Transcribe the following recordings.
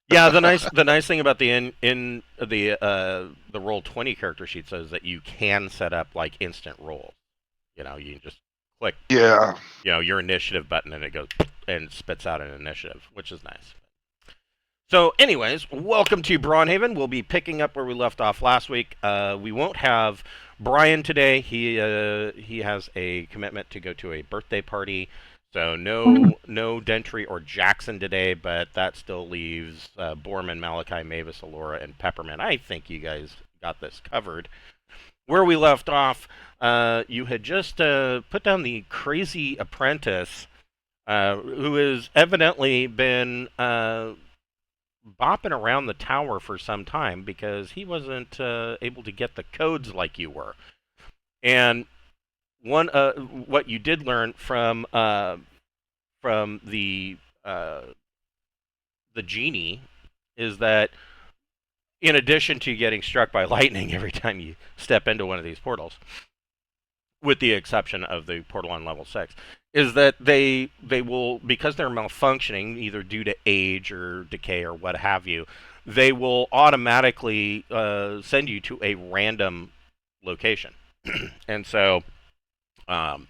Yeah, the nice thing about the in the Roll20 character sheet says that you can set up like instant rolls. You know, you can just click, Yeah. your initiative button and it goes and spits out an initiative, which is nice. So, anyways, welcome to Braunhaven. We'll be picking up where we left off last week. We won't have Brian today. He has a commitment to go to a birthday party, so no Dentry or Jackson today. But that still leaves Borman, Malachi, Mavis, Alora, and Peppermint. I think you guys got this covered. Where we left off, you had just put down the crazy apprentice, who has evidently been bopping around the tower for some time because he wasn't able to get the codes like you were. And what you did learn from the genie is that in addition to getting struck by lightning every time you step into one of these portals, with the exception of the portal on level 6, is that they will, because they're malfunctioning either due to age or decay or what have you, they will automatically send you to a random location. And so um,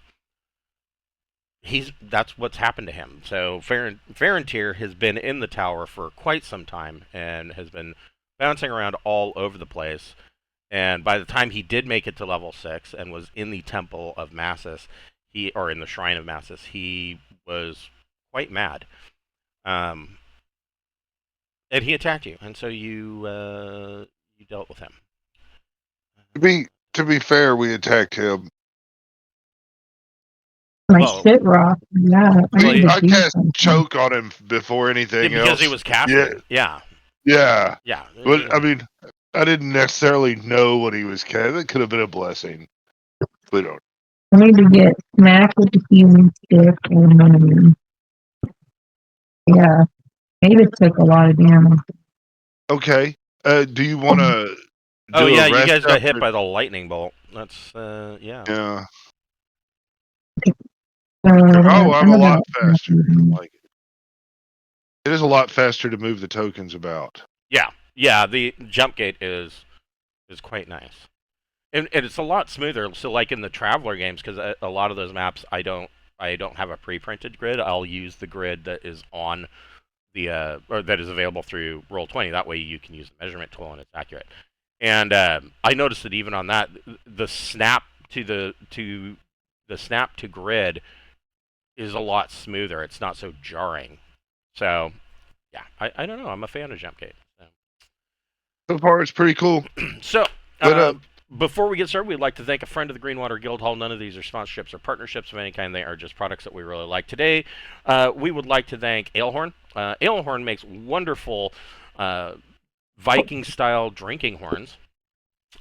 that's what's happened to him. So Farantir has been in the tower for quite some time and has been bouncing around all over the place. And by the time he did make it to level 6 and was in the Temple of Massus, or in the Shrine of Massus, he was quite mad. Um, and he attacked you, and so you dealt with him. To be fair, we attacked him. My shit rock. Yeah. I cast choke on him before anything else. Because he was casting. Yeah. Yeah. Yeah. But I mean, I didn't necessarily know what he was casting. It could have been a blessing. We don't. I need to get smacked with the healing stick and yeah. Mavis took a lot of damage. Okay. Do you want to? Oh yeah, you guys got hit by the lightning bolt. That's yeah. Yeah. Oh, I'm a lot faster. Like it is a lot faster to move the tokens about. Yeah. The jump gate is quite nice, and it's a lot smoother. So like in the Traveler games, because a lot of those maps I don't have a pre-printed grid. I'll use the grid that is on the or that is available through Roll20. That way you can use the measurement tool and it's accurate. And I noticed that even on that, the snap to snap to grid is a lot smoother. It's not so jarring. So yeah, I don't know. I'm a fan of Jumpgate. So far, it's pretty cool. So before we get started, we'd like to thank a friend of the Greenwater Guildhall. None of these are sponsorships or partnerships of any kind. They are just products that we really like. Today, we would like to thank AleHorn. AleHorn makes wonderful Viking-style drinking horns.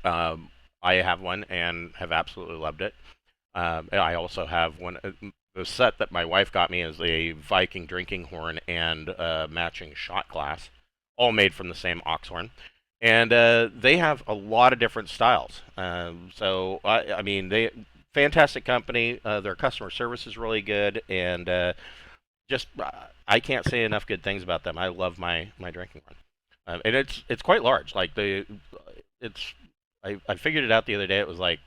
I have one and have absolutely loved it. I also have one. The set that my wife got me is a Viking drinking horn and matching shot glass, all made from the same ox horn. And they have a lot of different styles. So I mean, fantastic company. Their customer service is really good, and just I can't say enough good things about them. I love my drinking one, and it's quite large. Like I figured it out the other day. It was like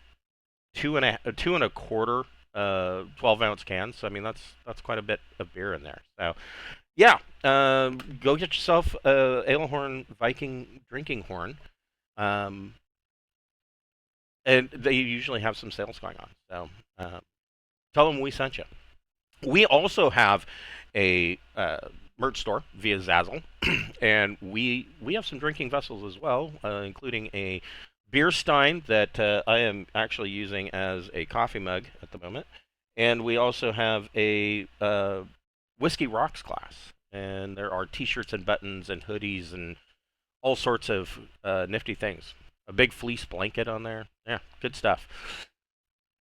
two and a quarter 12-ounce cans. So I mean that's quite a bit of beer in there. So yeah, go get yourself a AleHorn Viking drinking horn, and they usually have some sales going on. So tell them we sent you. We also have a merch store via Zazzle, and we have some drinking vessels as well, including a beer stein that I am actually using as a coffee mug at the moment, and we also have a Whiskey Rocks class, and there are T-shirts and buttons and hoodies and all sorts of nifty things. A big fleece blanket on there. Yeah, good stuff.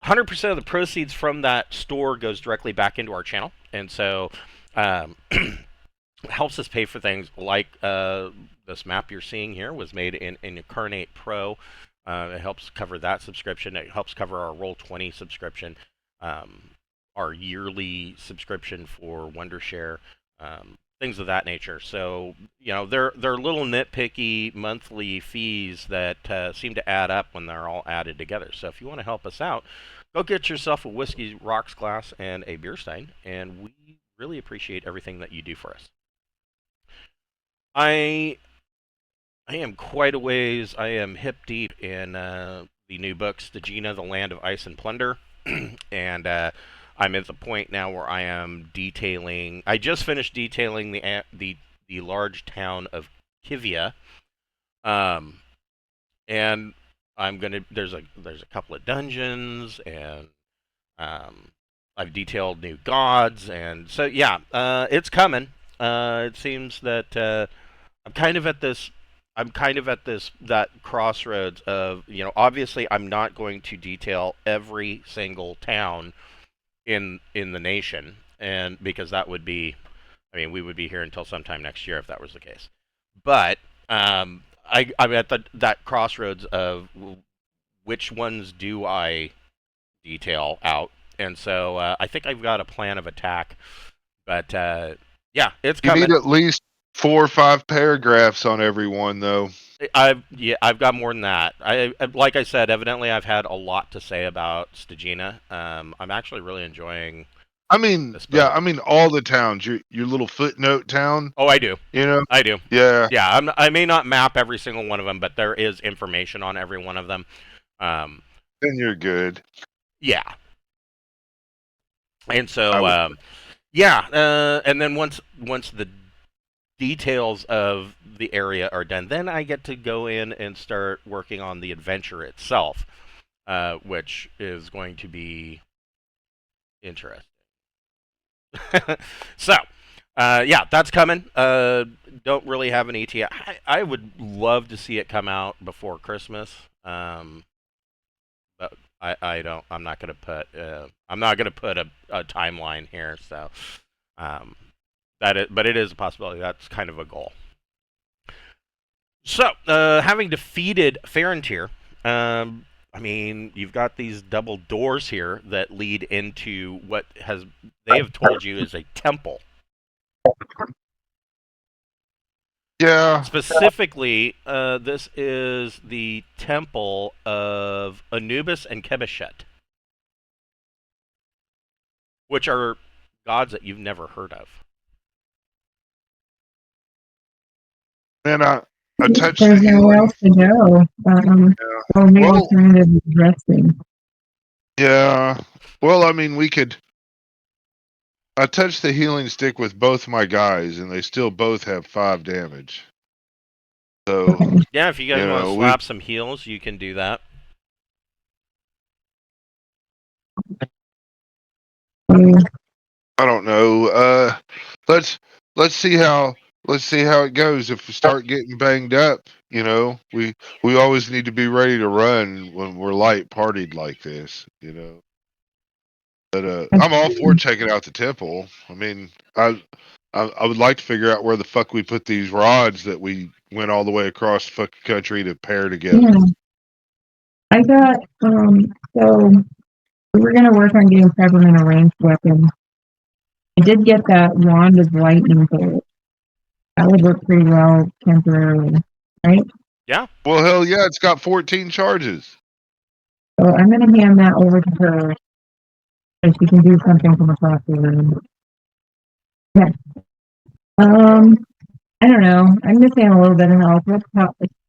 100% of the proceeds from that store goes directly back into our channel, and so helps us pay for things like this map you're seeing here was made in Incarnate Pro. It helps cover that subscription. It helps cover our Roll20 subscription, our yearly subscription for Wondershare, things of that nature. So they're little nitpicky monthly fees that seem to add up when they're all added together. So if you want to help us out, go get yourself a whiskey rocks glass and a beer stein, and we really appreciate everything that you do for us. I am quite a ways. I am hip deep in the new book, Stagina, the Land of Ice and Plunder, and I'm at the point now where I am detailing. I just finished detailing the large town of Kivia, and I'm gonna. There's a couple of dungeons, and I've detailed new gods, and so yeah, it's coming. It seems that I'm kind of at this. I'm kind of at that crossroads of obviously I'm not going to detail every single town in the nation, and because that would be, I mean, we would be here until sometime next year if that was the case. But I'm at that crossroads of which ones do I detail out, and so I think I've got a plan of attack. But yeah, it's You need coming. at least 4 or 5 paragraphs on every one, though. I've got more than that. Like I said, evidently I've had a lot to say about Stagina. I'm actually really enjoying I mean, this yeah, book. I mean all the towns. Your little footnote town, Oh, I do. you know. I do. Yeah. Yeah, I may not map every single one of them, but there is information on every one of them. Um, Then you're good. yeah, and I so would. yeah, and then once the details of the area are done, then I get to go in and start working on the adventure itself, which is going to be interesting. So, yeah, that's coming. Don't really have an ETA. I would love to see it come out before Christmas. But I don't. I'm not gonna put. I'm not gonna put a timeline here. So, um, but it is a possibility. That's kind of a goal. So, having defeated Farantir, I mean, you've got these double doors here that lead into what they have told you is a temple. Yeah. Specifically, this is the temple of Anubis and Kebechet, which are gods that you've never heard of. Man, I touched the There's nowhere healing. else to go. Yeah. Only Well, alternative is resting. yeah. Well, I mean, we could. I touched the healing stick with both my guys, and they still both have 5 damage. So, Okay. Yeah, if you guys want to we. slap some heals, you can do that. I don't know. Let's let's see how it goes. If we start getting banged up, we always need to be ready to run when we're light partied like this. But I'm all for checking out the temple. I mean, I would like to figure out where the fuck we put these rods that we went all the way across the fucking country to pair together. Yeah. I got, so we were going to work on getting Peppermint a ranged weapon. I did get that wand of lightning bolt. That would work pretty well temporarily, right? Yeah. Well, hell yeah, it's got 14 charges. So I'm going to hand that over to her so she can do something from across the room. Yeah. I don't know. I'm missing a little bit of help.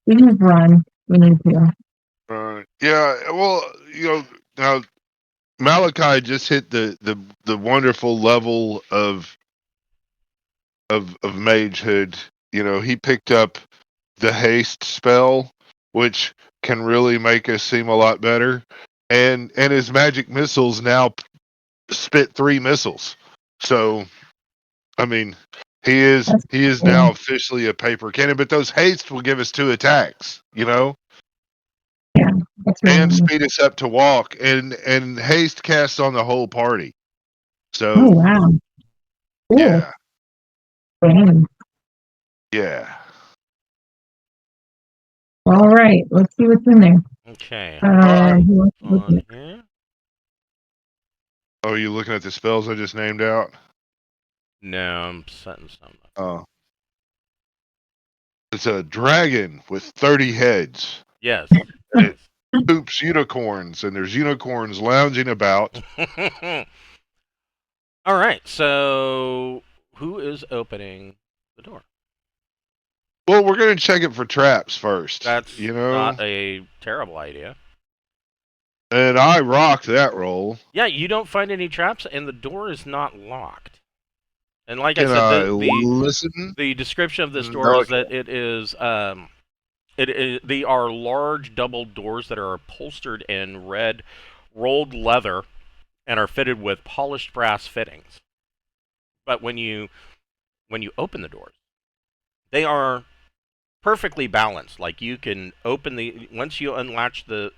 We can run. We need to. Yeah. Well, now Malachi just hit the wonderful level of magehood. He picked up the haste spell, which can really make us seem a lot better. And his magic missiles now spit 3 missiles. So, I mean, he is now officially a paper cannon. But those haste will give us 2 attacks. Yeah, that's really And nice. speed us up to walk. And haste casts on the whole party. So, Oh, wow. Cool. yeah. Dang. Yeah. All right. Let's see what's in there. Okay. Who wants to look On at- here. Oh, are you looking at the spells I just named out? No, I'm setting something up. Oh. It's a dragon with 30 heads. Yes. And it poops unicorns, and there's unicorns lounging about. All right. So, who is opening the door? Well, we're going to check it for traps first. That's you know, not a terrible idea. and I rocked that roll. Yeah, you don't find any traps, and the door is not locked. And like Can I said, I the listen? description of this No, door I is that it is they are large double doors that are upholstered in red rolled leather and are fitted with polished brass fittings. But when you open the doors, they are perfectly balanced. Like you can open once you unlatch the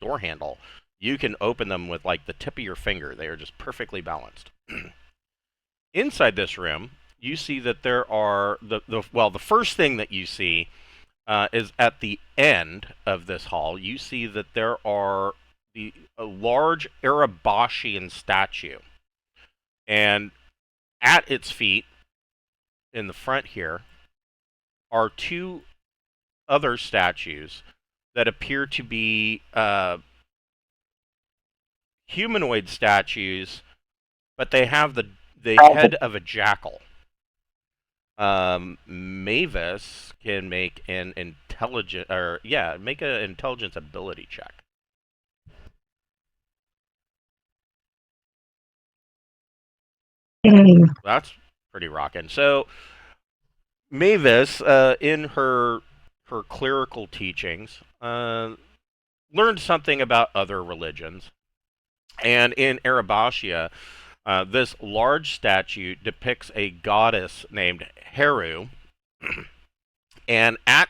door handle, you can open them with like the tip of your finger. They are just perfectly balanced. Inside this room, you see that there are the first thing that you see is at the end of this hall. You see that there are a large Ereboschian statue, and at its feet, in the front here, are two other statues that appear to be humanoid statues, but they have the head of a jackal. Mavis can make an intelligence ability check. Hey, That's pretty rocking. So Mavis, in her clerical teachings, learned something about other religions, and in Ereboscia, this large statue depicts a goddess named Heru, and at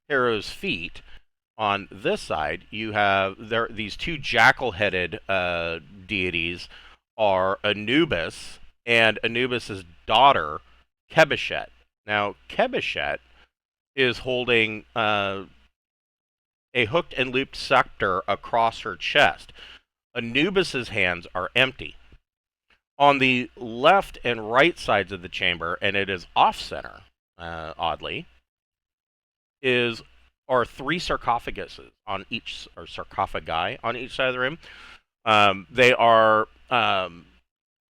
Heru's feet, on this side, you have these two jackal-headed deities are Anubis and Anubis's daughter, Kebechet. Now, Kebechet is holding a hooked and looped scepter across her chest. Anubis's hands are empty. On the left and right sides of the chamber, and it is off-center, oddly, are three sarcophaguses on each, or sarcophagi on each side of the room. They are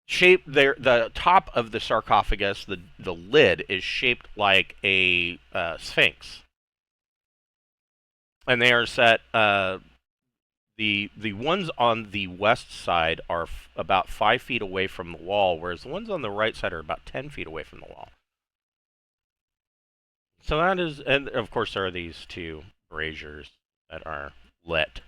shaped. The top of the sarcophagus, the lid, is shaped like a sphinx, and they are set. The ones on the west side are about 5 feet away from the wall, whereas the ones on the right side are about 10 feet away from the wall. So that is, and of course there are these two braziers that are lit.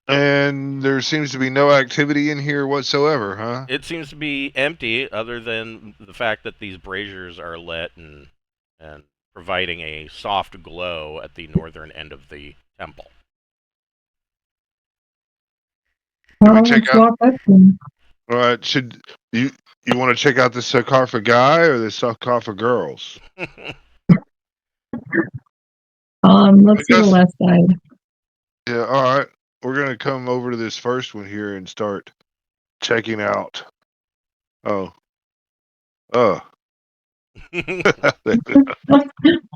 And there seems to be no activity in here whatsoever, huh? It seems to be empty, other than the fact that these braziers are lit and providing a soft glow at the northern end of the temple. Can we well, check let's out? walk up then. All right, should you want to check out the sarcophagi or the sarcophagi girls? Let's see the guess- left side. Yeah, all right. We're gonna come over to this first one here and start checking out. Oh.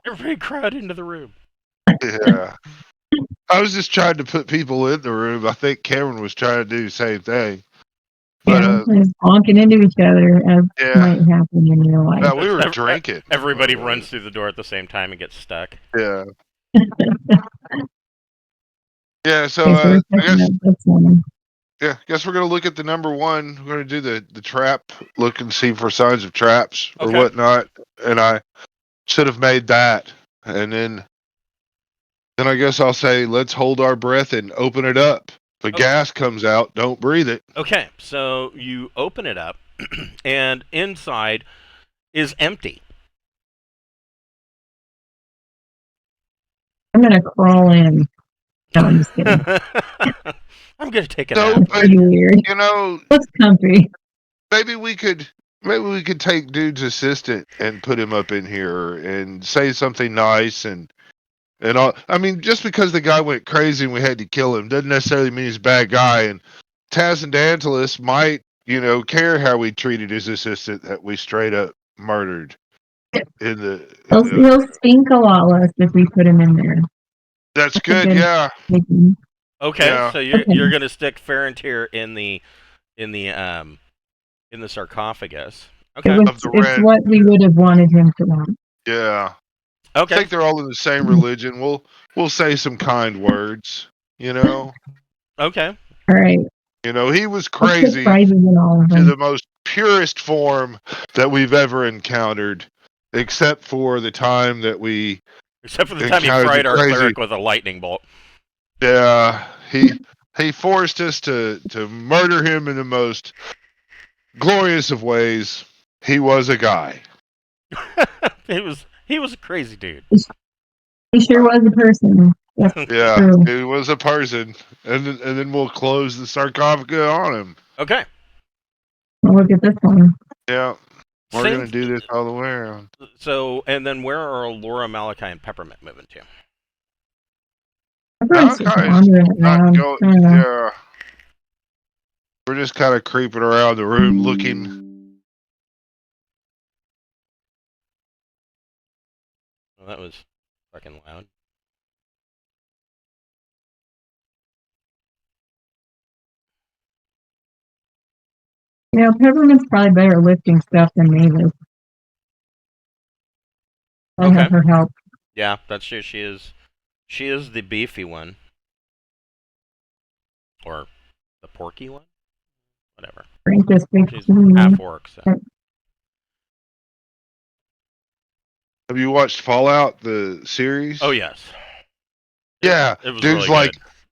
Everybody crowd into the room. Yeah. I was just trying to put people in the room. I think Cameron was trying to do the same thing. But Yeah, just honking into each other as yeah, might happen in real life. we were drinking. Everybody runs through the door at the same time and gets stuck. Yeah. Yeah, so Okay, so I we're checking out this one. yeah, guess we're gonna look at the number one. We're gonna do the trap, look and see for signs of traps or Okay. whatnot. And I should have made that. And then I guess I'll say let's hold our breath and open it up. If the gas comes out, don't breathe it. Okay, so you open it up, and inside is empty. I'm gonna crawl in. No, I'm just kidding. I'm gonna take a No, nap. That's but pretty weird. you know, Looks comfy. maybe we could take dude's assistant and put him up in here and say something nice and all. I mean, just because the guy went crazy and we had to kill him doesn't necessarily mean he's a bad guy. And Tasadantilis might, care how we treated his assistant that we straight up murdered in He'll stink a lot less if we put him in there. That's That's a good, good yeah. thinking. Okay, Yeah. so Okay. you're gonna stick Farantir in the sarcophagus. Okay. Of the It's red. what we would have wanted him to want. Yeah. I Okay. think they're all in the same religion. We'll say some kind words, Okay. All right. He was Let's put crazy prizes in all of to them. the most purest form that we've ever encountered, except for the time that we Except for the time you encountered fried the our crazy. cleric with a lightning bolt. Yeah, he forced us to murder him in the most glorious of ways. He was a guy. he was a crazy dude. He sure was a person. That's Yeah, true. he was a person, and then we'll close the sarcophagus on him. Okay. Well, look at this one. Yeah, we're Same. gonna do this all the way around. So, and then where are Laura, Malachi, and Peppermint moving to? Everyone's just Malachi's wandering not around. going. I don't know. Yeah, we're just kind of creeping around the room looking. Well, that was fucking loud. Peppermint's probably better at lifting stuff than Mavis. I Okay. have her help. Yeah, that's true. She is the beefy one, or the porky one, whatever. Drink this big She's tea. half orc. So. Have you watched Fallout the series? Oh yes. Yeah, It was dude's really like,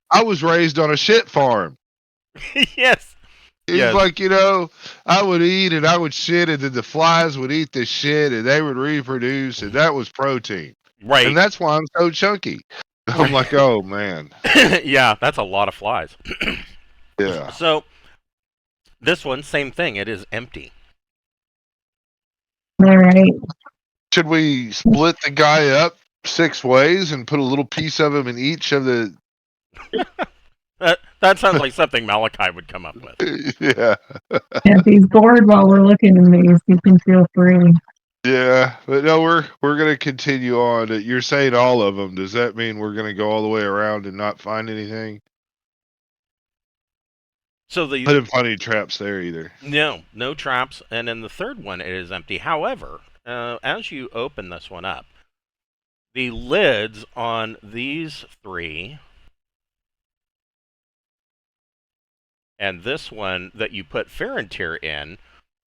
I was raised on a shit farm. good. Yes. He's Yes. like, I would eat and I would shit, and then the flies would eat the shit, and they would reproduce, and that was protein. Right. And that's why I'm so chunky. I'm like, oh man. Yeah, that's a lot of flies. Yeah. So this one, same thing. It is empty. All right. Should we split the guy up 6 ways and put a little piece of him in each of the? That sounds like something Malachi would come up with. Yeah. If he's bored while we're looking at these, you can feel free. Yeah, but no, we're gonna continue on. You're saying all of them. Does that mean we're gonna go all the way around and not find anything? So I didn't find any traps there either. no traps, and in the third one it is empty. However, as you open this one up, the lids on these 3 and this one that you put Farantir in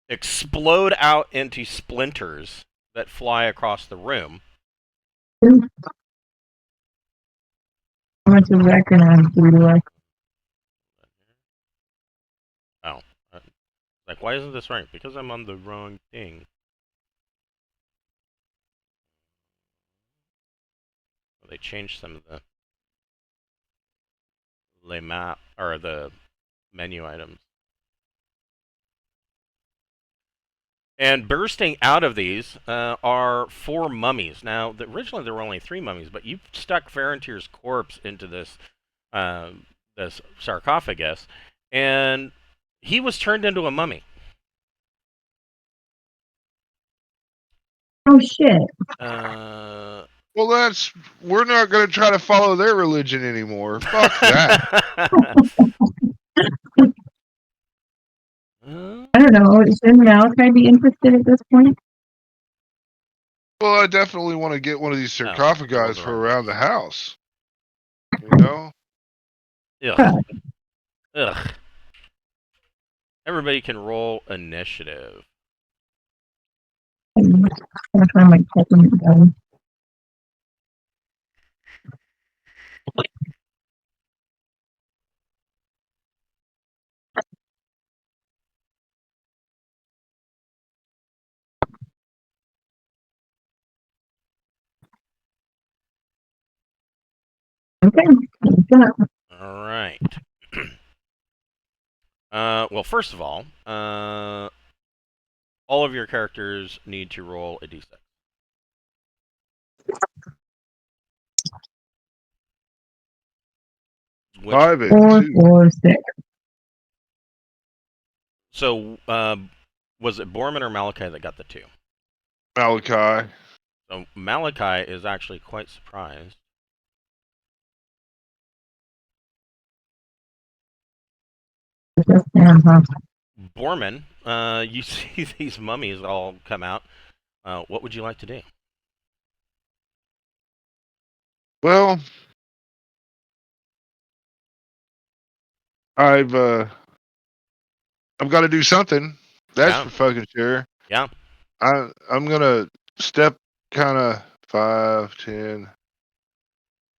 explode out into splinters that fly across the room. How much is that going to do to us? Oh. Like, why isn't this right? Because I'm on the wrong thing. They changed some of the map or the menu items. And bursting out of these are 4 mummies. Now, originally there were only 3 mummies, but you've stuck Farantir's corpse into this this sarcophagus, and he was turned into a mummy. Oh, shit. Well, we're not going to try to follow their religion anymore. Fuck that. I don't know. Shouldn't Malachi be interested at this point? Well, I definitely want to get one of these sarcophagi for around the house. Ugh. Ugh. Everybody can roll initiative. I'm gonna find my peppermint gun. Okay. All right. Well, first of all of your characters need to roll a d6. Which, 5 and 4, 2. 4, 6. So, was it Borman or Malachi that got the 2? Malachi. So Malachi is actually quite surprised. Borman, you see these mummies all come out. What would you like to do? Well, I've got to do something. That's Yeah, for fucking sure. yeah. I'm gonna step kind of 5, 10,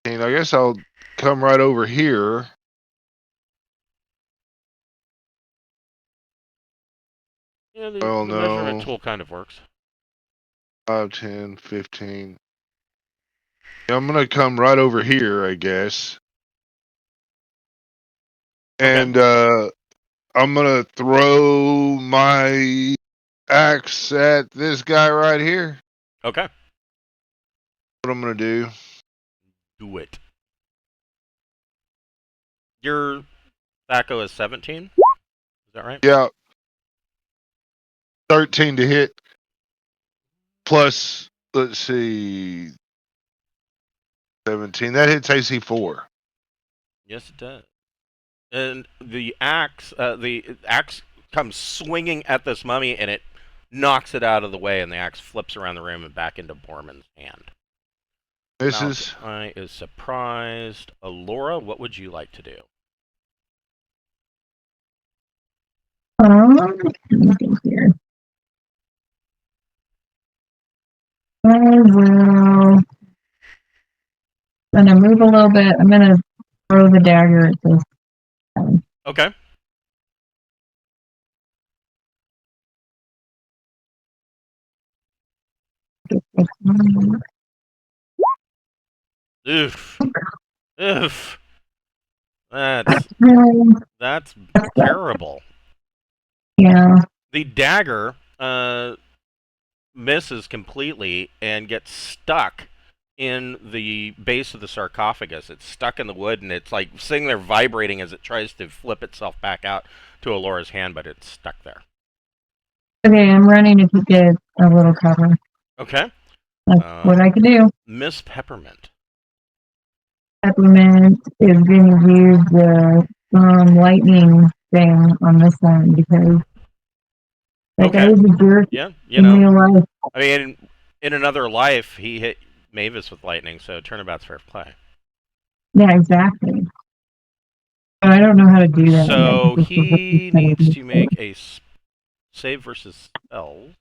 15. I guess I'll come right over here. Yeah, Well, the measurement no. tool kind of works. 5, 10, 15. Yeah, I'm gonna come right over here, I guess. Okay, And I'm gonna throw my axe at this guy right here. okay. What I'm gonna do? Do it. Your Thaco is 17? Is that right? Yeah, 13 to hit. Plus, let's see, 17. That hits AC 4. Yes, it does. And the axe comes swinging at this mummy, and it knocks it out of the way, and the axe flips around the room and back into Borman's hand. Misses. Malachi is surprised. Laura, what would you like to do? Let me think here. I will. Gonna move a little bit. I'm gonna throw the dagger at this guy. Okay. Oof. Oof. That's that's terrible. Yeah. The dagger misses completely and gets stuck in the base of the sarcophagus. It's stuck in the wood, and it's like sitting there vibrating as it tries to flip itself back out to Alora's hand, but it's stuck there. Okay, I'm running to get a little cover. Okay. That's what I can do. Miss Peppermint. Peppermint is going to use the lightning thing on this one because that guy Okay. was a jerk Yeah, in real life. I mean, in another life, he hit Mavis with lightning, so turnabout's fair play. Yeah, exactly. But I don't know how to do that So yet. he needs to make a save versus spells.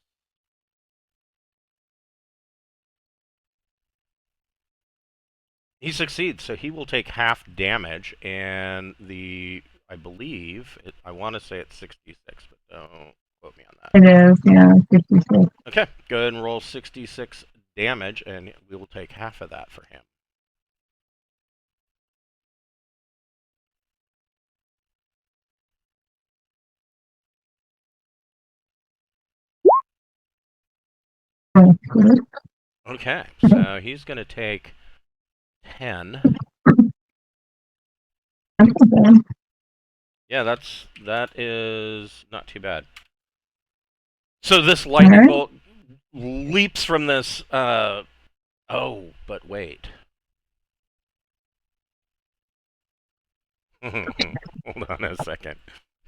He succeeds, so he will take half damage, and I believe, I want to say it's 66, but don't quote me on that. It is, yeah, 56. Okay, go ahead and roll 66 damage, and we will take half of that for him. Okay, so he's going to take 10. Yeah, that is not too bad. So this lightning bolt leaps from this. Oh, but wait. Hold on a second.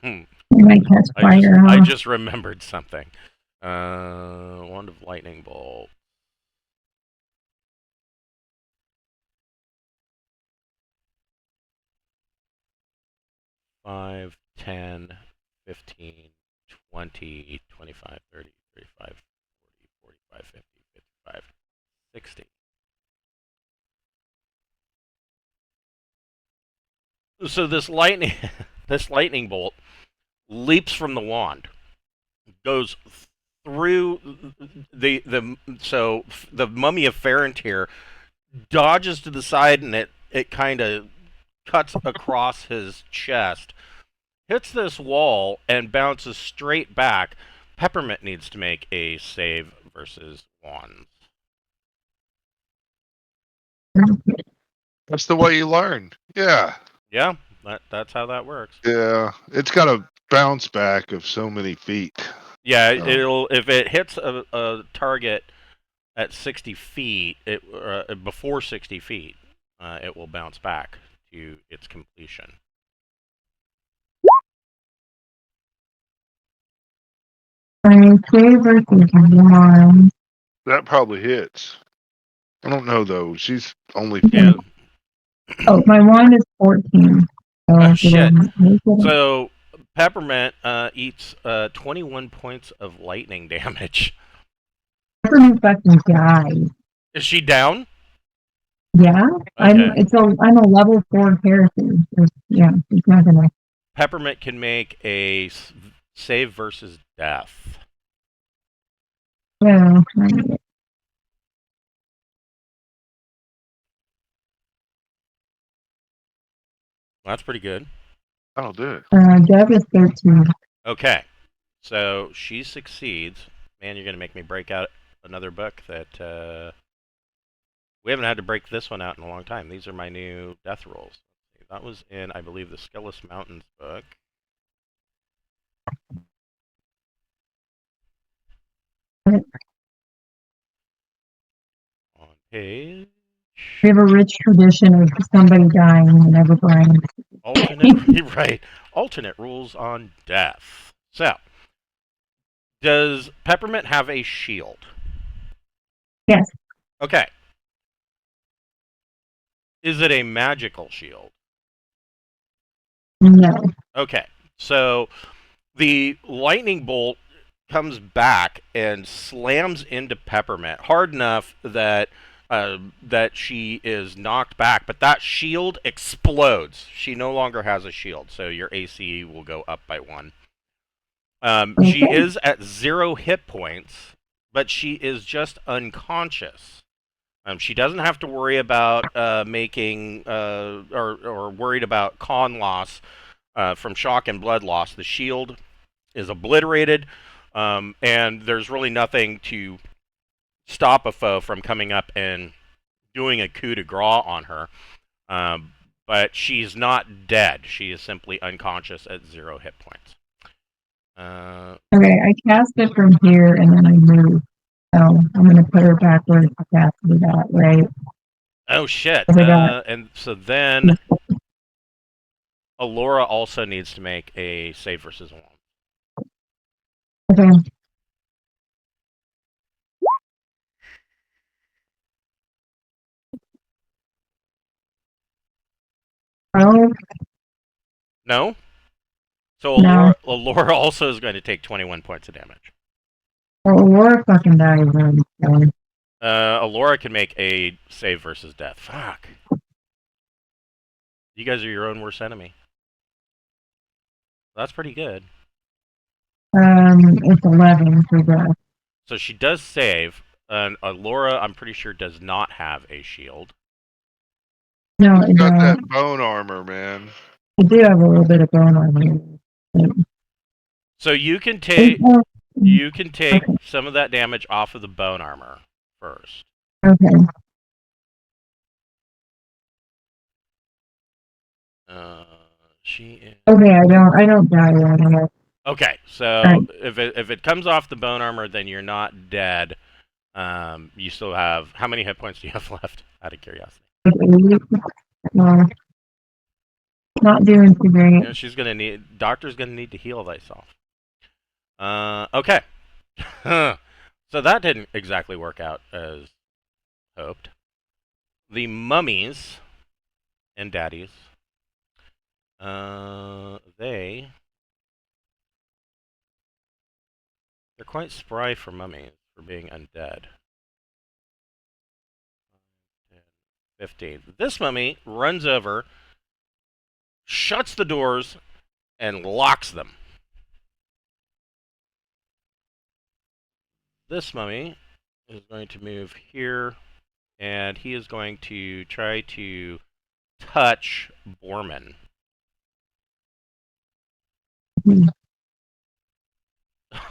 You might catch fire. I just remembered something. Wand of lightning bolt. Five, 10, 15, 20, 25, 30, 35, 40, 45, 50, 55, 60. So this lightning, this lightning bolt leaps from the wand, goes through the mummy of Farantir dodges to the side, and it kind of cuts across his chest, hits this wall, and bounces straight back. Peppermint needs to make a save versus wands. That's the way you learn. Yeah. Yeah, that's how that works. Yeah. It's got a bounce back of so many feet. Yeah, Oh. it'll if it hits a target at 60 feet, before 60 feet, it will bounce back to its completion. Okay, versus one. That probably hits. I don't know though. She's only Yeah. Oh, my wand is 14. Oh So shit. make it So Peppermint eats 21 points of lightning damage. a fucking guy. Is she down? Yeah, Okay. I'm a level 4 character. Yeah, it's not gonna. Peppermint can make a save versus death. Yeah, That's pretty good. I'll do it. Deb is 13. Okay. So she succeeds. Man, you're going to make me break out another book that we haven't had to break this one out in a long time. These are my new death rolls. That was in, I believe, the Skellis Mountains book. On page. We have a rich tradition of somebody dying whenever Brian. Alternate, right. Alternate rules on death. So, does Peppermint have a shield? Yes. Okay. Is it a magical shield? No. Okay. So, the lightning bolt comes back and slams into Peppermint hard enough that that she is knocked back, but that shield explodes. She no longer has a shield, so your AC will go up by 1. She Okay. is at 0 hit points, but she is just unconscious. She doesn't have to worry about making or worried about con loss from shock and blood loss. The shield is obliterated, and there's really nothing to stop a foe from coming up and doing a coup de grace on her. But she's not dead. She is simply unconscious at 0 hit points. Okay, I cast it from here and then I move. So I'm gonna put her back where it's casted at, right? Oh shit! I got And so then Alora also needs to make a save versus wand. okay. Oh No. So no. Alora also is going to take 21 points of damage. Well, Laura fucking dies already. So. Alora can make a save versus death. Fuck. You guys are your own worst enemy. That's pretty good. It's 11 for death. So she does save. And Alora, I'm pretty sure, does not have a shield. No, You got that bone armor, man. I do have a little bit of bone on me. So you can take Okay. some of that damage off of the bone armor first. Okay. She is Okay, I don't die right away. okay. So Right. if it comes off the bone armor, then you're not dead. You still have how many hit points do you have left? Out of curiosity. Like 80. Not doing too great. You know, she's gonna need. Doctor's gonna need to heal thyself. Okay. So that didn't exactly work out as hoped. The mummies and daddies. They're quite spry for mummies for being undead. 15. This mummy runs over, shuts the doors, and locks them. This mummy is going to move here, and he is going to try to touch Borman.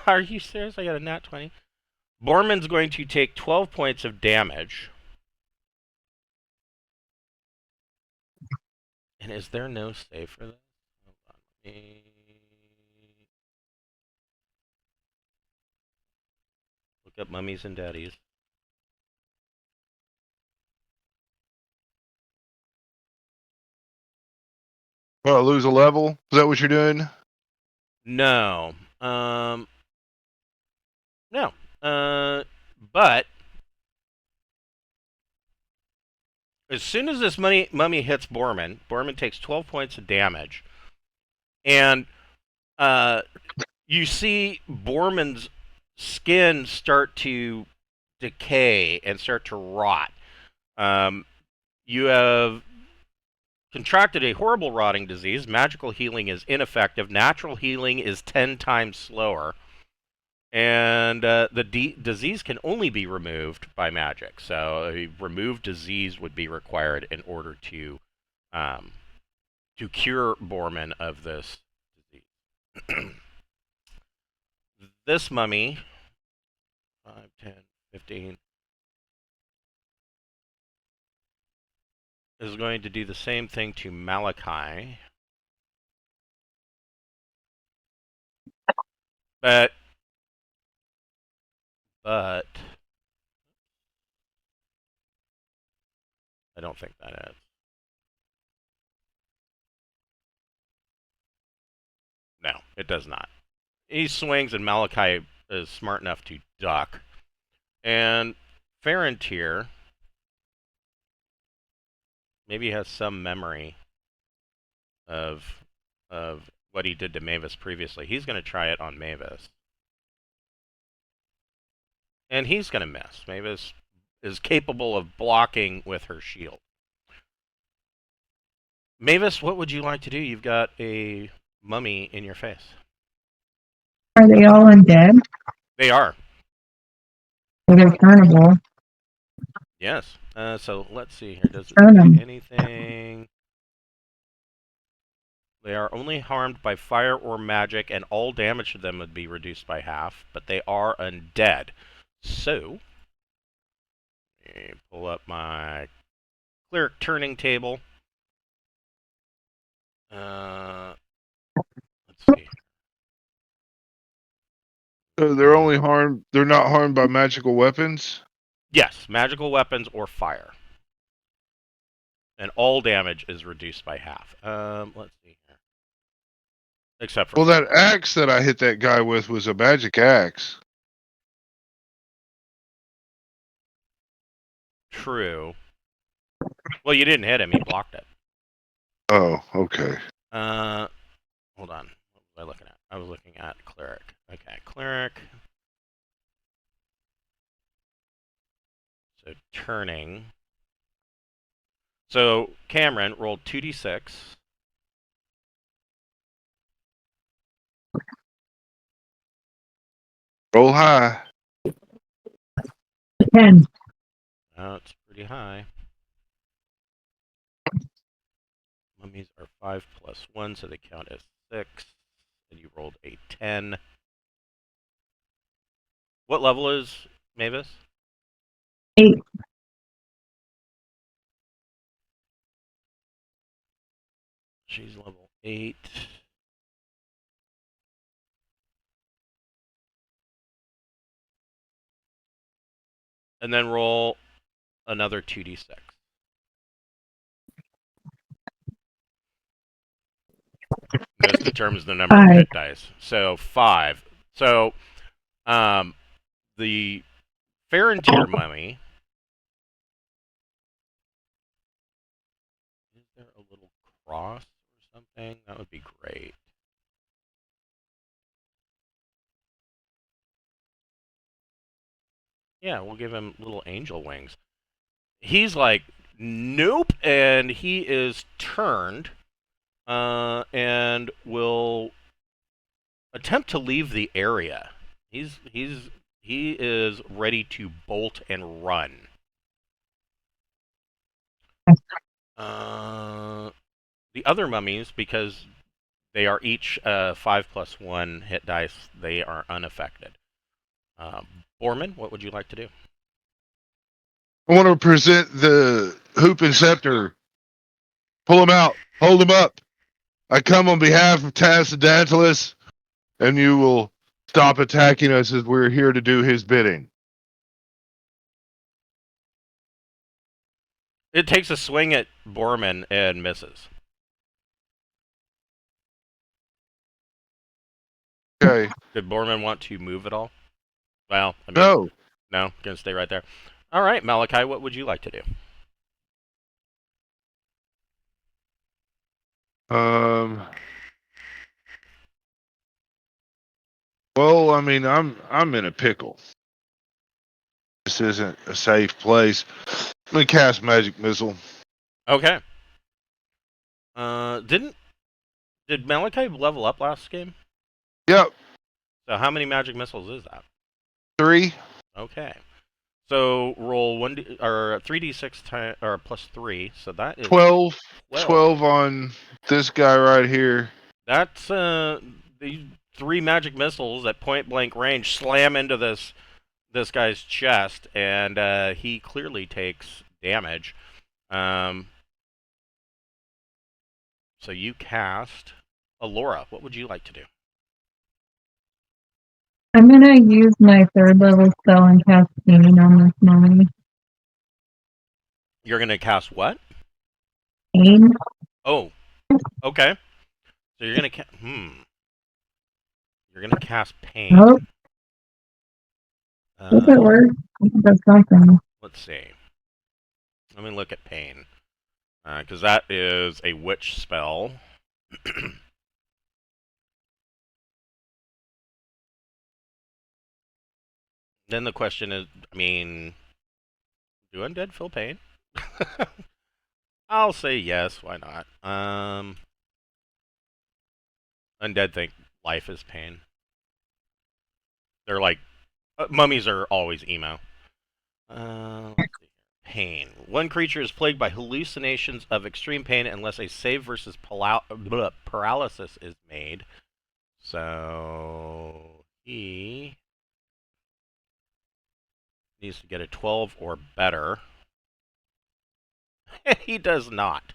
Are you serious? I got a nat 20. Borman's going to take 12 points of damage. And is there no save for this? Hold on. Got mummies and daddies. Well, lose a level. Is that what you're doing? No. No. But as soon as this mummy hits Borman takes 12 points of damage. And you see Borman's skin start to decay and start to rot. You have contracted a horrible rotting disease. Magical healing is ineffective. Natural healing is 10 times slower. And the disease can only be removed by magic. So a removed disease would be required in order to cure Borman of this disease. This mummy, 5, 10, 15, is going to do the same thing to Malachi. But I don't think that is. No, it does not. He swings and Malachi is smart enough to duck. And Farantir maybe has some memory of what he did to Mavis previously. He's going to try it on Mavis. And he's going to miss. Mavis is capable of blocking with her shield. Mavis, what would you like to do? You've got a mummy in your face. Are they all undead? They are. Or they're turnable? Yes. So let's see here. Does it Turn them. do anything? They are only harmed by fire or magic, and all damage to them would be reduced by half, but they are undead. So, let me pull up my cleric turning table. Let's see. So they're only harmed. They're not harmed by magical weapons. Yes, magical weapons or fire. And all damage is reduced by half. Let's see here. Except for... Well, that axe that I hit that guy with was a magic axe. True. Well, you didn't hit him. He blocked it. Oh, okay. Hold on. What was I looking at? I was looking at cleric. Okay, cleric. So turning. So Cameron rolled 2d6. Roll high. 10. Oh, it's pretty high. Mummies are 5 plus 1, so they count as 6. And you rolled a 10. What level is Mavis? 8. She's level 8. And then roll another 2d6. This determines the number of hit dice. So 5. So the Farantir mummy. Is there a little cross or something? That would be great. Yeah, we'll give him little angel wings. He's like, nope, and he is turned and will attempt to leave the area. He is ready to bolt and run. The other mummies, because they are each 5 plus 1 hit dice, they are unaffected. Borman, what would you like to do? I want to present the hoop and scepter. Pull him out. Hold him up. I come on behalf of Tasadantilis, and you will stop attacking us as we're here to do his bidding. It takes a swing at Borman and misses. Okay. Did Borman want to move at all? Well, I mean, No. no, gonna stay right there. All right, Malachi, what would you like to do? Um. Well, I mean, I'm in a pickle. This isn't a safe place. I'm gonna cast magic missile. Okay. Did Malachi level up last game? Yep. So how many magic missiles is that? 3. Okay. So roll 1d or 3d6 or plus 3. So that is 12. 12. 12 on this guy right here. That's the 3 magic missiles at point blank range slam into this guy's chest, and he clearly takes damage. Um, so you cast Alora. What would you like to do? I'm gonna use my 3rd level spell and cast pain on this mummy. You're gonna cast what? Pain? Oh, okay. So you're gonna You're gonna cast pain. Nope. If it works, that's something. Let's see. Let me look at pain, because that is a witch spell. Then the question is, I mean, do undead feel pain? I'll say yes. Why not? Undead think life is pain. They're like mummies are always emo. Let's see. Pain. One creature is plagued by hallucinations of extreme pain unless a save versus paralysis is made. So he needs to get a 12 or better. He does not.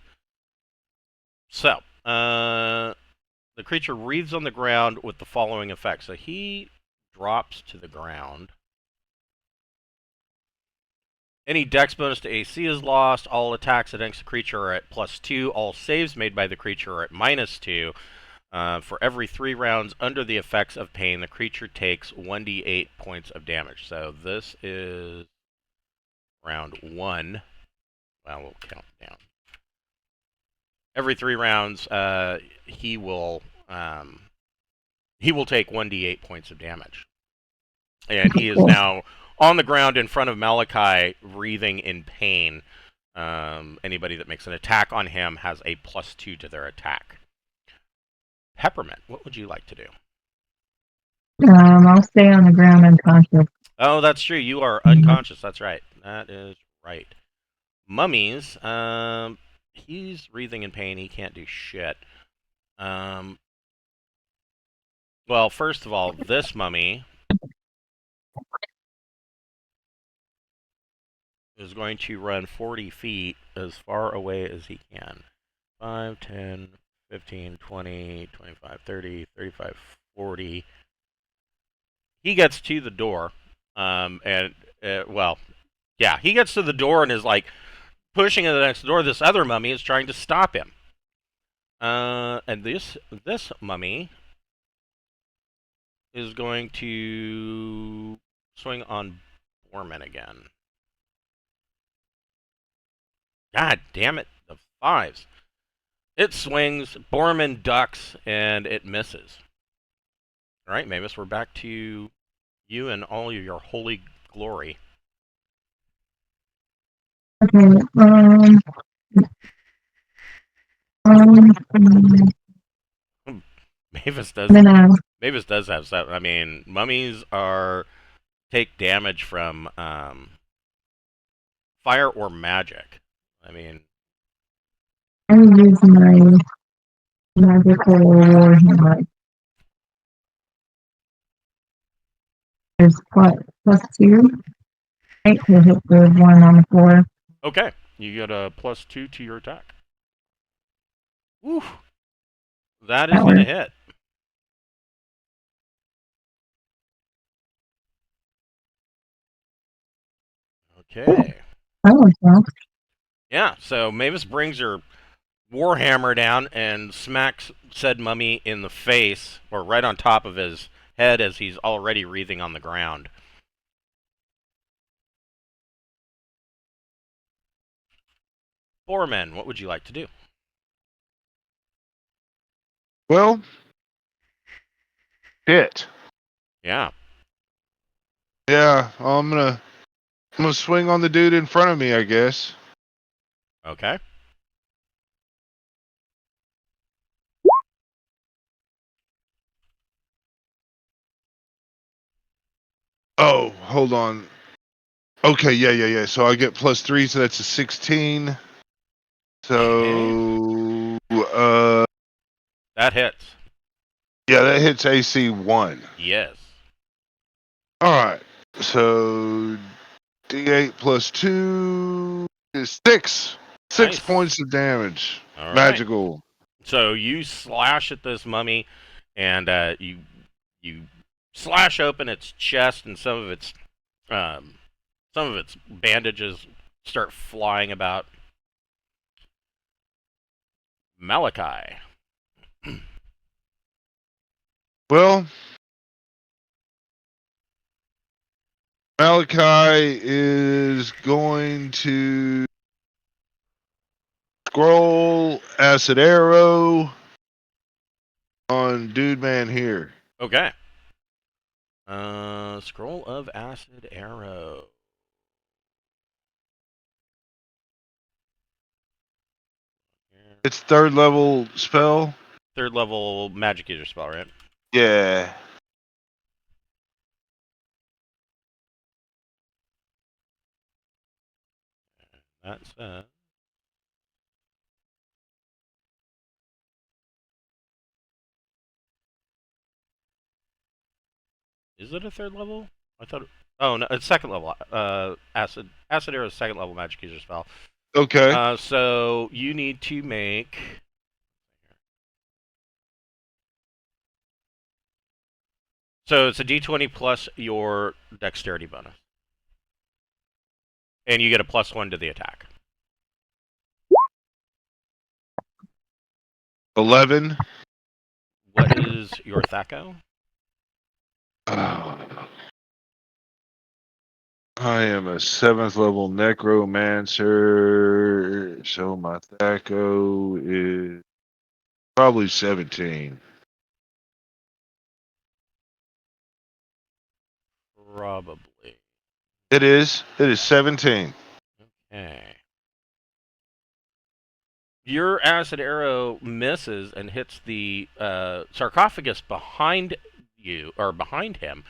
So, the creature wreathes on the ground with the following effect. So he drops to the ground. Any dex bonus to AC is lost. All attacks against the creature are at +2. All saves made by the creature are at -2. For every 3 rounds under the effects of pain, the creature takes 1d8 points of damage. So this is round 1. Well, we'll count down. Every 3 rounds, he will take 1d8 points of damage, and he is now on the ground in front of Malachi, wreathing in pain. Anybody that makes an attack on him has a +2 to their attack. Peppermint, what would you like to do? I'll stay on the ground unconscious. Oh, that's true. You are unconscious. That's right. That is right. Mummies. He's wreathing in pain. He can't do shit. Well, first of all, this mummy is going to run 40 feet as far away as he can. 5, 10, 15, 20, 25, 30, 35, 40. He gets to the door, well, yeah, he gets to the door and is like pushing at the next door. This other mummy is trying to stop him. And this mummy is going to swing on Borman again. God damn it, the 5s. It swings, Borman ducks, and it misses. All right, Mavis, we're back to you and all of your holy glory. Okay, Mavis does. gonna, Mavis does have stuff. I mean, mummies take damage from fire or magic. I mean, I'm gonna use my magical warhammer. There's +2. Right to hit the one on the floor. okay, you get a +2 to your attack. Woo, that is going to hit. Okay. That was well. Yeah, so Mavis brings her warhammer down and smacks said mummy in the face, or right on top of his head as he's already wreathing on the ground. Foreman, what would you like to do? Well, shit. Yeah. Yeah, I'm gonna swing on the dude in front of me, I guess. Okay. Oh, hold on. Okay, yeah. So I get +3, so that's a 16. Okay. So, That hits. yeah, that hits AC 1. Yes. Alright, so D8 +2 is 6. 6 Nice. points of damage. All right. Magical. So you slash at this mummy, and you slash open its chest, and um, some of its bandages start flying about. Malachi. Well, Malachi is going to scroll acid arrow on dude man here. Okay. Scroll of acid arrow. It's 3rd level spell. Third level magic user spell, right? Yeah. That's Is it a third level? I thought. Oh no, it's second level. Acid arrow is second level magic user spell. Okay. So you need to make. So it's a D20 plus your dexterity bonus, and you get a +1 to the attack. 11. What is your THAC0? Oh, I am a 7th level necromancer, so my THAC0 is probably 17. Probably. It is. It is 17. Okay. Your acid arrow misses and hits the sarcophagus behind you, or behind him,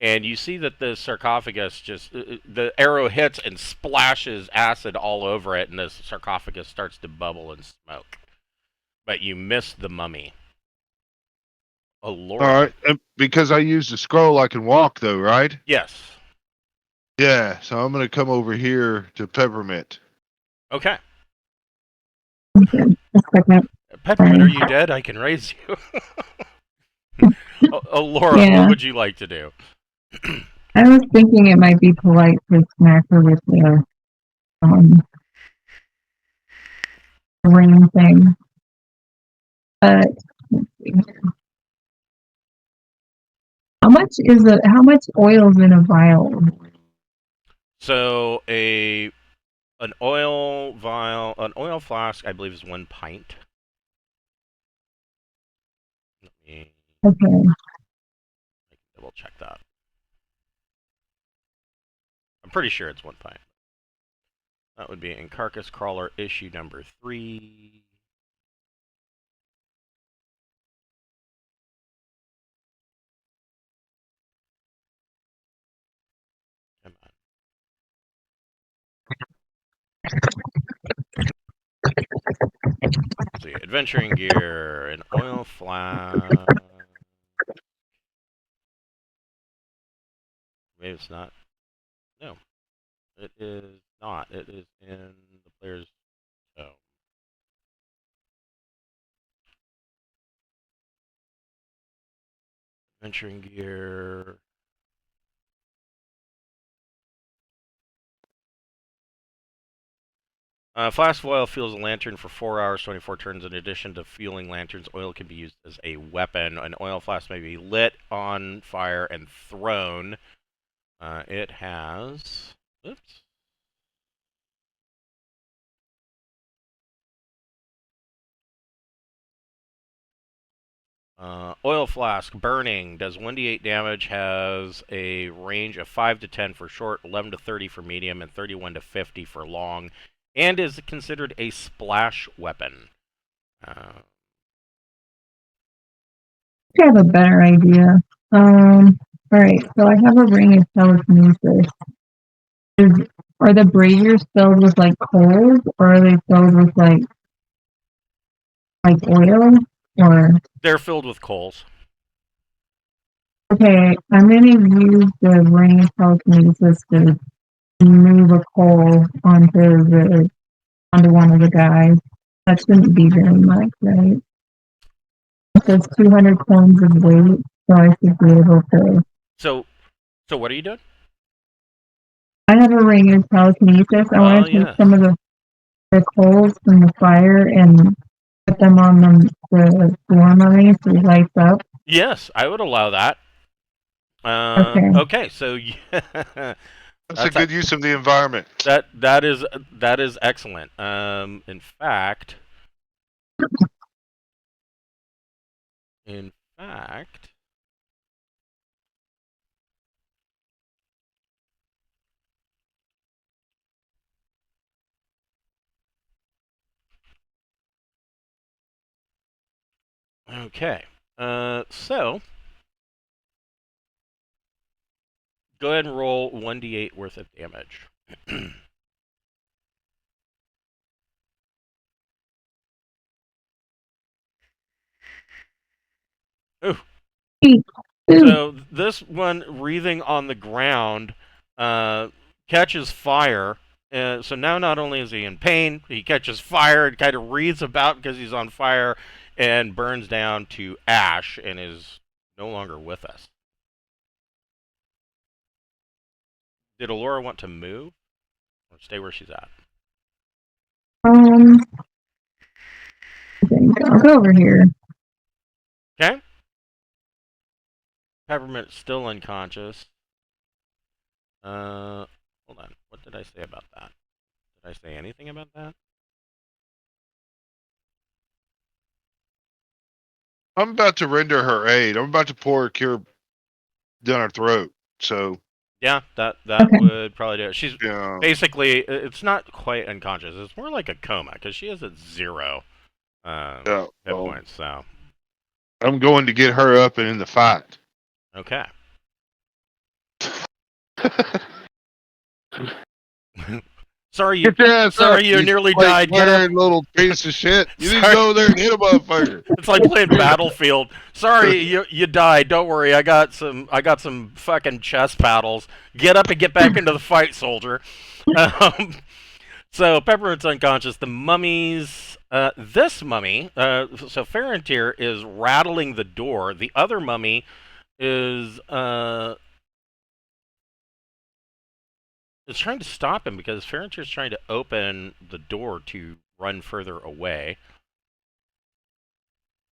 and you see that the sarcophagus just the arrow hits and splashes acid all over it, and the sarcophagus starts to bubble and smoke. But you miss the mummy. All AleHorn. right. Because I used the scroll, I can walk, though, right? Yes. Yeah. So I'm going to come over here to Peppermint. Okay. Okay. A second. Peppermint, are Sorry. you dead? I can raise you. Laura, what Yeah. would you like to do? I was thinking it might be polite to smack her with the um ring thing. But let's see. How much oil's in a vial? So an oil vial, an oil flask, I believe, is 1 pint. Let me Okay. double check that. I'm pretty sure it's 1 pint. That would be in Carcass Crawler issue number 3. Come on. Let's see, adventuring gear, an oil flask. Maybe it's not. No, it is not. It is in the player's tome. Adventuring gear. Flask of oil fuels a lantern for 4 hours, 24 turns. In addition to fueling lanterns, oil can be used as a weapon. An oil flask may be lit on fire and thrown. It has... Oops. Oil flask, burning, does 1d8 damage, has a range of 5 to 10 for short, 11 to 30 for medium, and 31 to 50 for long, and is considered a splash weapon. I have a better idea. Alright, so I have a ring of telekinesis. Are the braziers filled with like coals, or are they filled with like oil? Or They're filled with coals. okay, I'm gonna use the ring of telekinesis to move a coal onto one of the guys. That shouldn't be very much, right? It says 200 pounds of weight, so I should be able to. So what are you doing? I have a ring of telekinesis. I Oh, want to take yes. some of the coals from the fire and put them on the storm array so it lights up. Yes, I would allow that. Okay. Okay, so That's a good use of the environment. that is excellent. In fact, okay. So go ahead and roll 1d8 worth of damage. Ooh. So this one wreathing on the ground catches fire. So now not only is he in pain, he catches fire and kind of wreathes about because he's on fire and burns down to ash and is no longer with us. Did Alora want to move or stay where she's at? I'll go over here. Okay. Peppermint's still unconscious. Hold on. What did I say about that? Did I say anything about that? I'm about to render her aid. I'm about to pour a cure down her throat. So Yeah, that Okay. would probably do it. She's yeah, basically, it's not quite unconscious. It's more like a coma because she is at 0 yeah. hit Well, points. So I'm going to get her up and in the fight. okay. Sorry you. Get your ass Sorry up, you nearly plate died. Get up. wearing little piece of shit. You need to Sorry. go over there and hit a motherfucker. It's like playing Battlefield. Sorry you died. Don't worry. I got some fucking chest paddles. Get up and get back into the fight, soldier. So Peppermint's unconscious. The mummies. This mummy. So Farantir is rattling the door. The other mummy is trying to stop him because Farantir's trying to open the door to run further away.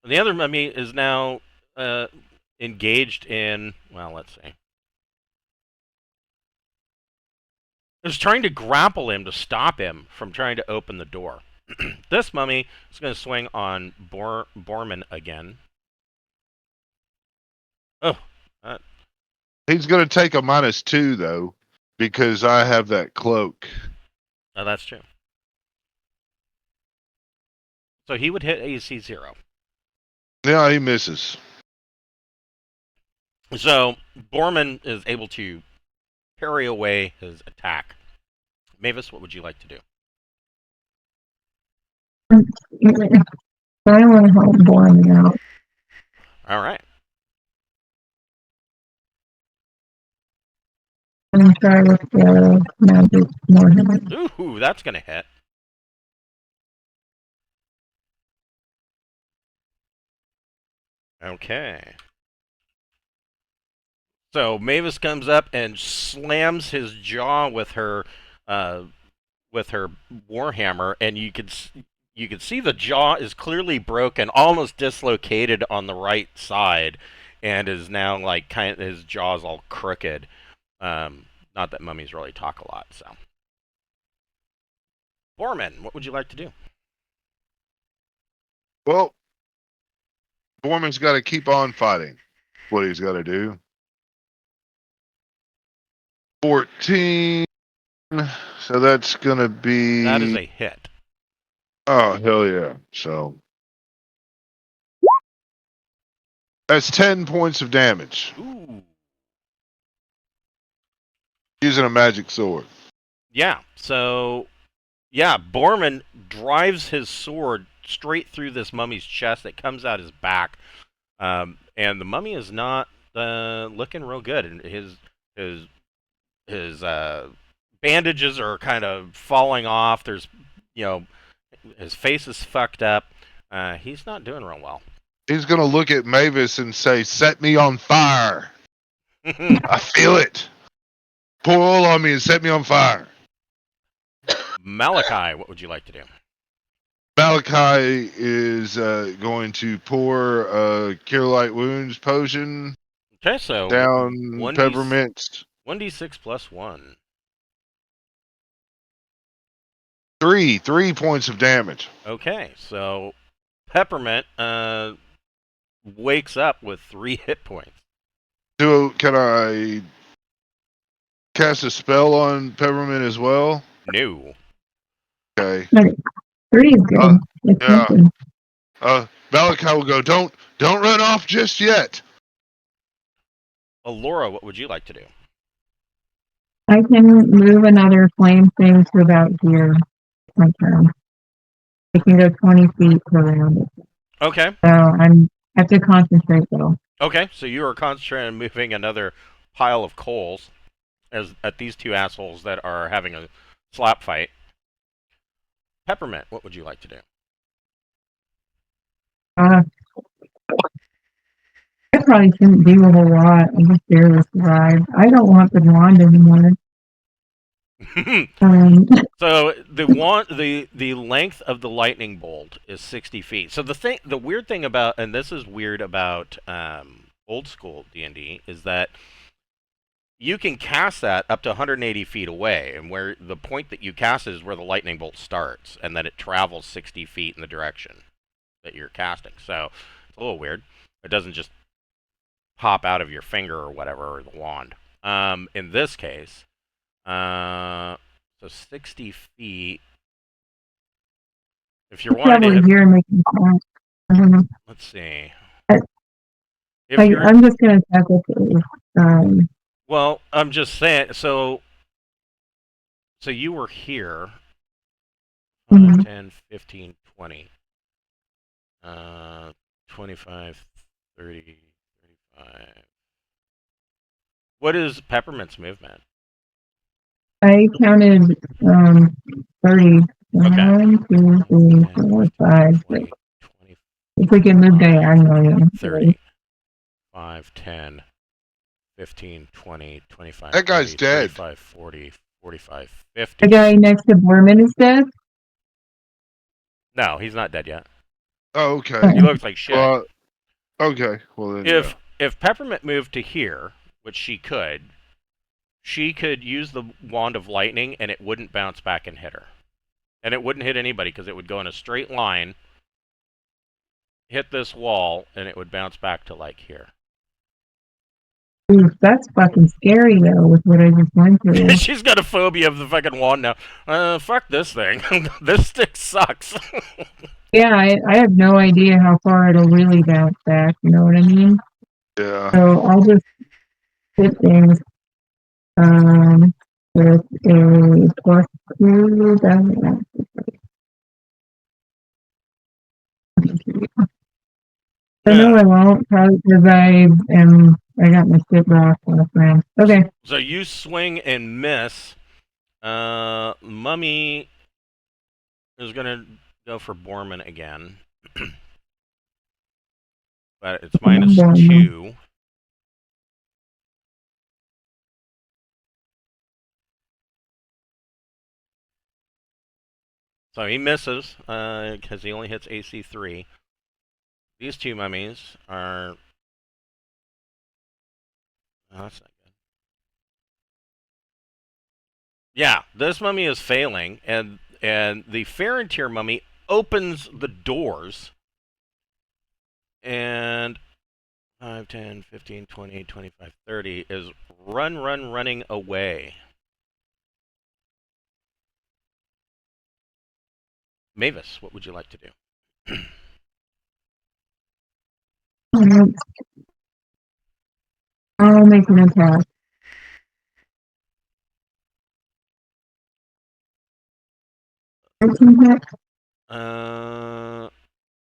And the other mummy is now engaged in. Well, let's see. Is trying to grapple him to stop him from trying to open the door. This mummy is going to swing on Borman again. Oh. He's going to take a -2 though, because I have that cloak. Oh, that's true. So he would hit AC 0. Yeah, he misses. So Borman is able to parry away his attack. Mavis, what would you like to do? I want to help Born out. All right. And try with the magic more. Ooh, that's going to hit. Okay. So Mavis comes up and slams his jaw with with her warhammer, and you could see the jaw is clearly broken, almost dislocated on the right side, and is now like his jaw's all crooked. Not that mummies really talk a lot, so. Borman, what would you like to do? Well, Borman's got to keep on fighting. What he's got to do. 14. So that's going to be. That is a hit. Oh, hell yeah. So. That's 10 points of damage. Ooh. Using a magic sword. Yeah, so. Yeah, Borman drives his sword straight through this mummy's chest. It comes out his back. And the mummy is not looking real good. And his bandages are kind of falling off. There's, his face is fucked up. He's not doing real well. He's going to look at Mavis and say, "Set me on fire." I feel it. Pour oil on me and set me on fire. Malachi, what would you like to do? Malachi is going to pour a Cure Light Wounds potion Okay, so down Peppermint's. 1d6 plus 1. 3 points of damage. Okay, so Peppermint wakes up with 3 hit points. Can I cast a spell on Peppermint as well? No. Okay. 3 is good. Yeah. Malachi will go, don't run off just yet. Laura, what would you like to do? I can move another flame thing to about here. My turn. I can go 20 feet around it. Okay. So I have to concentrate though. Okay, so you are concentrating on moving another pile of coals at these two assholes that are having a slap fight. Peppermint, what would you like to do? I probably shouldn't do a whole lot. I just barely survived. I don't want the wand anymore. So the length of the lightning bolt is 60 feet. So the weird thing about, and this is weird about old school D&D, is that you can cast that up to 180 feet away, and where the point that you cast it is where the lightning bolt starts, and then it travels 60 feet in the direction that you're casting. So it's a little weird. It doesn't just pop out of your finger or whatever, or the wand. In this case, so 60 feet. If you're wanting to here making let's see. I'm just gonna attack with it. Well, I'm just saying. So you were here. 5, 10, 15, 20. 25, 30, 35. What is Peppermint's movement? I counted 30. Okay. 1, 2, 3, 4, 5, 6. If we can move diagonally. 30. 5, 10, 15, 20, 25. That guy's 30, dead. 35, 40, 45, 50. The guy next to Borman is dead? No, he's not dead yet. Oh, okay. He looks like shit. Okay. Well then. If Peppermint moved to here, which she could use the wand of lightning, and it wouldn't bounce back and hit her, and it wouldn't hit anybody because it would go in a straight line, hit this wall, and it would bounce back to like here. Ooh, that's fucking scary though, with what I just went through. She's got a phobia of the fucking wand now. Fuck this thing. This stick sucks. Yeah, I have no idea how far it'll really bounce back, you know what I mean? Yeah. So I'll just hit things with a +2. No, I won't, probably because I got my shit rocked last round. Okay. So you swing and miss. Mummy is gonna go for Borman again. But it's -2. So he misses because he only hits AC 3. These two mummies are. Oh, that's not good. Yeah, this mummy is failing, and the Farontier mummy opens the doors, and 5, 10, 15, 20, 25, 30 is running away. Mavis, what would you like to do? Alright, I'll make an attack.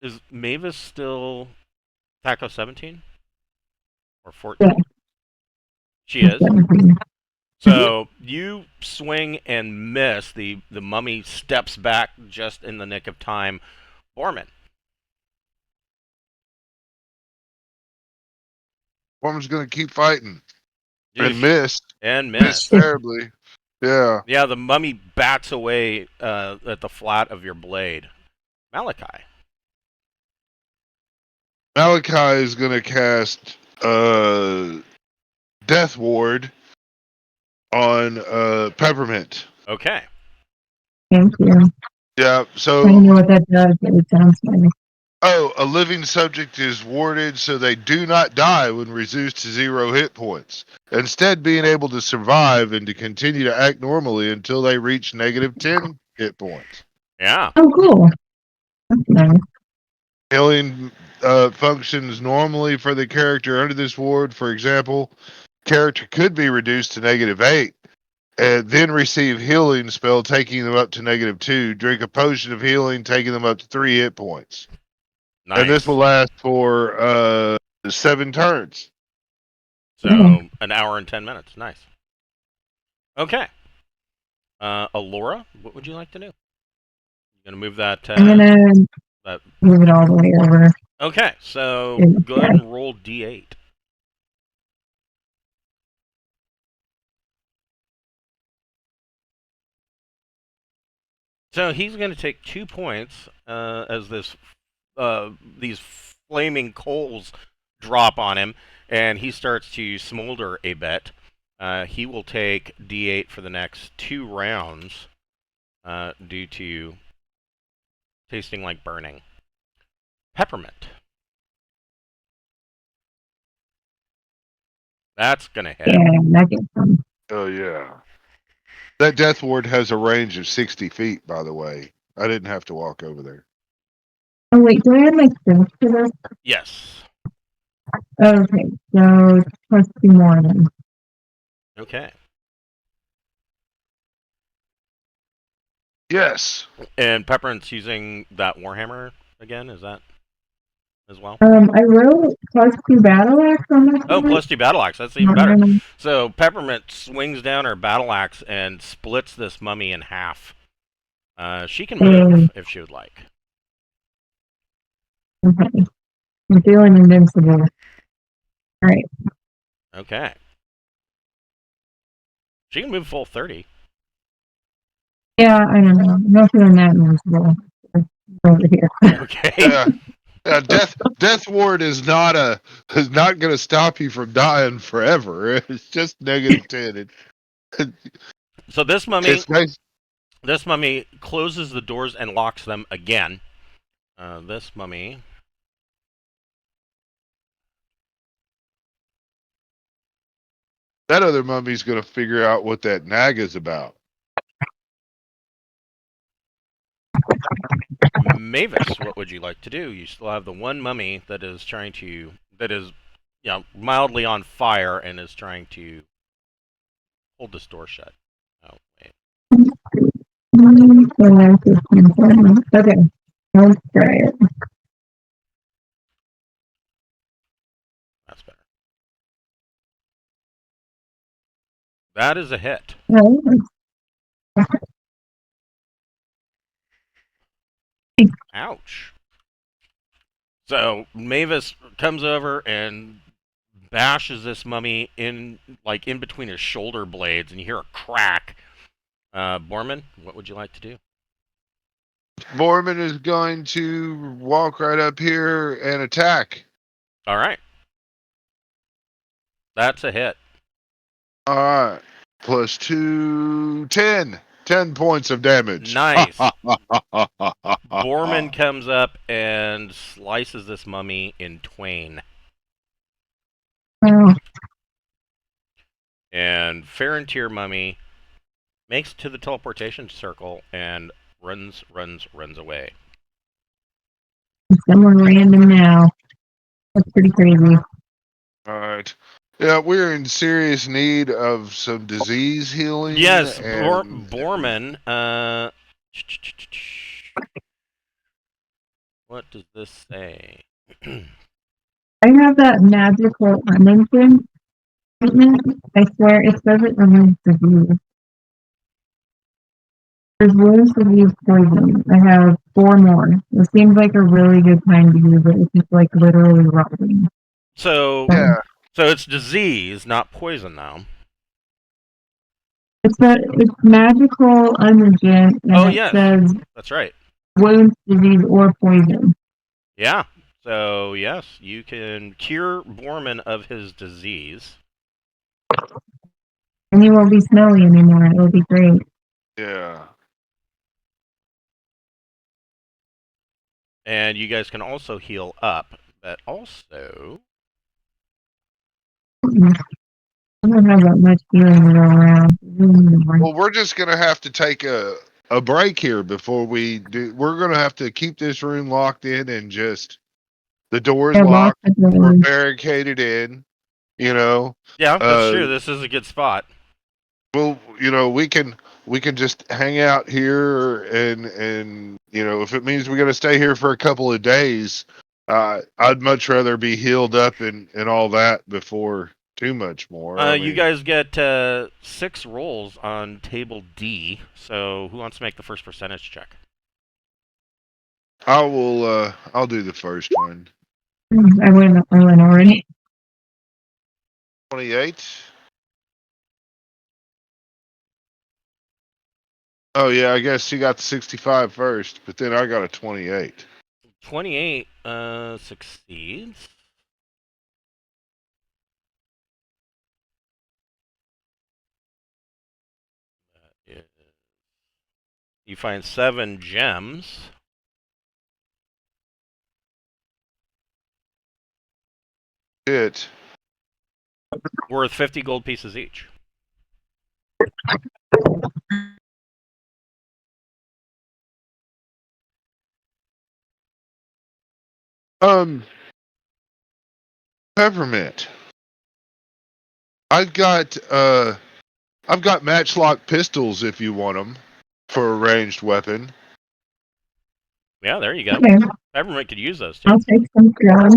Is Mavis still Taco 17 or Yeah, 14? She is. 17. So you swing and miss. The mummy steps back just in the nick of time. Borman. Woman's gonna keep fighting and Yeesh. miss. And Miss miss. terribly. Yeah. Yeah, the mummy bats away at the flat of your blade. Malachi. Malachi is gonna cast Death Ward on Peppermint. Okay. Thank you. Yeah, I don't so know what that does, but it sounds funny. a living subject is warded so they do not die when reduced to 0 hit points. Instead, being able to survive and to continue to act normally until they reach negative 10 hit points. Yeah. Oh, cool. That's nice. Healing functions normally for the character under this ward. For example, character could be reduced to negative 8 and then receive healing spell taking them up to negative 2. Drink a potion of healing taking them up to 3 hit points. Nice. And this will last for 7 turns. So an hour and 10 minutes. Nice. Okay. Alora, what would you like to do? You gonna move that? I'm gonna that. move it all the way over. Okay. So Yeah. go ahead and roll D8. So he's going to take 2 points as these flaming coals drop on him, and he starts to smolder a bit. He will take D8 for the next 2 rounds due to tasting like burning. Peppermint. That's going to hit. Yeah, that gets some. Oh, yeah. That Death Ward has a range of 60 feet, by the way. I didn't have to walk over there. Oh, wait, do I have my strength for this? Yes. Okay, so plus 2 more then. Okay. Yes. And Peppermint's using that Warhammer again, is that as well? I wrote plus 2 battle axe on this Oh, one. plus 2 battle axe. That's even better. So Peppermint swings down her battle axe and splits this mummy in half. She can move if she would like. Okay. I'm feeling invincible. Alright. Okay. She can move full 30. Yeah, I don't know. I'm not feeling that invincible. Over here. Okay. Yeah, Death Ward is not going to stop you from dying forever. It's just negative 10. So this mummy, It's nice. this mummy closes the doors and locks them again. This mummy. That other mummy's going to figure out what that nag is about. Mavis, what would you like to do? You still have the one mummy that is mildly on fire and is trying to hold this door shut. Oh, wait. Okay, let's try it. That's better. That is a hit. No, Ouch. So Mavis comes over and bashes this mummy in between his shoulder blades, and you hear a crack. Borman, what would you like to do? Borman is going to walk right up here and attack. All right. That's a hit. All right. Plus 2, 10. 10 points of damage. Nice. Borman comes up and slices this mummy in twain. Oh, And Farontier mummy makes it to the teleportation circle and runs away. someone random now. That's pretty crazy. All right. Yeah, we're in serious need of some disease healing. Yes, and Borman. What does this say? I have that magical Huntington treatment. I swear it says it removes disease. There's wounds disease poison. I have 4 more. It seems like a really good time to use it if it's like literally rotting. So, yeah, so it's disease, not poison now. It's magical unregent, and Oh, it yes. says That's right. wounds, disease, or poison. Yeah. So, yes, you can cure Borman of his disease. And he won't be smelly anymore. It'll be great. yeah. And you guys can also heal up, but also... I don't have that much healing to go around. Well, we're just gonna have to take a break here before we do. We're gonna have to keep this room locked in and just the doors I lost locked. the We're doors. barricaded in. You know. Yeah, that's Uh, true. This is a good spot. well, we can just hang out here and if it means we got to stay here for a couple of days, I'd much rather be healed up and all that before too much more. I You mean, guys get 6 rolls on table D. So who wants to make the first percentage check? I will. I'll do the first one. I went already. 28. Oh yeah, I guess you got the 65 first, but then I got a 28. 28 succeeds. That is... You find 7 gems. It. Worth 50 gold pieces each. Um, Peppermint. I've got matchlock pistols if you want them for a ranged weapon. Yeah, there you go. Okay, Peppermint could use those too. I'll take some drugs.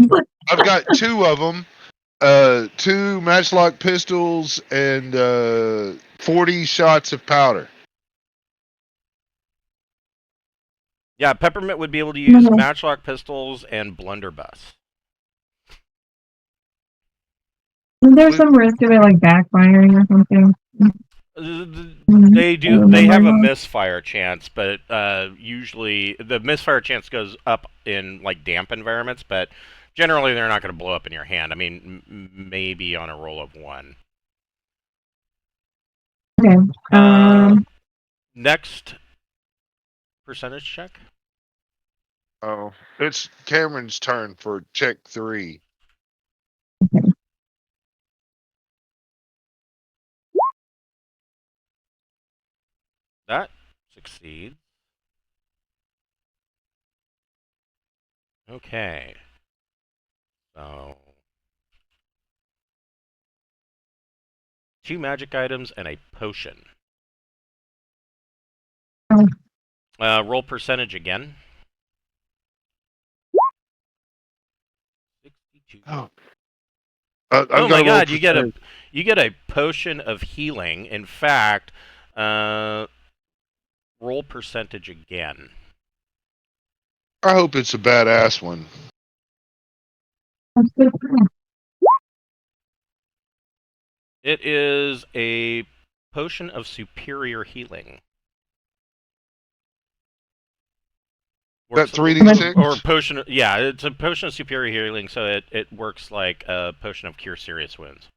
I've got 2 of them. 2 matchlock pistols and 40 shots of powder. Yeah, Peppermint would be able to use matchlock pistols and blunderbuss. Is there some risk of it like backfiring or something? They do. They have a misfire chance, but usually the misfire chance goes up in like damp environments. But generally, they're not going to blow up in your hand. I mean, maybe on a roll of 1. Okay. Next percentage check. Oh, it's Cameron's turn for check 3. That succeeds. Okay. So 2 magic items and a potion. Roll percentage again. 62. Oh, Oh my god, you get a potion of healing. In fact, roll percentage again. I hope it's a badass one. It is a potion of superior healing. That Works, 3d6? or potion. Yeah, it's a potion of superior healing, so it works like a potion of cure serious wounds.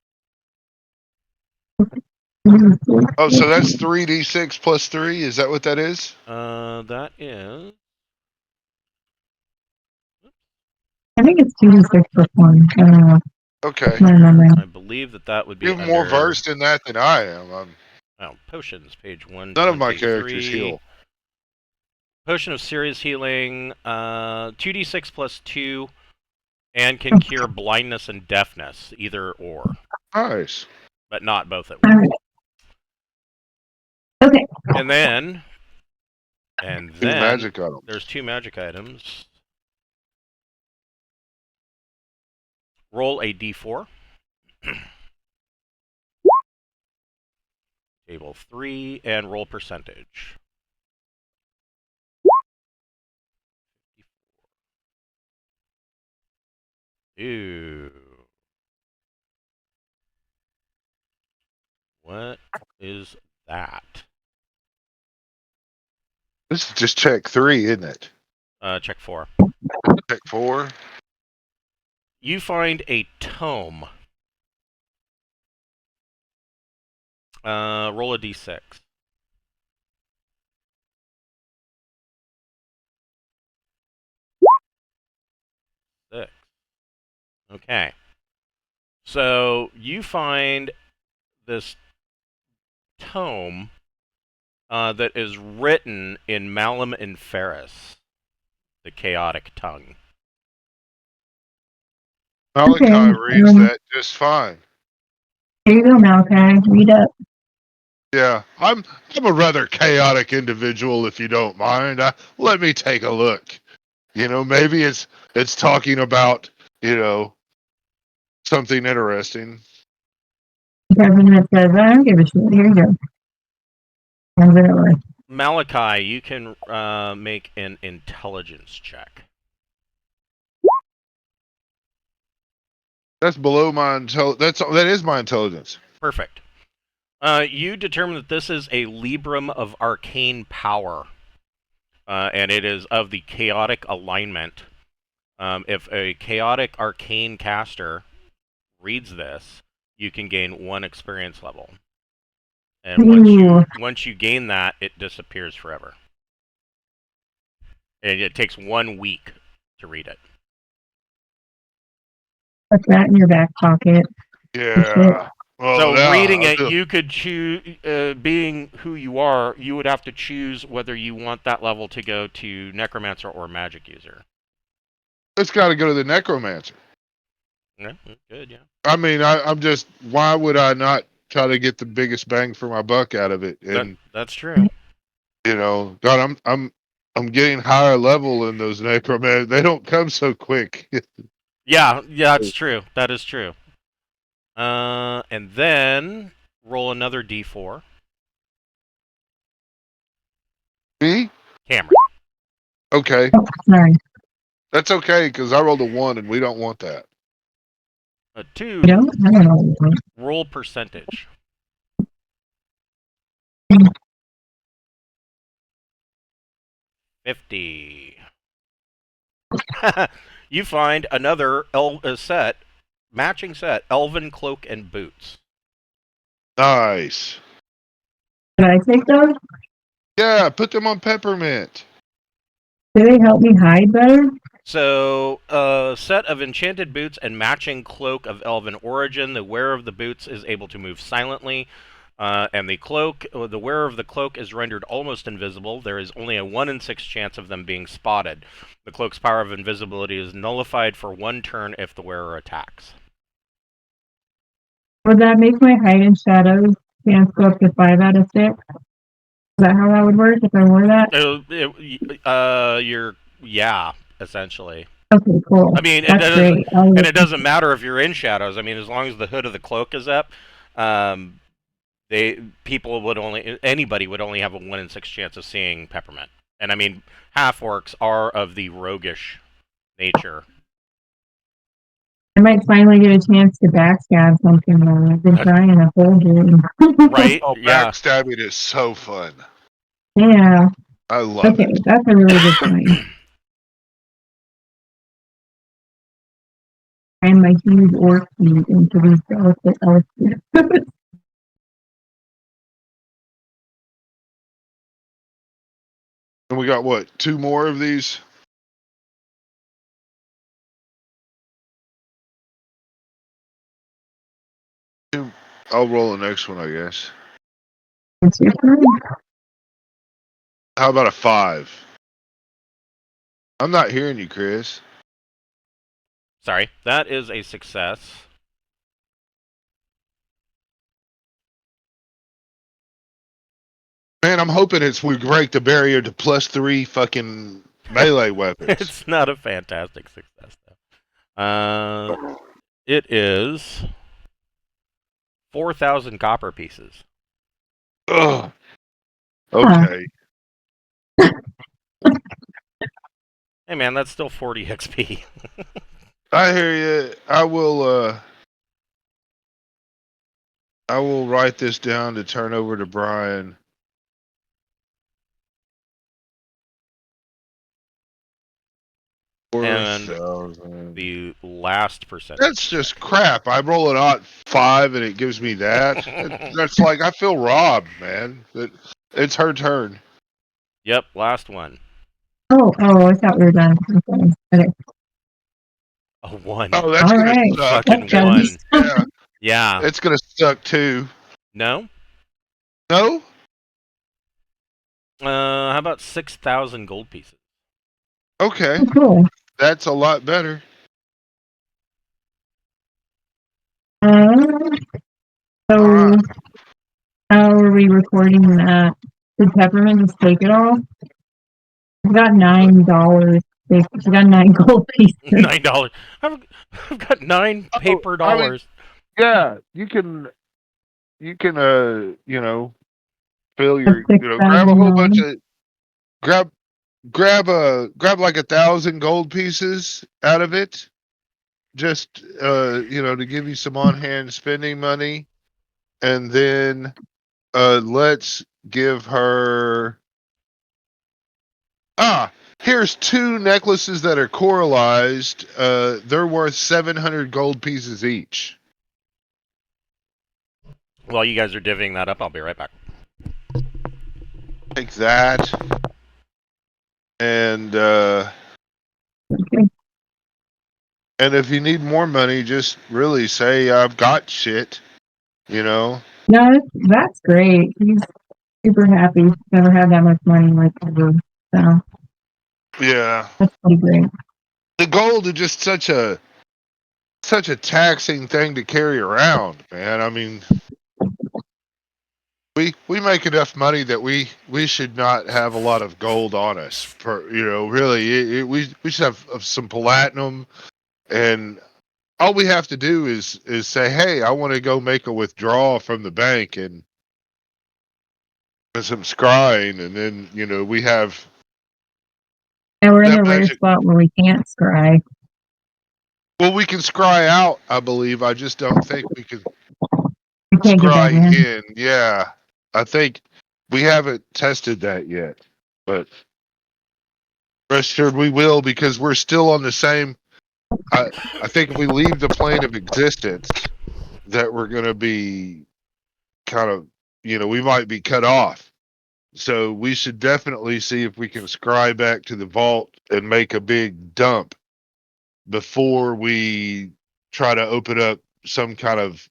Oh, so that's 3d6 plus 3? Is that what that is? That is. I think it's 2d6 plus 1. I don't know. Okay. My memory. I believe that would be You're under. more versed in that than I am. Potions, page 123. None of my characters heal. Potion of serious healing, 2d6 plus 2, and can cure blindness and deafness, either or. Nice. But not both at All once. right. Okay. And then Two magic items. there's 2 magic items. Roll a d4. Table 3, and roll percentage. Ew. What is that? This is just check 3, isn't it? Check 4. Check 4. You find a tome. Roll a d6. 6. Okay. So you find this tome that is written in Malum and Ferris, the chaotic tongue. Malachi Okay, reads that just fine. Here you go, Malachi. Read up. Yeah, I'm a rather chaotic individual, if you don't mind. Let me take a look. Maybe it's talking about something interesting. President says, I don't give a shit. Here you go. Malachi, you can make an intelligence check. That's below my that is my intelligence. Perfect. You determine that this is a Librum of arcane power, and it is of the chaotic alignment. If a chaotic arcane caster reads this, you can gain 1 experience level. And once you gain that, it disappears forever. And it takes 1 week to read it. Put that in your back pocket. Yeah. Well, so reading it, you could choose, being who you are, you would have to choose whether you want that level to go to Necromancer or Magic User. It's got to go to the Necromancer. Yeah, good, yeah. I mean, I'm just, why would I not try to get the biggest bang for my buck out of it? And that's true. God, I'm getting higher level in those Necromancers. They don't come so quick. Yeah, that's true. That is true. And then roll another d4. Me? Cameron. Okay. Oh, sorry. That's okay, because I rolled a 1, and we don't want that. A 2. I don't know. Roll percentage. 50. You find another matching set, Elven Cloak and Boots. Nice. Did I take those? Yeah, put them on peppermint. Do they help me hide better? So, a set of enchanted boots and matching cloak of elven origin. The wearer of the boots is able to move silently, and the wearer of the cloak is rendered almost invisible. There is only a 1 in 6 chance of them being spotted. The cloak's power of invisibility is nullified for 1 turn if the wearer attacks. Would that make my hide and shadows chance go up to 5 out of 6? Is that how that would work if I wore that? Yeah, essentially. Okay, cool. I mean, it doesn't matter if you're in shadows. I mean, as long as the hood of the cloak is up, anybody would only have a 1 in 6 chance of seeing Peppermint. And I mean, half-orcs are of the roguish nature. I might finally get a chance to backstab something though. I've been trying the whole game. Right? Oh, Yeah. backstabbing is so fun. Yeah. I love it. Okay, that's a really good point. and my huge orc feet into these delicate elf feet. And we got what? 2 more of these? I'll roll the next one, I guess. It's your turn. How about a 5? I'm not hearing you, Chris. Sorry, that is a success. Man, I'm hoping we break the barrier to +3 fucking melee weapons. It's not a fantastic success, though. It is 4,000 copper pieces. Ugh. Okay. Hey, man, that's still 40 XP. I hear you. I will write this down to turn over to Brian. And 4,000. the last percentage. That's just crap. I roll it out 5 and it gives me that. That's like I feel robbed, man. It's her turn. Yep, last one. Oh, I thought we were done. Okay. A 1. Oh, that's All gonna right. suck. Fucking Gotta 1. be Yeah, Yeah. it's gonna suck too. No? No? How about 6,000 gold pieces? Okay, cool. that's a lot better. So, Alright. how are we recording that? Did Peppermint just take it all? I've got $9. She got 9 gold pieces. $9. I've got 9 paper dollars. Yeah, you can fill your grab a whole bunch of grab like 1,000 gold pieces out of it, just to give you some on hand spending money, and then let's give her here's 2 necklaces that are coralized. They're worth 700 gold pieces each. While you guys are divvying that up, I'll be right back. Take that. And Okay. and if you need more money, just really say I've got shit. No, that's great. He's super happy. He's never had that much money like ever. So Yeah. that's pretty great. The gold is just such a taxing thing to carry around, man. I mean, we make enough money that we should not have a lot of gold on us. For really, we should have some platinum, and all we have to do is say, hey, I want to go make a withdrawal from the bank and some scrying, and then we have And we're in that a rare magic. spot where we can't scry. Well, we can scry out, I believe. I just don't think we can We can't get back scry in. in. Yeah, I think we haven't tested that yet, but rest assured we will, because we're still on the same. I think if we leave the plane of existence, that we're going to be kind of, we might be cut off. So we should definitely see if we can scry back to the vault and make a big dump before we try to open up some kind of,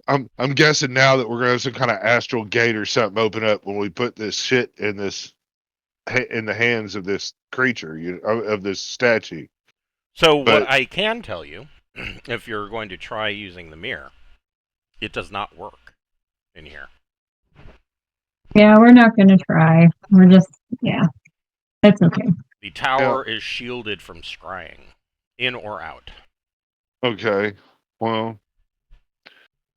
I'm guessing now that we're gonna have some kind of astral gate or something open up when we put this shit in the hands of this creature, of this statue. So what But I can tell you, if you're going to try using the mirror, it does not work in here. Yeah, we're not going to try. We're just, that's okay. The tower is shielded from scrying, in or out. okay, well,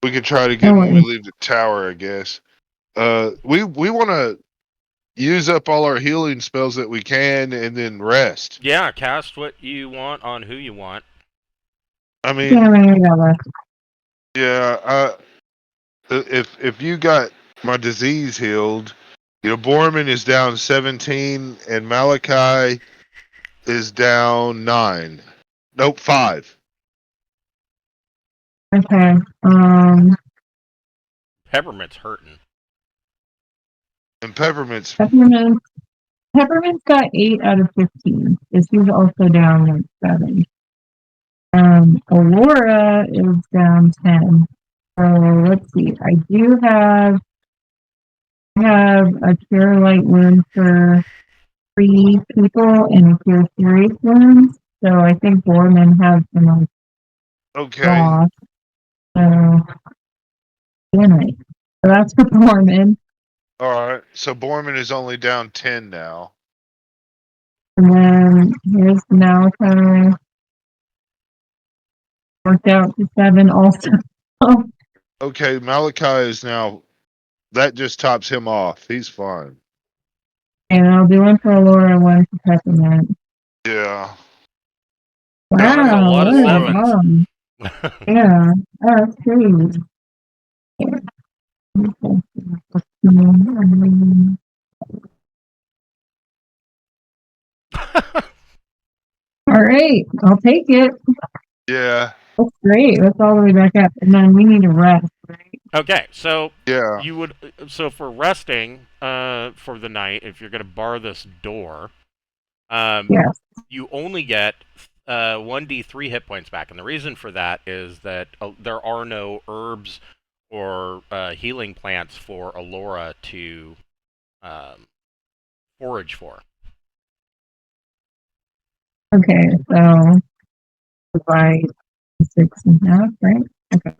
we could try it again when we leave the tower, I guess. We want to use up all our healing spells that we can, and then rest. Yeah, cast what you want on who you want. I mean, yeah. If you got my disease healed, Borman is down 17, and Malachi is down 9. Nope, 5. Okay. Peppermint's hurting. And Peppermint's Peppermint's got 8 out of 15. So she's also down like 7. Aurora is down 10. So let's see. I have a cure light wound for 3 people and a cure serious wounds. So I think Borman has the most okay. loss. So anyway, so that's for Borman. All right. So Borman is only down 10 now. And then here's Malachi. Worked out to 7 also. Okay, Malachi is now. That just tops him off. He's fine. And I'll do one for Laura, one for Peppermint. Yeah. Wow, that's a Wow, lot of what a Laura. sevens. bomb. Yeah, that's crazy. All right, I'll take it. Yeah. That's great. That's all the way back up. And then we need a rest, right? Okay, so Yeah. you would for resting for the night, if you're going to bar this door, Yes. you only get 1d3 hit points back, and the reason for that is that there are no herbs or healing plants for Alora to forage for. Okay, so divide 6.5, right? Okay.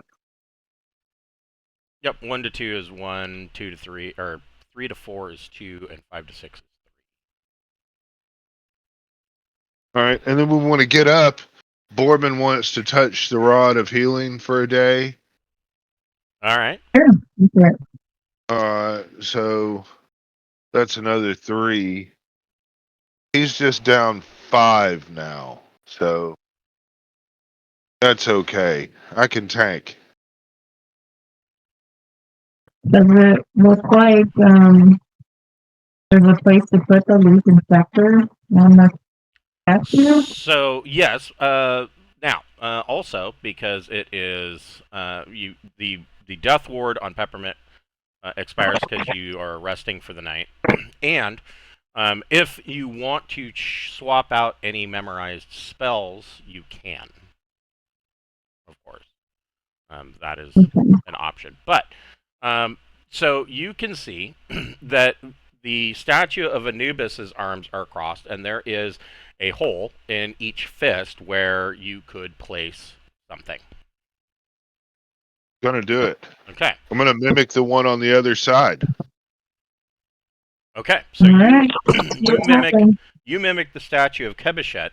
Yep, 1 to 2 is 1, 2 to 3, or 3 to 4 is 2, and 5 to 6 is All right. And then we want to get up. Borman wants to touch the rod of healing for a day. 3. All right. Sure. So that's another 3. He's just down 5 now. So that's okay. I can tank. Does it look like there's a place to put the leaf inspector on the statue? So yes, now also because it is the death ward on Peppermint expires because you are resting for the night, and if you want to swap out any memorized spells, you can, of course. That is Okay. an option, but so you can see that the statue of Anubis's arms are crossed, and there is a hole in each fist where you could place something. Gonna do it. Okay. I'm gonna mimic the one on the other side. Okay. So All right. you mimic the statue of Kebechet,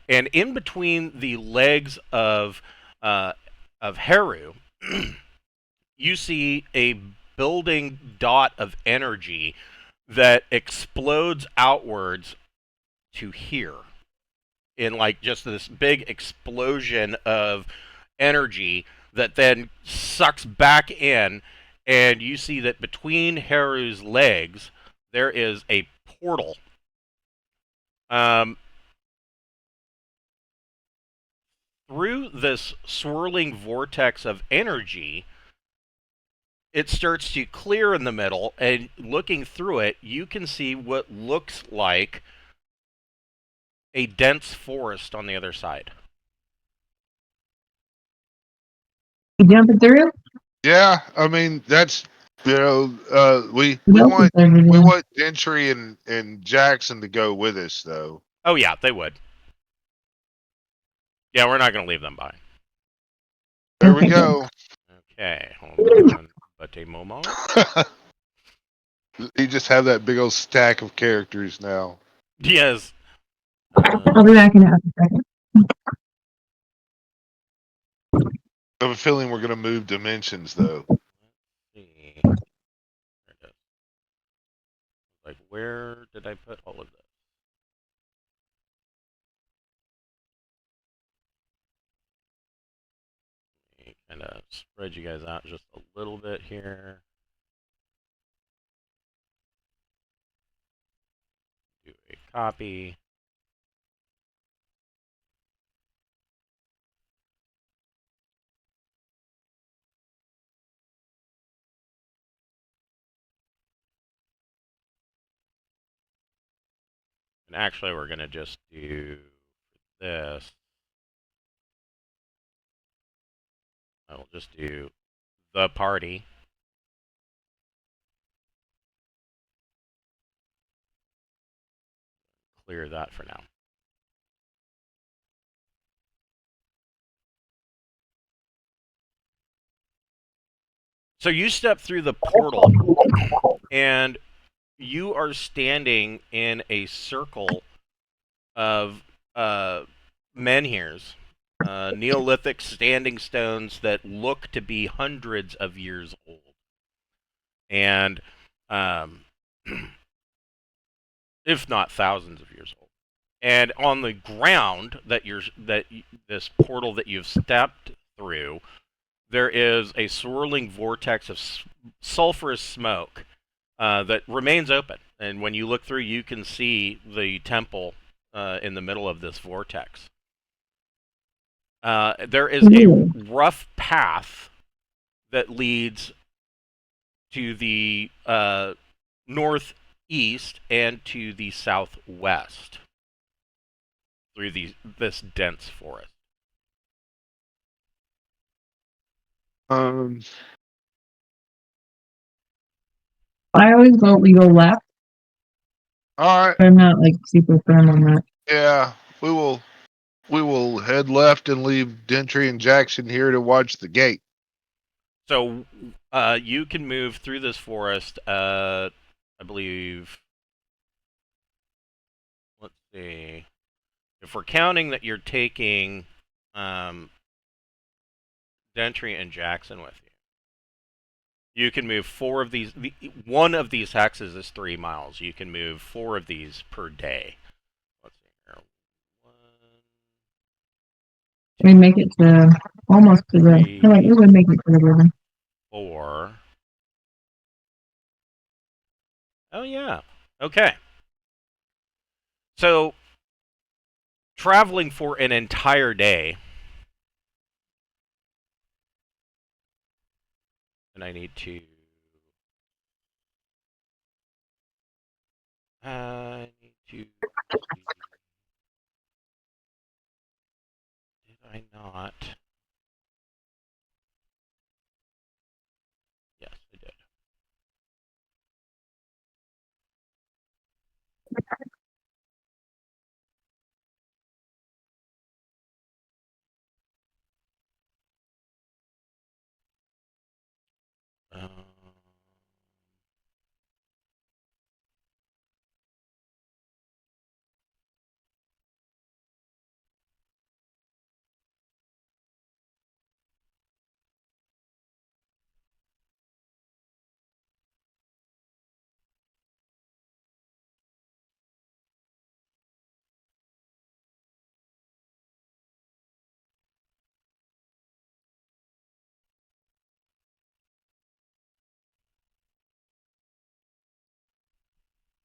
and in between the legs of Heru, you see a building dot of energy that explodes outwards to here in like just this big explosion of energy that then sucks back in, and you see that between Heru's legs there is a portal. Through this swirling vortex of energy, it starts to clear in the middle, and looking through it, you can see what looks like a dense forest on the other side. You jumping through? Yeah, I mean that's we Nope, want it's over we there. want Gentry and Jackson to go with us though. Oh yeah, they would. Yeah, we're not going to leave them by. There we Okay, good. go. Okay, hold on. But a moment. You just have that big old stack of characters now. Yes. I'll be back in a second. I have a feeling we're gonna move dimensions though. See. There it is. Like, where did I put all of this? Let me kind of spread you guys out just a little bit here. Do a copy. And actually, we're going to just do this. I will just do the party. Clear that for now. So you step through the portal, and you are standing in a circle of menhirs, Neolithic standing stones that look to be hundreds of years old. And if not thousands of years old. And on the ground this portal that you've stepped through, there is a swirling vortex of sulfurous smoke that remains open. And when you look through, you can see the temple in the middle of this vortex. There is a rough path that leads to the northeast and to the southwest through this dense forest. Um, I always vote we go left, all right. but I'm not like super firm on that. Yeah, we will head left and leave Gentry and Jackson here to watch the gate. So you can move through this forest, I believe. Let's see. If we're counting that you're taking Gentry and Jackson with you can move 4 of these. One of these hexes is 3 miles. You can move 4 of these per day. Let's see here. 1, We make it to almost to the. I feel like it would make it to the river. 4. Oh yeah. Okay. So traveling for an entire day, and I need to. I need to. Did I not? Yes, I did.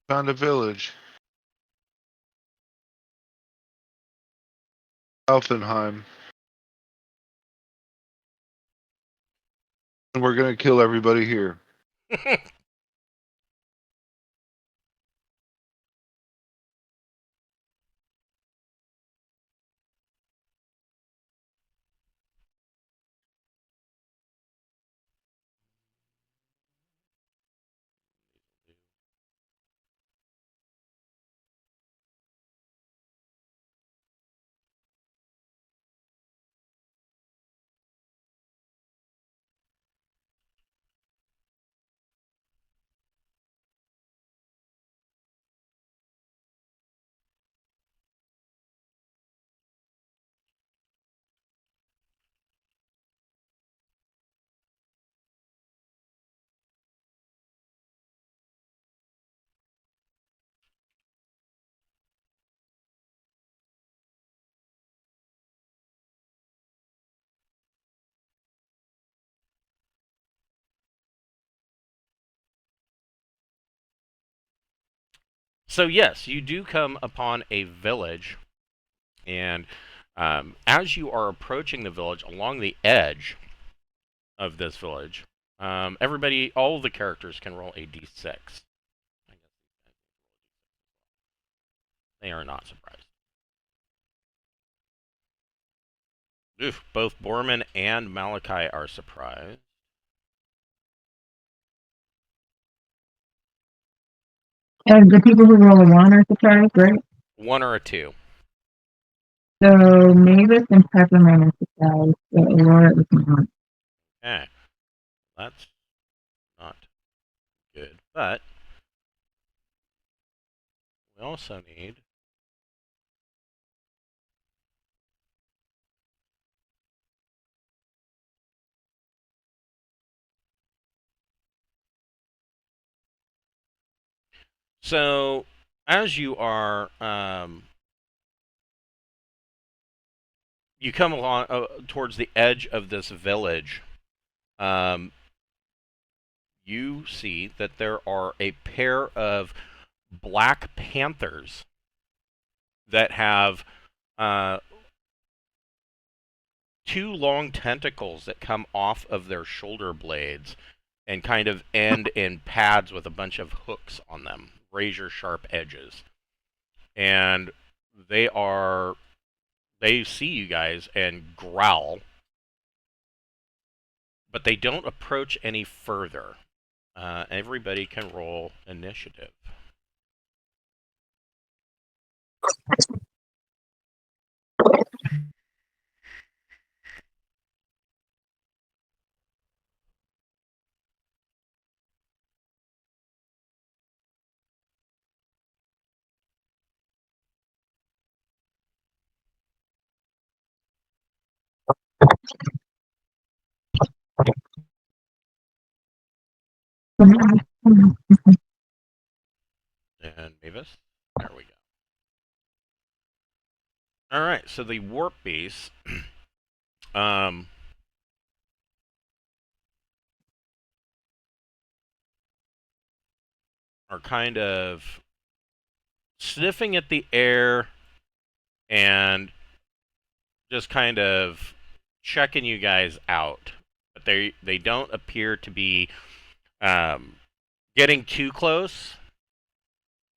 Found a village. Alfenheim. And we're gonna kill everybody here. So yes, you do come upon a village, and as you are approaching the village, along the edge of this village, everybody, all of the characters can roll a d6. They are not surprised. Oof, both Borman and Malachi are surprised. And the people who roll a 1 are surprised, right? 1 or a 2. So Mavis and Peppermint are surprised, but Aurora is not. Okay. That's not good. But we also need... So, as you are... you come along towards the edge of this village. You see that there are a pair of black panthers that have 2 long tentacles that come off of their shoulder blades and kind of end in pads with a bunch of hooks on them, razor sharp edges. And they see you guys and growl, but they don't approach any further. Everybody can roll initiative. And Mavis, there we go. All right, so the warp beasts, are kind of sniffing at the air and just kind of checking you guys out. But they don't appear to be getting too close.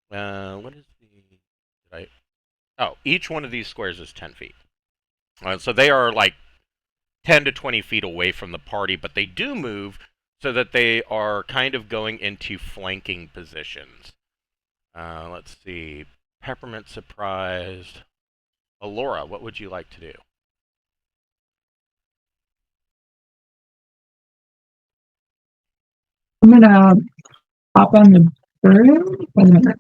What is the... Oh, each one of these squares is 10 feet. So they are like 10 to 20 feet away from the party, but they do move so that they are kind of going into flanking positions. Let's see. Peppermint surprised. Alora, what would you like to do? I'm gonna hop on the broom. Wait a minute.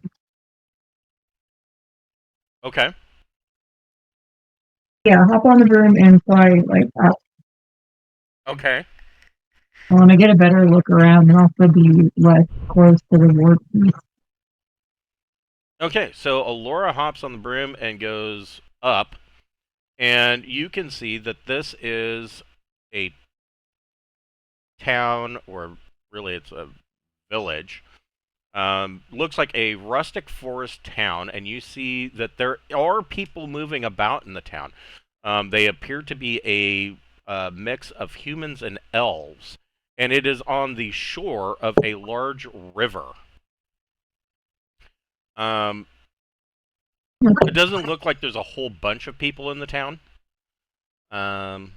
Okay. Yeah, hop on the broom and fly like up. Okay. I want to get a better look around and also be less close to the warp beast. Okay, so Alora hops on the broom and goes up, and you can see that this is a town, or really it's a village. Looks like a rustic forest town, and you see that there are people moving about in the town. They appear to be a mix of humans and elves, and it is on the shore of a large river. It doesn't look like there's a whole bunch of people in the town. I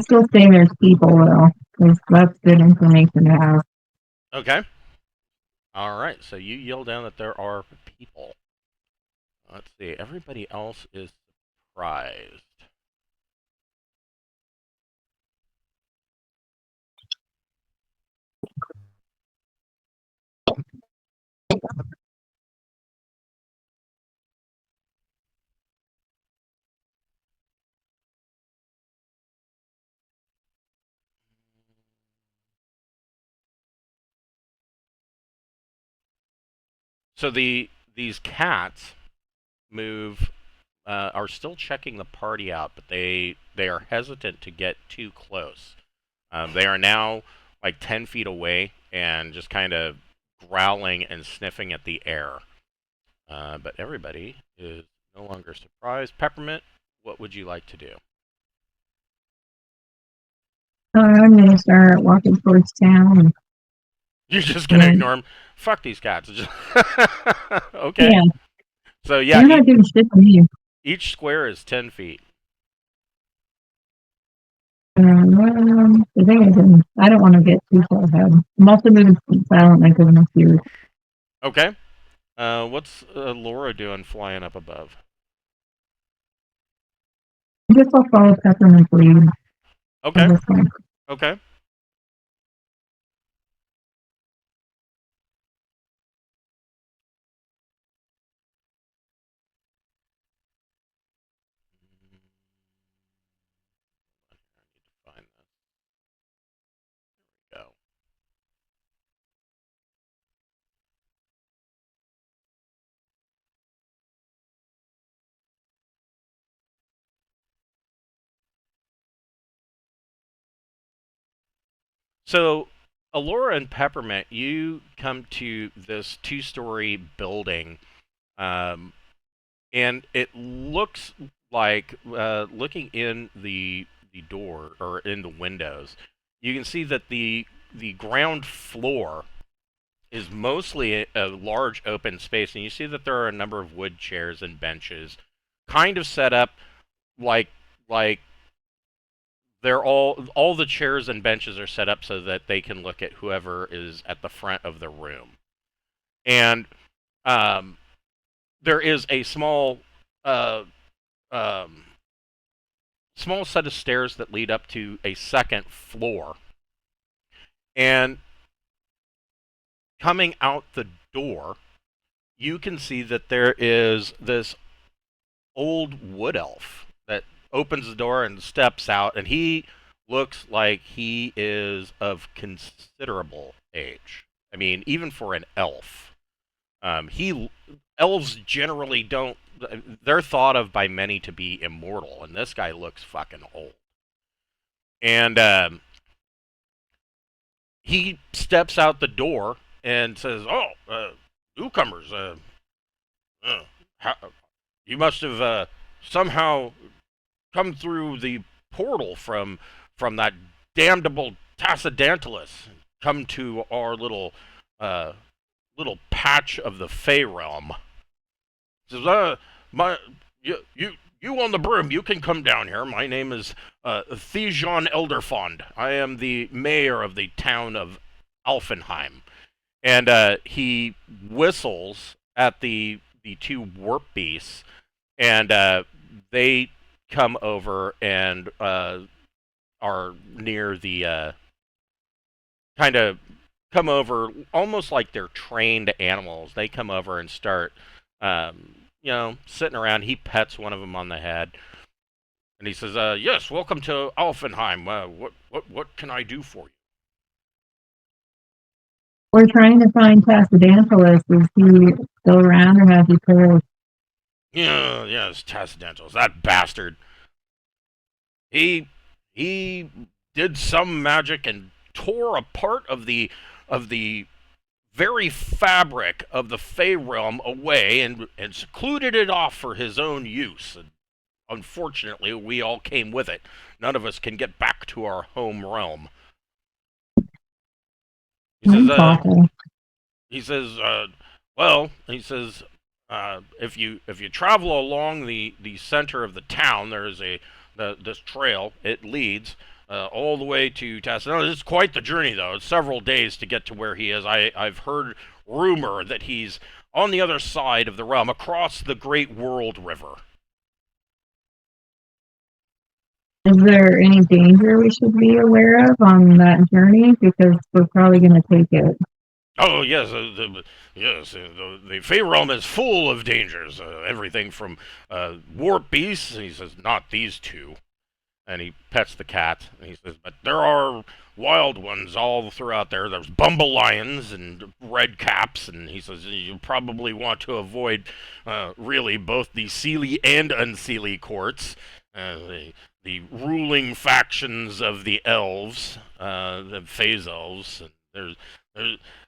still say there's people though, because that's good information to have. Okay. All right. So you yell down that there are people. Let's see. Everybody else is surprised. So these cats move are still checking the party out, but they are hesitant to get too close. They are now like 10 feet away and just kind of growling and sniffing at the air. But everybody is no longer surprised. Peppermint, what would you like to do? I'm gonna start walking towards town. You're just gonna ignore them. Fuck these cats. Okay. Yeah. So yeah, You're not doing shit to me. each square is 10 feet. The thing is, I don't want to get too far ahead. I'm also moving silently because I'm huge. Okay. What's Laura doing flying up above? I guess I'll follow Peppermint's lead Okay. on this one. Okay. Find this. Go. So, Alora and Peppermint, you come to this two-story building, um, and it looks like looking in the door or in the windows, you can see that the ground floor is mostly a large open space, and you see that there are a number of wood chairs and benches, kind of set up like like they're all the chairs and benches are set up so that they can look at whoever is at the front of the room. And um, there is a uh, um, small set of stairs that lead up to a second floor. And coming out the door, you can see that there is this old wood elf that opens the door and steps out, and he looks like he is of considerable age. I mean, even for an elf, he elves generally don't. They're thought of by many to be immortal, and this guy looks fucking old. And he steps out the door and says, "Oh, newcomers, how, you must have somehow come through the portal from that damnable Tasadantilis, come to our uh, little patch of the Fey realm." Says, my you on the broom, you can come down here. My name is Thejon Elderfond. I am the mayor of the town of Alfenheim. And he whistles at the two warp beasts, and they come over and are near the kind of come over almost like they're trained animals. They come over and start, sitting around. He pets one of them on the head, and he says, "Yes, welcome to Alfenheim. What can I do for you?" We're trying to find Tasadantilis. Is he still around or has he perished? Yeah, yes, Tacidental. That bastard. He did some magic and tore a part of the very fabric of the Fey realm away and secluded it off for his own use. And unfortunately, we all came with it. None of us can get back to our home realm. He says, he says, if you travel along the center of the town, there is this trail. It leads all the way to Tasadantilis. It's quite the journey, though. It's several days to get to where he is. I've heard rumor that he's on the other side of the realm, across the Great World River. Is there any danger we should be aware of on that journey? Because we're probably going to take it. Oh yes, the Fey realm is full of dangers. Everything from warp beasts. And he says, "Not these two." And he pets the cat. And he says, "But there are wild ones all throughout there. There's bumble lions and red caps." And he says, "You probably want to avoid really both the Seelie and Unseelie courts. The ruling factions of the elves, the Phase elves. And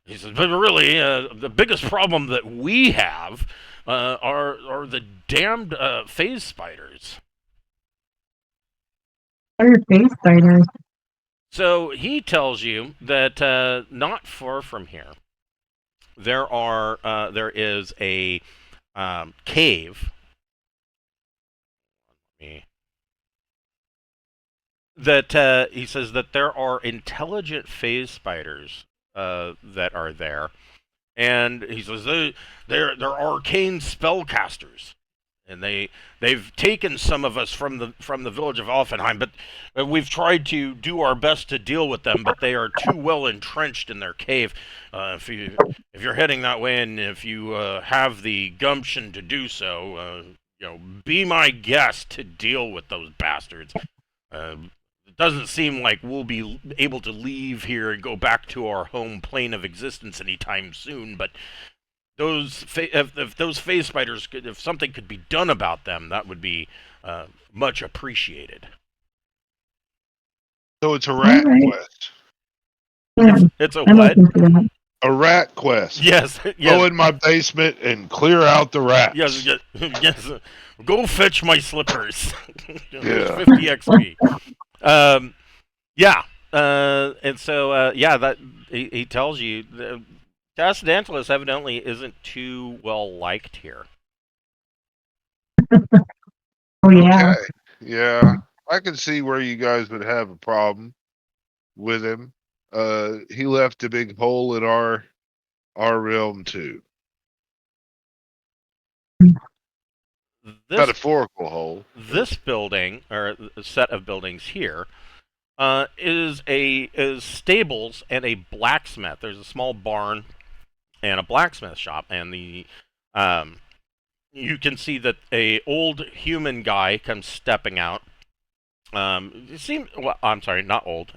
he says, but really, the biggest problem that we have are the damned phase spiders." What are phase spiders? So he tells you that not far from here, there is a cave. That he says that there are intelligent phase spiders that are there, and he says they're arcane spellcasters, and they've taken some of us from the village of Alfenheim, but we've tried to do our best to deal with them, but they are too well entrenched in their cave. If you're heading that way, and if you have the gumption to do so, be my guest to deal with those bastards. It doesn't seem like we'll be able to leave here and go back to our home plane of existence anytime soon, but if those phase spiders, if something could be done about them, that would be much appreciated. So it's a rat quest. Yeah, It's a I'm what? open to that. A rat quest. Yes, Go yes, in my basement and clear out the rats. yes, yes. Go fetch my slippers. There's Yeah. 50 XP. Yeah, and so yeah, that he tells you Tasadantilis evidently isn't too well liked here. Oh yeah. Okay. Yeah. I can see where you guys would have a problem with him. He left a big hole in our realm too. This Metaphorical hole. this building or a set of buildings here is stables and a blacksmith. There's a small barn and a blacksmith shop, and you can see that a old human guy comes stepping out. It seems well, I'm sorry, not old.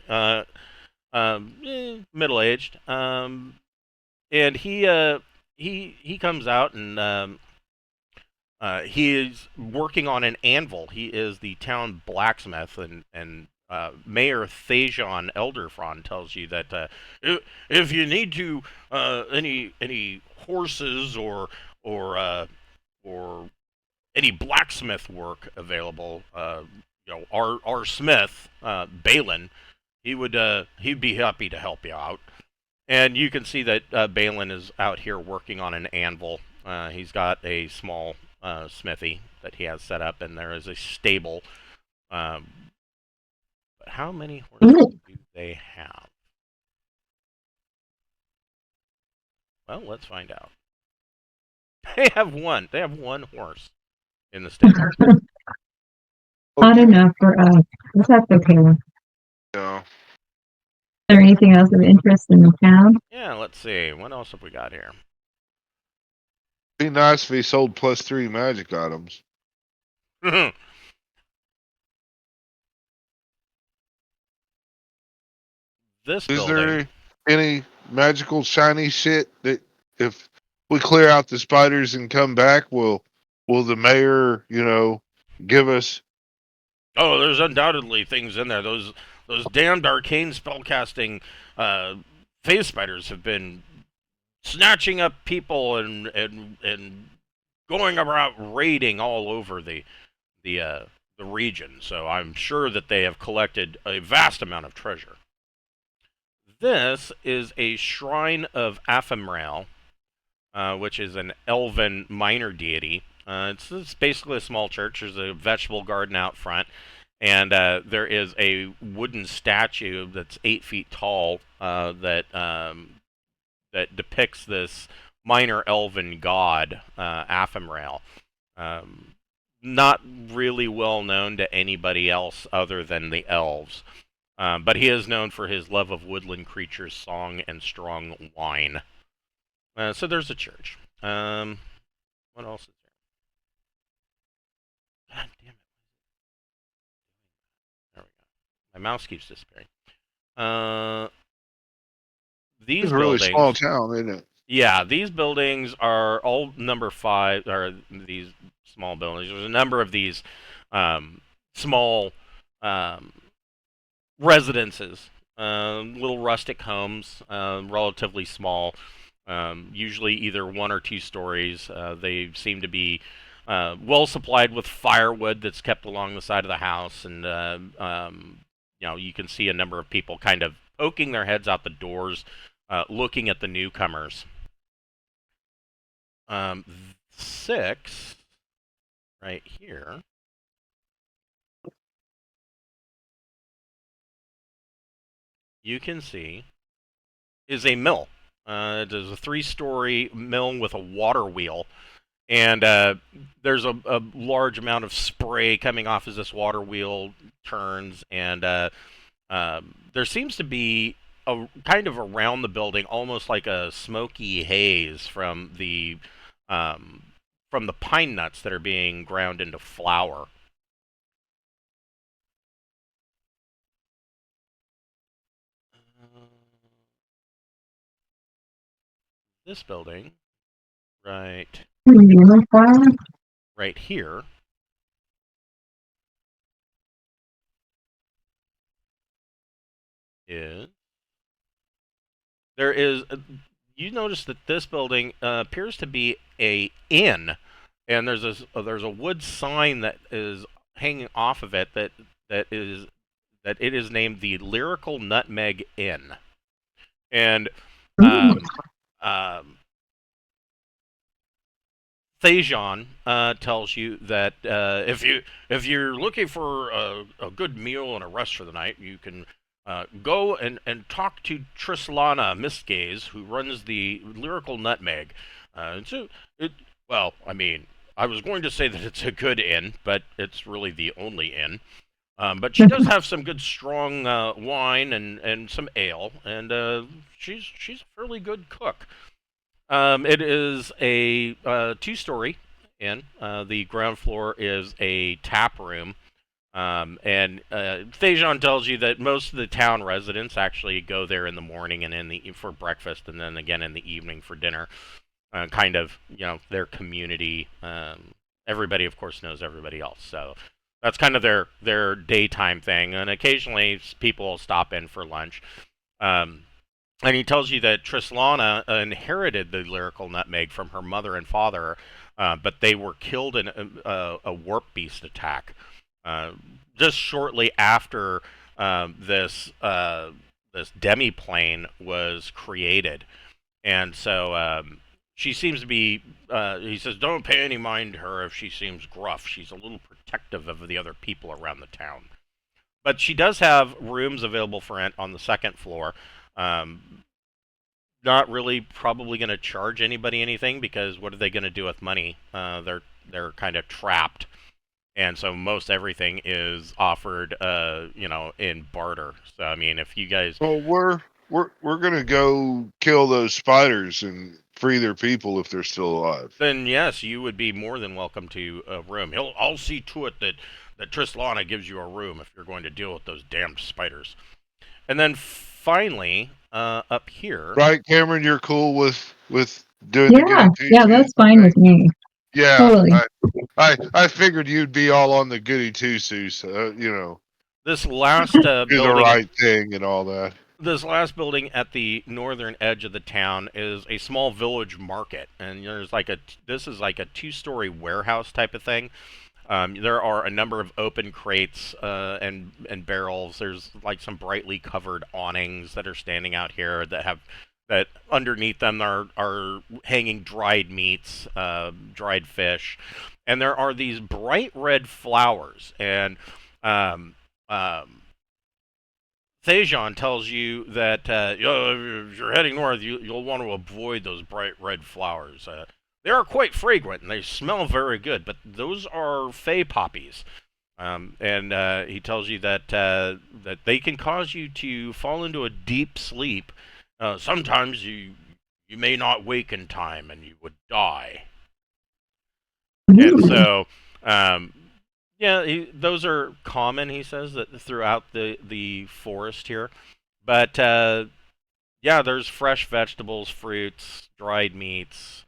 Middle aged. And he comes out and he is working on an anvil. He is the town blacksmith, and Mayor Thajon Elderfron tells you that if you need to any horses or any blacksmith work available, our smith Balin, he'd be happy to help you out. And you can see that Balin is out here working on an anvil. He's got a small smithy that he has set up, and there is a stable. But how many horses do they have? Well, let's find out. They have one. They have one horse in the stable. Not enough for us. But that's okay. Is Yeah. there anything else of interest in the town? Yeah, let's see. What else have we got here? Be nice if he sold +3 magic items. This Is building. there any magical shiny shit that if we clear out the spiders and come back, will the mayor, give us? Oh, there's undoubtedly things in there. Those damned arcane spellcasting phase spiders have been snatching up people and going around raiding all over the region. So I'm sure that they have collected a vast amount of treasure. This is a shrine of Aphemrael, which is an elven minor deity. It's basically a small church. There's a vegetable garden out front, and there is a wooden statue that's 8 feet tall that depicts this minor elven god, Aphemrael. Not really well known to anybody else other than the elves. But he is known for his love of woodland creatures, song, and strong wine. So there's a church. What else is there? God damn it. There we go. My mouse keeps disappearing. These It's a really buildings, small town, isn't it? yeah, these buildings are all number 5, or these small buildings. There's a number of these small residences, little rustic homes, relatively small, usually either 1 or 2 stories. They seem to be well supplied with firewood that's kept along the side of the house, and you can see a number of people kind of poking their heads out the doors, looking at the newcomers. 6, right here, you can see is a mill. It is a 3-story mill with a water wheel. And there's a large amount of spray coming off as this water wheel turns. And there seems to be a kind of around the building, almost like a smoky haze from the pine nuts that are being ground into flour. This building, right here, is there is you notice that this building appears to be a inn, and there's a wood sign that is hanging off of it that it is named the Lyrical Nutmeg Inn. And Thajon tells you that if you're looking for a good meal and a rest for the night, you can go and talk to Trislana Mistgaze, who runs the Lyrical Nutmeg. Well, I mean, I was going to say that it's a good inn, but it's really the only inn. But she does have some good strong wine and some ale, and she's a fairly good cook. It is a 2-story inn. The ground floor is a tap room. And Thajon tells you that most of the town residents actually go there in the morning and for breakfast, and then again in the evening for dinner. Kind of, their community. Everybody, of course, knows everybody else. So that's kind of their daytime thing. And occasionally people will stop in for lunch. And he tells you that Trislana inherited the Lyrical Nutmeg from her mother and father, but they were killed in a warp beast attack. Just shortly after this demi-plane was created. And so she seems to be, he says, don't pay any mind to her if she seems gruff. She's a little protective of the other people around the town. But she does have rooms available for rent on the 2nd floor. Not really probably going to charge anybody anything, because what are they going to do with money? They're kind of trapped. And so most everything is offered, in barter. So I mean, if you guys, well, we're gonna go kill those spiders and free their people if they're still alive. Then yes, you would be more than welcome to a room. I'll see to it that Trislana gives you a room if you're going to deal with those damned spiders. And then finally, up here, right, Cameron, you're cool with doing the goody yeah, that's fine with me. Yeah, totally. I figured you'd be all on the goody two shoes, this last do building, the right thing and all that. This last building at the northern edge of the town is a small village market, and this is like a 2-story warehouse type of thing. There are a number of open crates and barrels. There's like some brightly covered awnings that are standing out here that underneath them are hanging dried meats, dried fish, and there are these bright red flowers. And Thajon tells you that if you're heading north, you'll want to avoid those bright red flowers. They are quite fragrant and they smell very good, but those are fey poppies. And he tells you that they can cause you to fall into a deep sleep. Sometimes you may not wake in time and you would die. And so, those are common, he says, that throughout the forest here. But there's fresh vegetables, fruits, dried meats,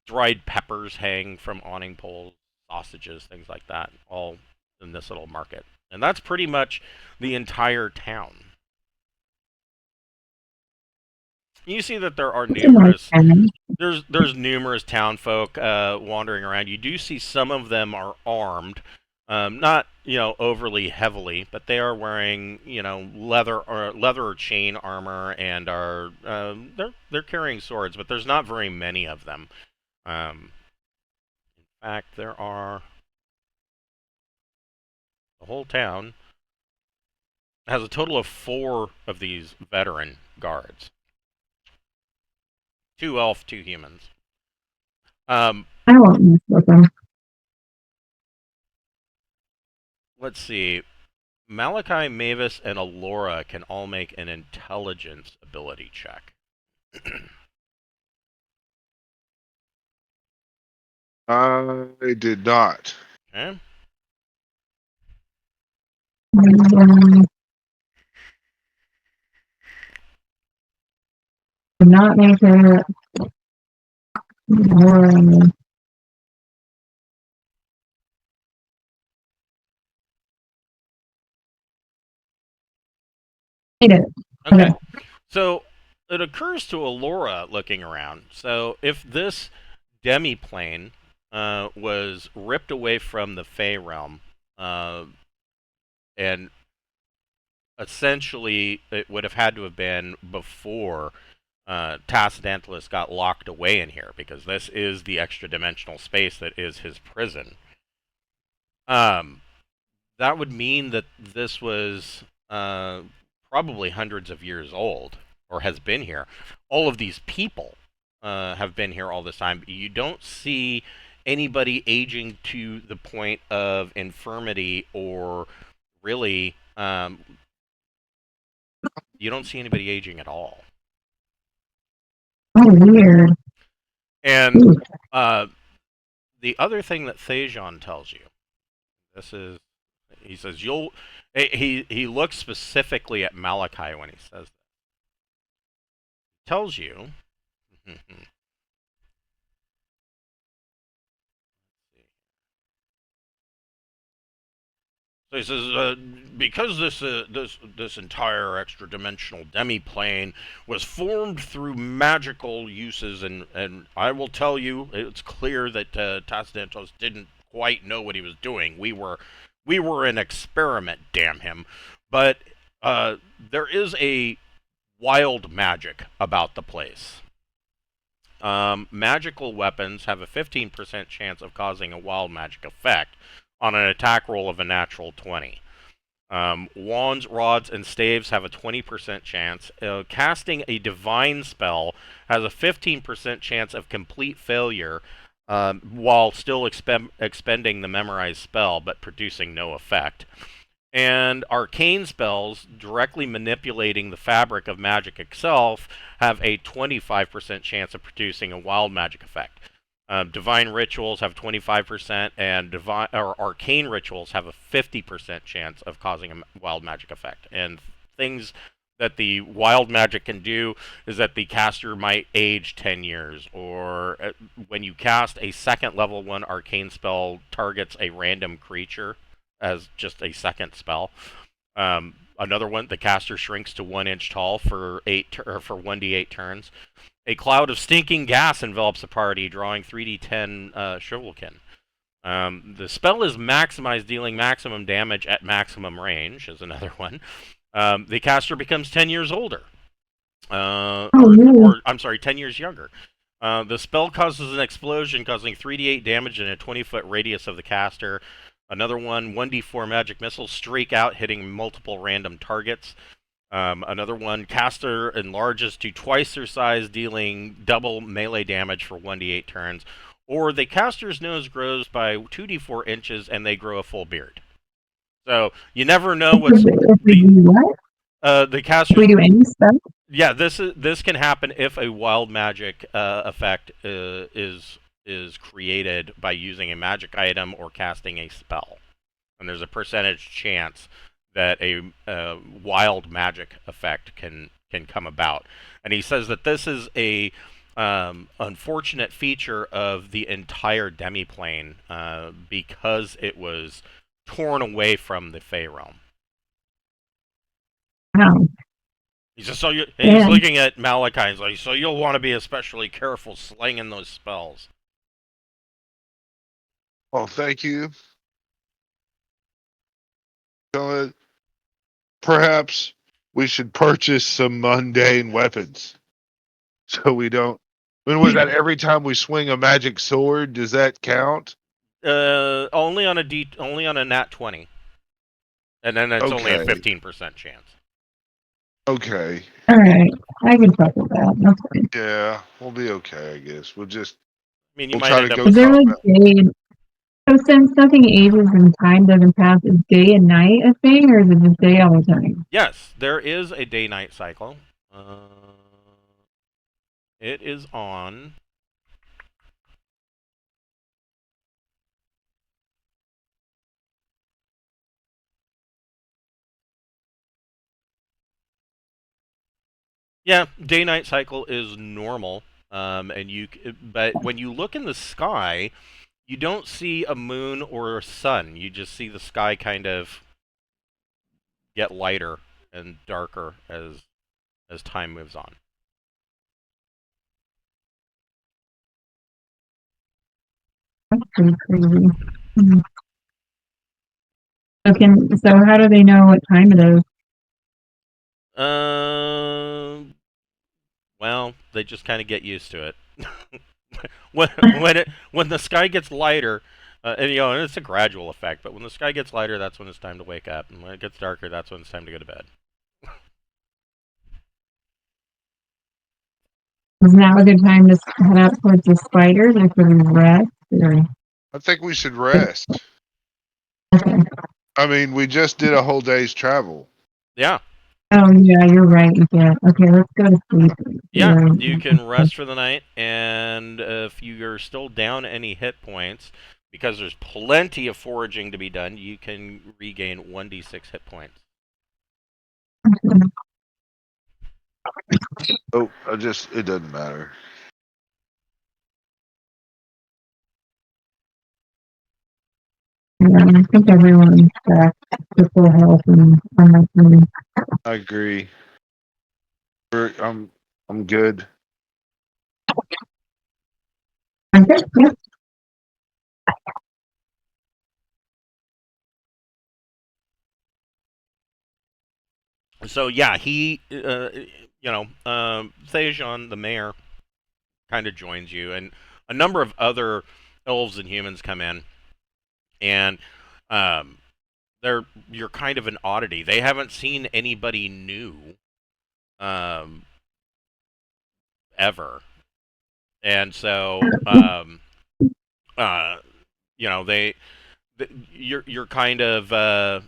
dried peppers hang from awning poles, sausages, things like that, all in this little market. And that's pretty much the entire town. You see that there are numerous numerous town folk wandering around. You do see some of them are armed, not overly heavily, but they are wearing leather or chain armor, and are they're carrying swords, but there's not very many of them. In fact, there are the whole town has a total of 4 of these veteran guards. 2 elf, 2 humans. I won't mess with them. Let's see. Malachi, Mavis, and Alora can all make an intelligence ability check. I did not. Okay. Do not make it more. Made it. Okay. So it occurs to Alora looking around. So if this demi-plane was ripped away from the Fey realm, and essentially it would have had to have been before Tasadantilis got locked away in here, because this is the extra-dimensional space that is his prison. That would mean that this was probably hundreds of years old, or has been here. All of these people have been here all this time. You don't see anybody aging to the point of infirmity, or really, you don't see anybody aging at all. Oh, weird. And Ooh. the other thing that Thejon tells you, this is, he says, he looks specifically at Malachi when he says that. Tells you, so he says, because this entire extra-dimensional demi-plane was formed through magical uses, and I will tell you, it's clear that Tasadantos didn't quite know what he was doing. We were an experiment, damn him. But there is a wild magic about the place. Magical weapons have a 15% chance of causing a wild magic effect on an attack roll of a natural 20. Wands, rods, and staves have a 20% chance. Casting a divine spell has a 15% chance of complete failure, while still expending the memorized spell but producing no effect. And arcane spells, directly manipulating the fabric of magic itself, have a 25% chance of producing a wild magic effect. Divine rituals have 25%, and arcane rituals have a 50% chance of causing a wild magic effect. And things that the wild magic can do is that the caster might age 10 years, or when you cast a second level 1 arcane spell, targets a random creature as just a second spell. Another one, the caster shrinks to 1 inch tall for 1d8 turns. A cloud of stinking gas envelops the party, drawing 3d10 shrivelkin. The spell is maximized, dealing maximum damage at maximum range, is another one. The caster becomes 10 years older. I'm sorry, 10 years younger. The spell causes an explosion, causing 3d8 damage in a 20-foot radius of the caster. Another one, 1d4 magic missiles streak out, hitting multiple random targets. Another one, caster enlarges to twice their size, dealing double melee damage for 1d8 turns. Or the caster's nose grows by 2d4 inches and they grow a full beard. So you never know what's If we do what? the caster. If we do any stuff? Yeah, this can happen if a wild magic effect is created by using a magic item or casting a spell, and there's a percentage chance that a wild magic effect can come about. And he says that this is a unfortunate feature of the entire demiplane, because it was torn away from the Fey realm. Wow. He says, he's looking at Malachi and he's like, so you'll want to be especially careful slinging those spells. Oh, thank you. Perhaps we should purchase some mundane weapons so we don't When was that? Every time we swing a magic sword, does that count? Only on a nat 20, and then it's only a Okay. 15% chance. Okay. All right, I can fuck with that. That's fine. Yeah, we'll be okay, I guess. I mean, you We'll might try end to up go Is with there like combat. day? So since nothing ages and time doesn't pass, is day and night a thing, or is it just day all the time? Yes, there is a day-night cycle. It is on. Yeah, day-night cycle is normal. But when you look in the sky, you don't see a moon or a sun. You just see the sky kind of get lighter and darker as time moves on. That's pretty crazy. Mhm. So how do they know what time it is? Well, they just kind of get used to it. When the sky gets lighter, and it's a gradual effect. But when the sky gets lighter, that's when it's time to wake up, and when it gets darker, that's when it's time to go to bed. Is now a good time to head out towards the spiders, or for the rest? Or... I think we should rest. Okay. I mean, we just did a whole day's travel. Yeah, Oh yeah, you're right. You can't. Okay, let's go to sleep. yeah. You can rest for the night, and if you're still down any hit points, because there's plenty of foraging to be done, you can regain 1d6 hit points. Oh, it doesn't matter. Yeah, I think everyone's back to full health and on that thing. I agree. I'm good. Okay, yeah. So yeah, Thejon, the mayor, kind of joins you, and a number of other elves and humans come in, and um, you're kind of an oddity. They haven't seen anybody new, um, ever, and so uh, they you're kind of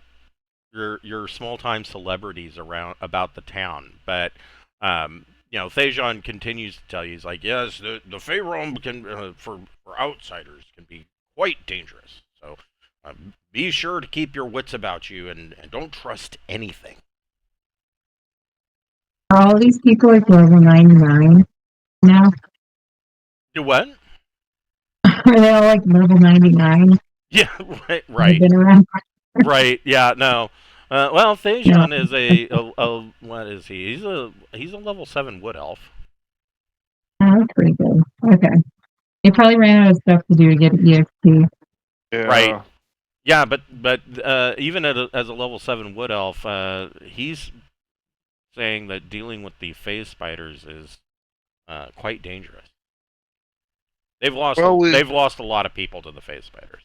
your small time celebrities around about the town, but Thejon continues to tell you, he's like, yes, the Faerun can for outsiders can be quite dangerous. So be sure to keep your wits about you and don't trust anything. Are all these people like level 99 now? Do what? Are they all like level 99? Yeah, right, Have right, been around? right. Yeah, no. Well, Yeah. Thejon is a what is he? He's a level 7 wood elf. Oh, that's pretty good. Okay. They probably ran out of stuff to do to get EXP. Yeah. Right. Yeah, but even as a level 7 wood elf, he's saying that dealing with the phase spiders is quite dangerous. They've lost Well, they've lost a lot of people to the phase spiders.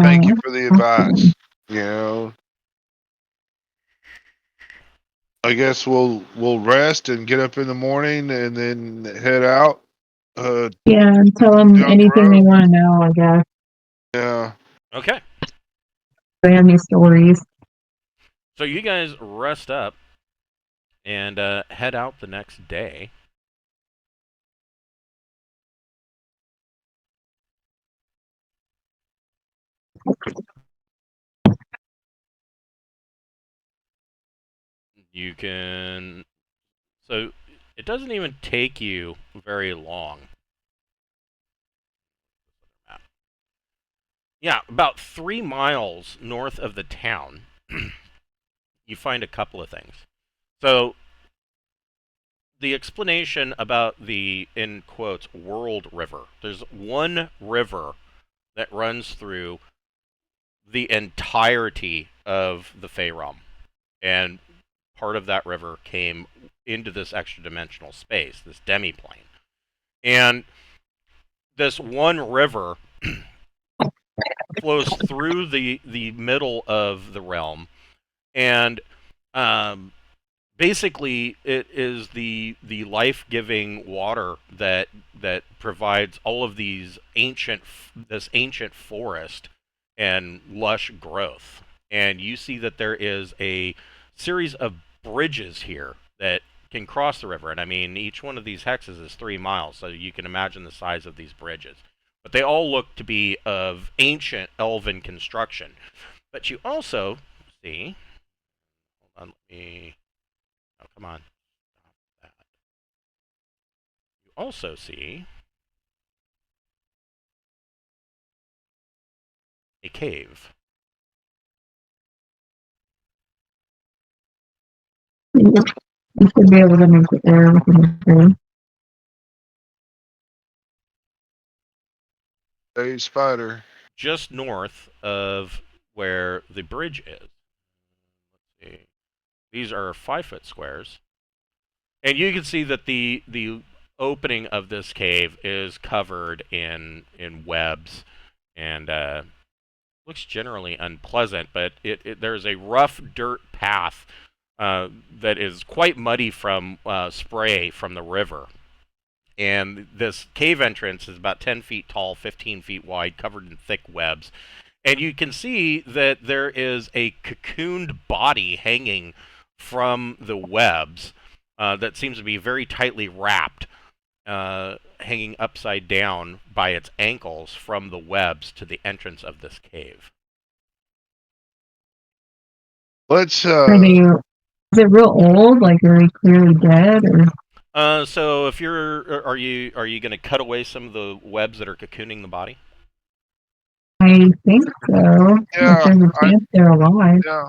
thank you for the advice. You know, I guess we'll rest and get up in the morning and then head out. Yeah, and tell them Down the anything they road. want to know, I guess. Yeah. Okay, They have any stories. so you guys rest up and head out the next day. You can so it doesn't even take you very long. Yeah, about 3 miles north of the town, you find a couple of things. So the explanation about the, in quotes, world river. There's one river that runs through the entirety of the Faerun, and part of that river came into this extra dimensional space, this demiplane. And this one river flows through the middle of the realm, and um, basically it is the life-giving water that provides all of this ancient forest and lush growth. And you see that there is a series of bridges here that can cross the river. And I mean, each one of these hexes is 3 miles, so you can imagine the size of these bridges. But they all look to be of ancient elven construction. But you also see, hold on, let me, oh, come on. Stop that. You also see a cave. You should be able to make it there within the tree. A spider. Just north of where the bridge is. Let's see. These are 5-foot squares. And you can see that the opening of this cave is covered in webs, and looks generally unpleasant. But there's a rough dirt path that is quite muddy from spray from the river. And this cave entrance is about 10 feet tall, 15 feet wide, covered in thick webs. And you can see that there is a cocooned body hanging from the webs that seems to be very tightly wrapped, hanging upside down by its ankles from the webs to the entrance of this cave. Let's Is it real old? Like, are they clearly dead? Or So if are you going to cut away some of the webs that are cocooning the body? I think so. Yeah, If there's a chance they're alive. yeah.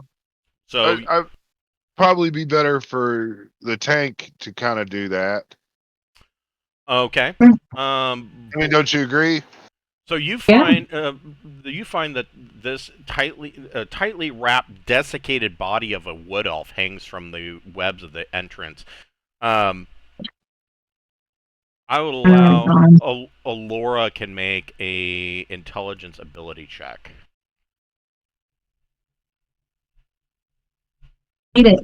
So I'd probably be better for the tank to kind of do that. okay. I mean, don't you agree? So you Yeah. find that this tightly wrapped, desiccated body of a wood elf hangs from the webs of the entrance. I would allow Laura can make a intelligence ability check. Eat it.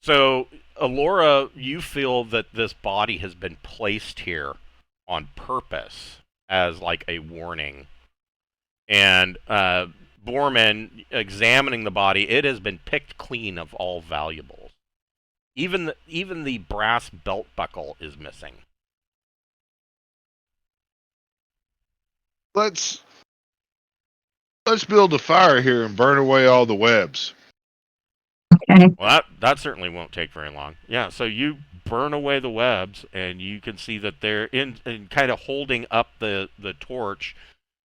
So, Alora, you feel that this body has been placed here on purpose as like a warning. And Borman, examining the body, it has been picked clean of all valuables. Even the brass belt buckle is missing. Let's build a fire here and burn away all the webs. Okay. Well, that certainly won't take very long. Yeah, so you burn away the webs, and you can see that they're in kind of holding up the torch.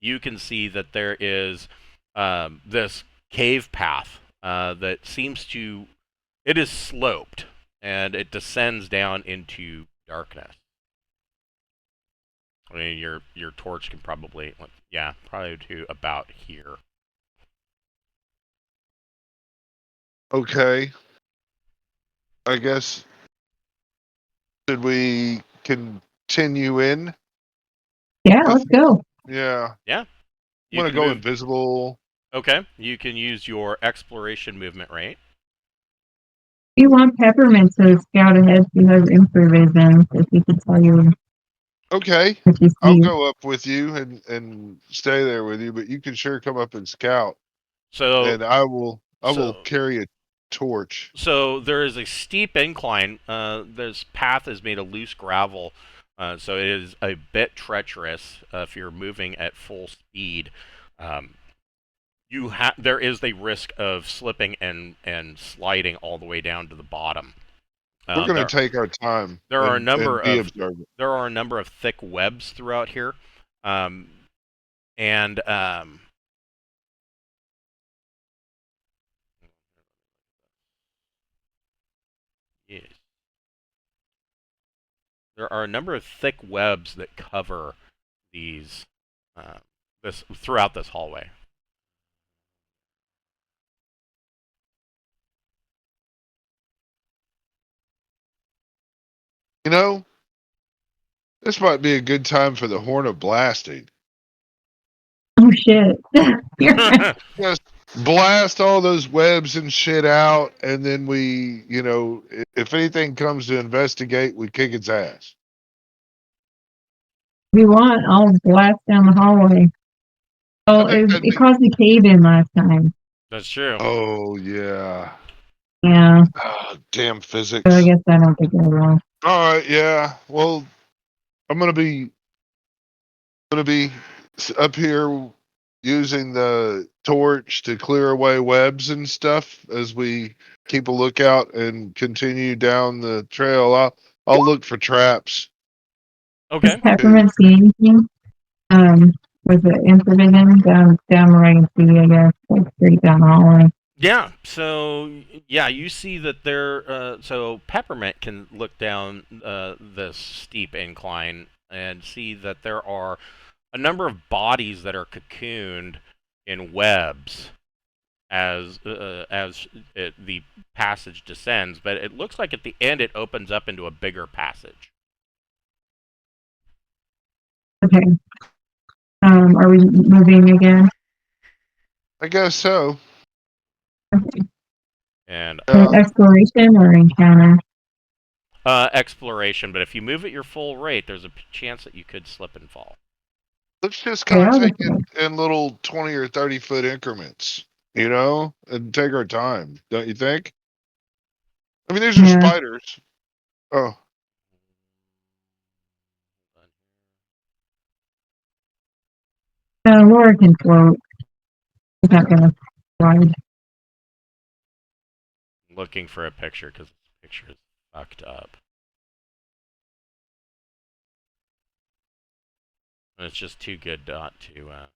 You can see that there is this cave path that seems to, it is sloped, and it descends down into darkness. I mean, your torch can probably, yeah, probably to about here. Okay. I guess. Should we continue in? Yeah, let's go. Yeah. Yeah. I'm going to go invisible. Okay. You can use your exploration movement rate. You want Peppermint to scout ahead. She has improvisation, so she can tell you Okay. what you I'll see. go up with you and stay there with you, but you can sure come up and scout. So And I will carry a torch. So there is a steep incline. This path is made of loose gravel, so it is a bit treacherous if you're moving at full speed. Um, there is the risk of slipping and sliding all the way down to the bottom. We're going to take our time. There are a number be of observant. there are a number of thick webs throughout here, and yes. There are a number of thick webs that cover these this throughout this hallway. You know, This might be a good time for the horn of blasting. Oh shit. You're right. Just blast all those webs and shit out, and then we, if anything comes to investigate, we kick its ass. If you want, I'll blast down the hallway. I Oh, think it, that'd it be. caused a cave in last time. That's true. Oh yeah. Yeah, Ah, damn so I physics. guess I don't think I will. All right, yeah. Well, I'm gonna be up here using the torch to clear away webs and stuff as we keep a lookout and continue down the trail. I'll look for traps. Does Okay. Peppermint see anything? Was it infravision down where I can see, I guess, like straight down the hallway? Yeah. So yeah, you see that there. So Peppermint can look down this steep incline and see that there are a number of bodies that are cocooned in webs as the passage descends. But it looks like at the end it opens up into a bigger passage. Okay. Are we moving again? I guess so. Okay. And Exploration or encounter? exploration. But if you move at your full rate, there's a chance that you could slip and fall. Let's just kind Yeah, of take okay. it in little 20 or 30-foot increments, and take our time, don't you think? I mean, these are Yeah. spiders. Oh, Laura can float. She's not gonna slide. Looking for a picture because this picture is fucked up. And it's just too good not to use.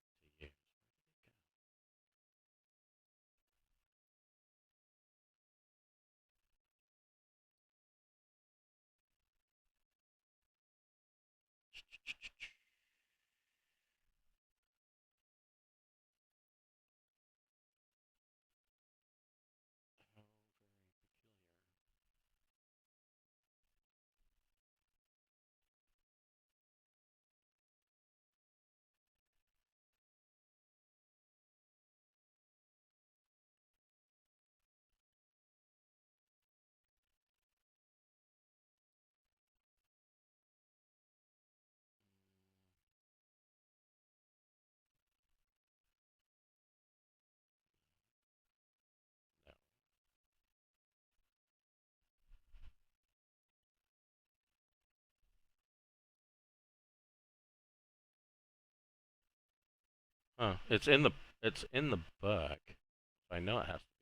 Oh, it's in the book. I know it has to be.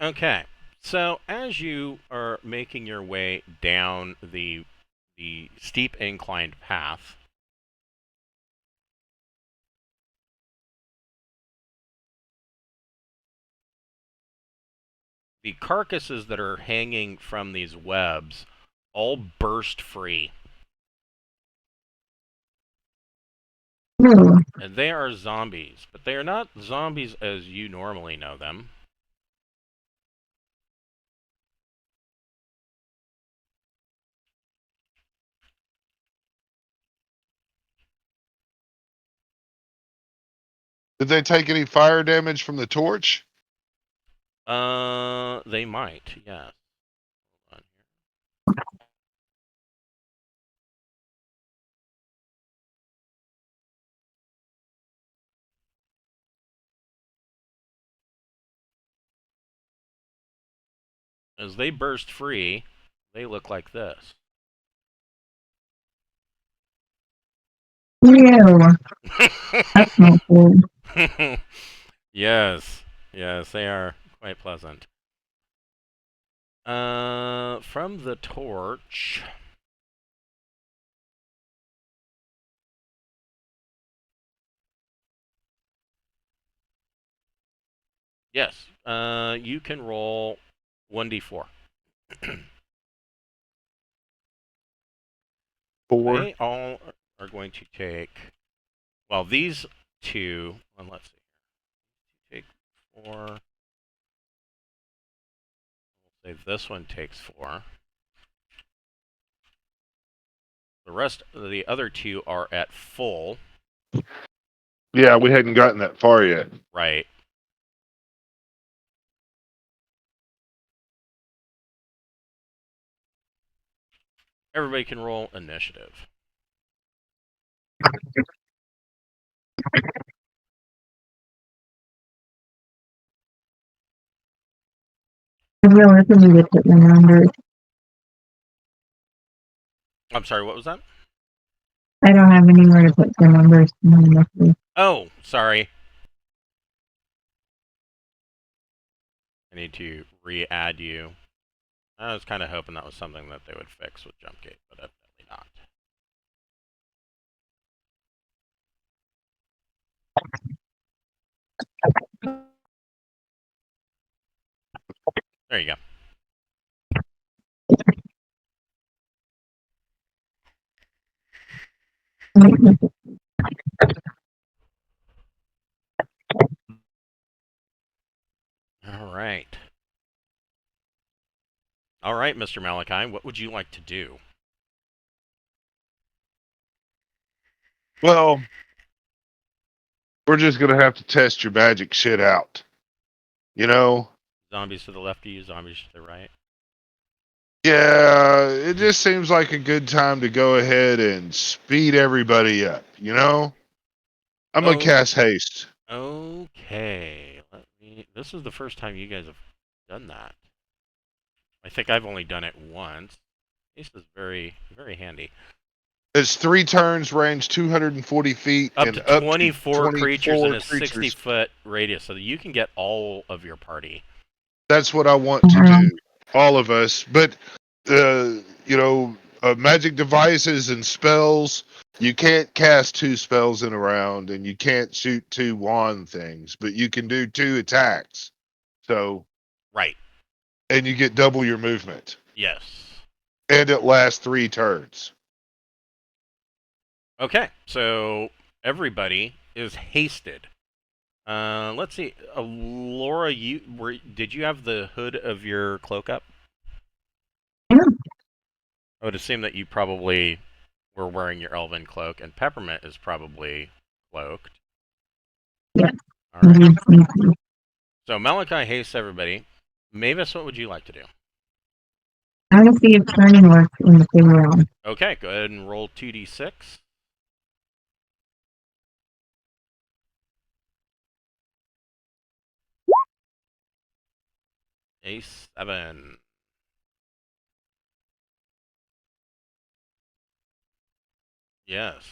Okay. So as you are making your way down the steep inclined path, the carcasses that are hanging from these webs all burst free. Ooh. And they are zombies, but they are not zombies as you normally know them. did they take any fire damage from the torch? They might, yes. Hold on here. As they burst free, they look like this. Ew. That's not cool. Yes. Yes, they are quite pleasant. From the torch. Yes. You can roll 1d4. Four. They all are going to take. Well, these two. Well, let's see. Take 4. We'll say this one takes 4. The rest of the other two are at full. Yeah, we hadn't gotten that far yet. Right. Everybody can roll initiative. I realized I need to put my numbers. I'm sorry, what was that? I don't have anywhere to put the numbers. Oh, sorry. I need to re-add you. I was kind of hoping that was something that they would fix with Jumpgate, but evidently not. There you go. All right. All right, Mr. Malachi, what would you like to do? Well, we're just gonna have to test your magic shit out. You know? Zombies to the left of you, zombies to the right. Yeah, it just seems like a good time to go ahead and speed everybody up, you know? I'm gonna Oh, cast haste. okay. This is the first time you guys have done that. I think I've only done it once. This is very, very handy. It's 3 turns, range 240 feet, Up and to up to 24 creatures in 24 a creatures. 60-foot radius, so that you can get all of your party. That's what I want to do. All of us. But, magic devices and spells, you can't cast 2 spells in a round, and you can't shoot 2 wand things, but you can do 2 attacks. So, Right. and you get double your movement. Yes. And it lasts 3 turns. Okay, so everybody is hasted. Let's see. Laura, did you have the hood of your cloak up? Yeah. I would assume that you probably were wearing your elven cloak, and Peppermint is probably cloaked. Yeah. All right. So Malachi hastes everybody. Mavis, what would you like to do? I want to see if turning works in the big round. Okay, go ahead and roll 2d6. A7. Yes.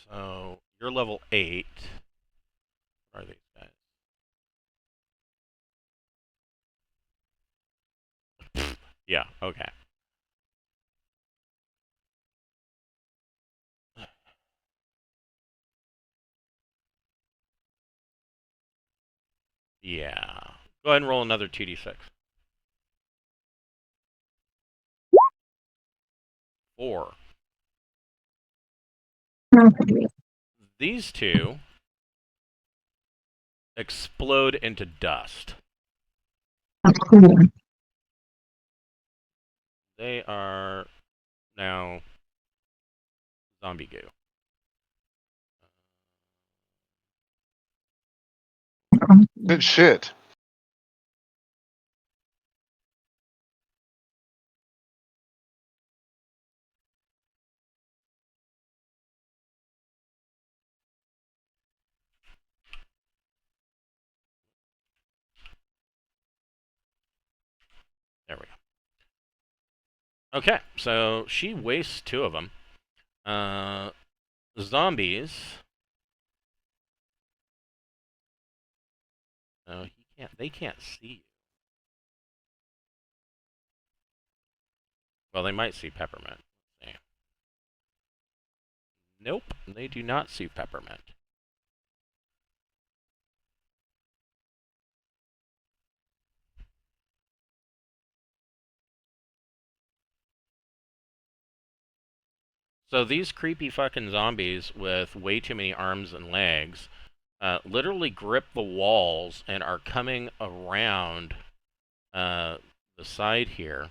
So you're level 8. What are these guys? Yeah, okay. Yeah. Go ahead and roll another 2d6. 4. Okay. These two explode into dust. That's cool. They are now zombie goo. Good shit. There we go. Okay, so she wastes 2 of them. zombies. No, he can't. They can't see you. Well, they might see Peppermint. Let's see. Nope, they do not see Peppermint. So these creepy fucking zombies with way too many arms and legs literally grip the walls and are coming around the side here.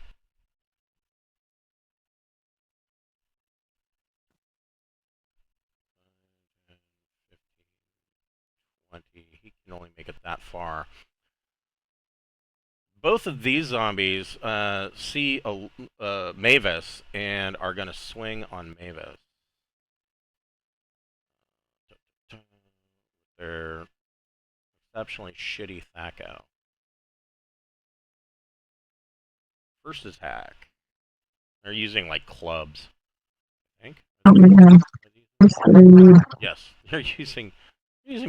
He can only make it that far. Both of these zombies see Mavis and are going to swing on Mavis. They're exceptionally shitty Thaco. First attack. They're using like clubs, I think. Oh my god. Yes, they're using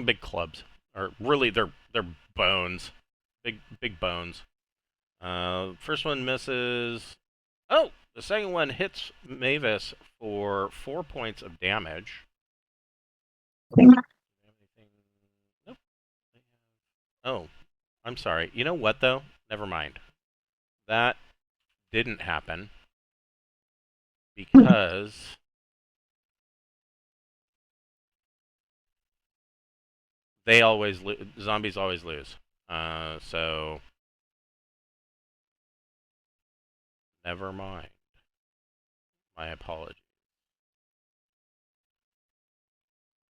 big clubs, or really they're bones, big bones. First one misses. Oh, the second one hits Mavis for 4 points of damage. Nope. Oh, I'm sorry. You know what though? Never mind. That didn't happen because zombies always lose. So never mind. My apologies.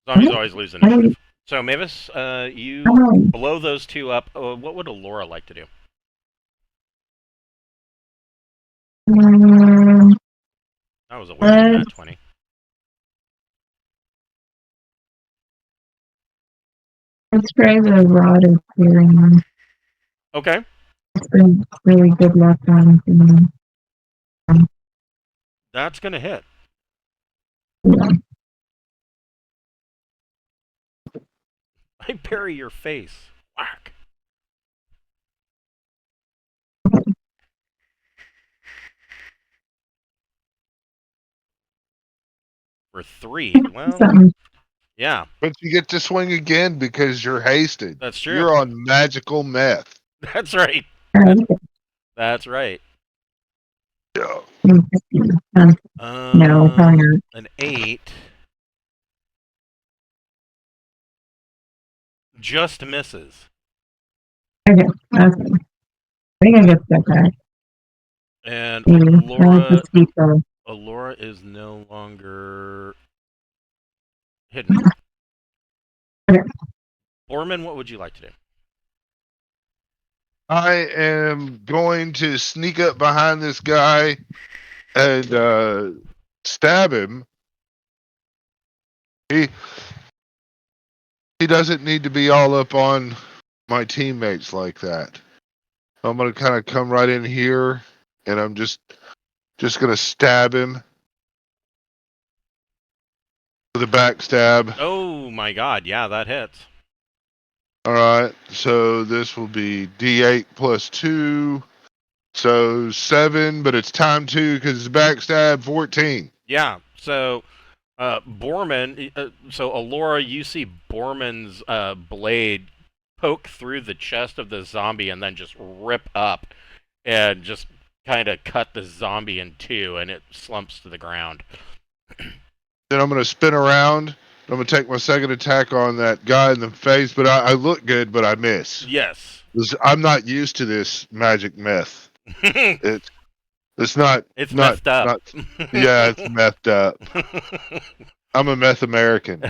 Zombies always lose initiative. So Mavis, you blow those two up. What would Alora like to do? That was a waste of that 20. Let's try the rod of clearing. Okay. It's been really good luck on me. That's gonna hit. Yeah. I bury your face. Whack. For 3. Well, yeah. But you get to swing again because you're hasted. That's true. You're on magical meth. That's right. That's right. Yeah. No, an 8. Just misses. Okay, I think I get that back. And Alora is no longer hidden. Okay. Borman, what would you like to do? I am going to sneak up behind this guy and stab him. He doesn't need to be all up on my teammates like that. I'm gonna kind of come right in here, and I'm just gonna stab him with a backstab. Oh my god, yeah, that hits. Alright, so this will be D8 plus 2. So 7, but it's time 2 because it's backstab 14. Yeah, so Borman, so Alora, you see Borman's blade poke through the chest of the zombie and then just rip up and just kind of cut the zombie in two, and it slumps to the ground. Then I'm going to spin around. I'm going to take my second attack on that guy in the face, but I look good, but I miss. Yes. I'm not used to this magic meth. It's not. It's messed up. Yeah, it's methed up. I'm a meth American.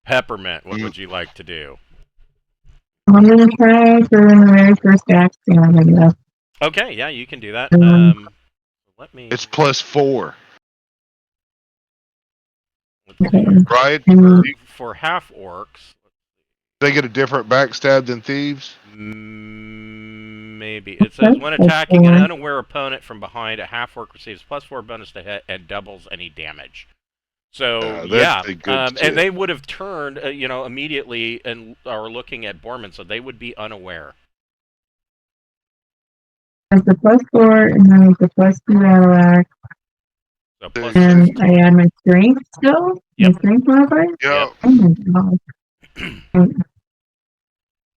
Peppermint, what would you like to do? I'm going to try for the very first backstab, I guess. Okay, yeah, you can do that. Let me. It's plus 4. Okay. Right? For half orcs. They get a different backstab than thieves? Maybe. It says when attacking an unaware opponent from behind, a half orc receives plus 4 bonus to hit and doubles any damage. So that's yeah, the good and shit. they would have turned, immediately and are looking at Borman, so they would be unaware. It's a +4, and then it's a +2 battle axe, So There plus you and six. I add my strength still. Yep. My strength modifier. Yeah. Oh my god.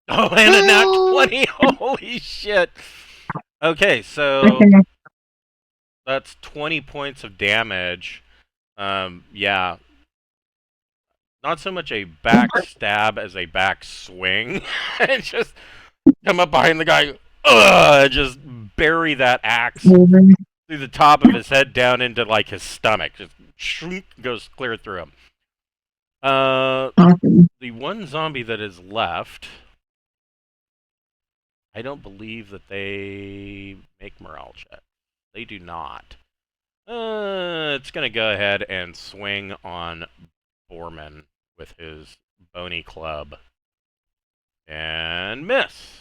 Oh, and a nat Well, 20. Holy shit. Okay, so Okay. that's 20 points of damage. Yeah. Not so much a back stab as a back swing. And just come up behind the guy, just bury that axe Moving. through the top of his head down into like his stomach. Just shroom, goes clear through him. Awesome. The one zombie that is left, I don't believe that they make morale checks. They do not. It's gonna go ahead and swing on Borman with his bony club and miss.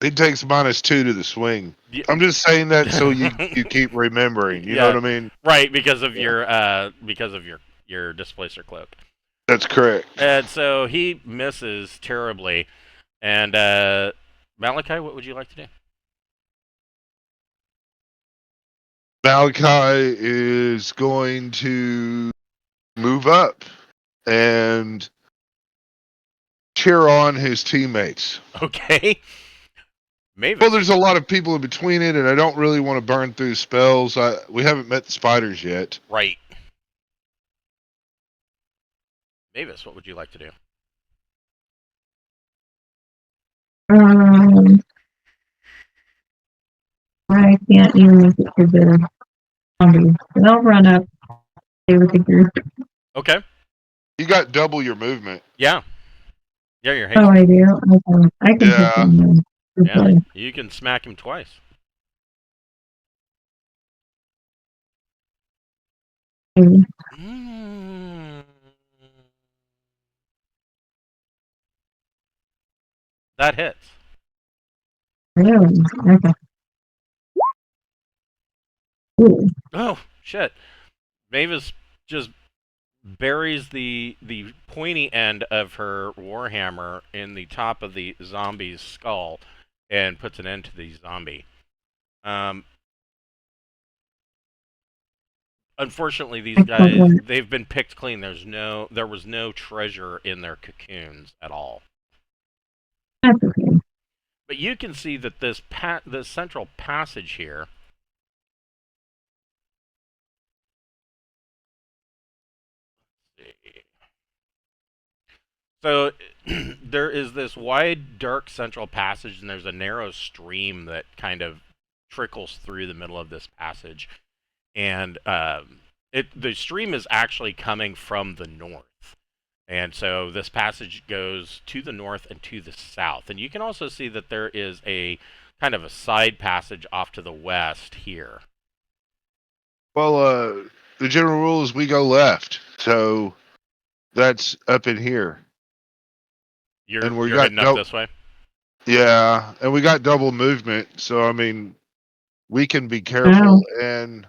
he takes -2 to the swing. Y- I'm just saying that so you keep remembering. You know Yeah, what I mean? right, because of Yeah. your displacer cloak. That's correct. And so he misses terribly. And Malachi, what would you like to do? Malachi is going to move up and cheer on his teammates. Okay. Mavis. Well, there's a lot of people in between it, and I don't really want to burn through spells. We haven't met the spiders yet. Right. Mavis, what would you like to do? I can't even make it to the zombies. So I'll run up, stay with the group. Okay. You got double your movement. Yeah. Yeah, your haste. Oh, I do? Okay. I can hit Yeah. them then. Yeah. Okay. You can smack him twice. Mm. That hits. Really? Okay. Ooh. Oh, shit. Mavis just buries the pointy end of her warhammer in the top of the zombie's skull and puts an end to the zombie. Unfortunately, these guys, they've been picked clean. There was no treasure in their cocoons at all. That's okay. But you can see that this central passage here. So there is this wide, dark central passage, and there's a narrow stream that kind of trickles through the middle of this passage. And the stream is actually coming from the north. And so this passage goes to the north and to the south. And you can also see that there is a kind of a side passage off to the west here. Well, the general rule is we go left. So that's up in here. You're And we heading up this way? Yeah, and we got double movement. So, I mean, we can be careful and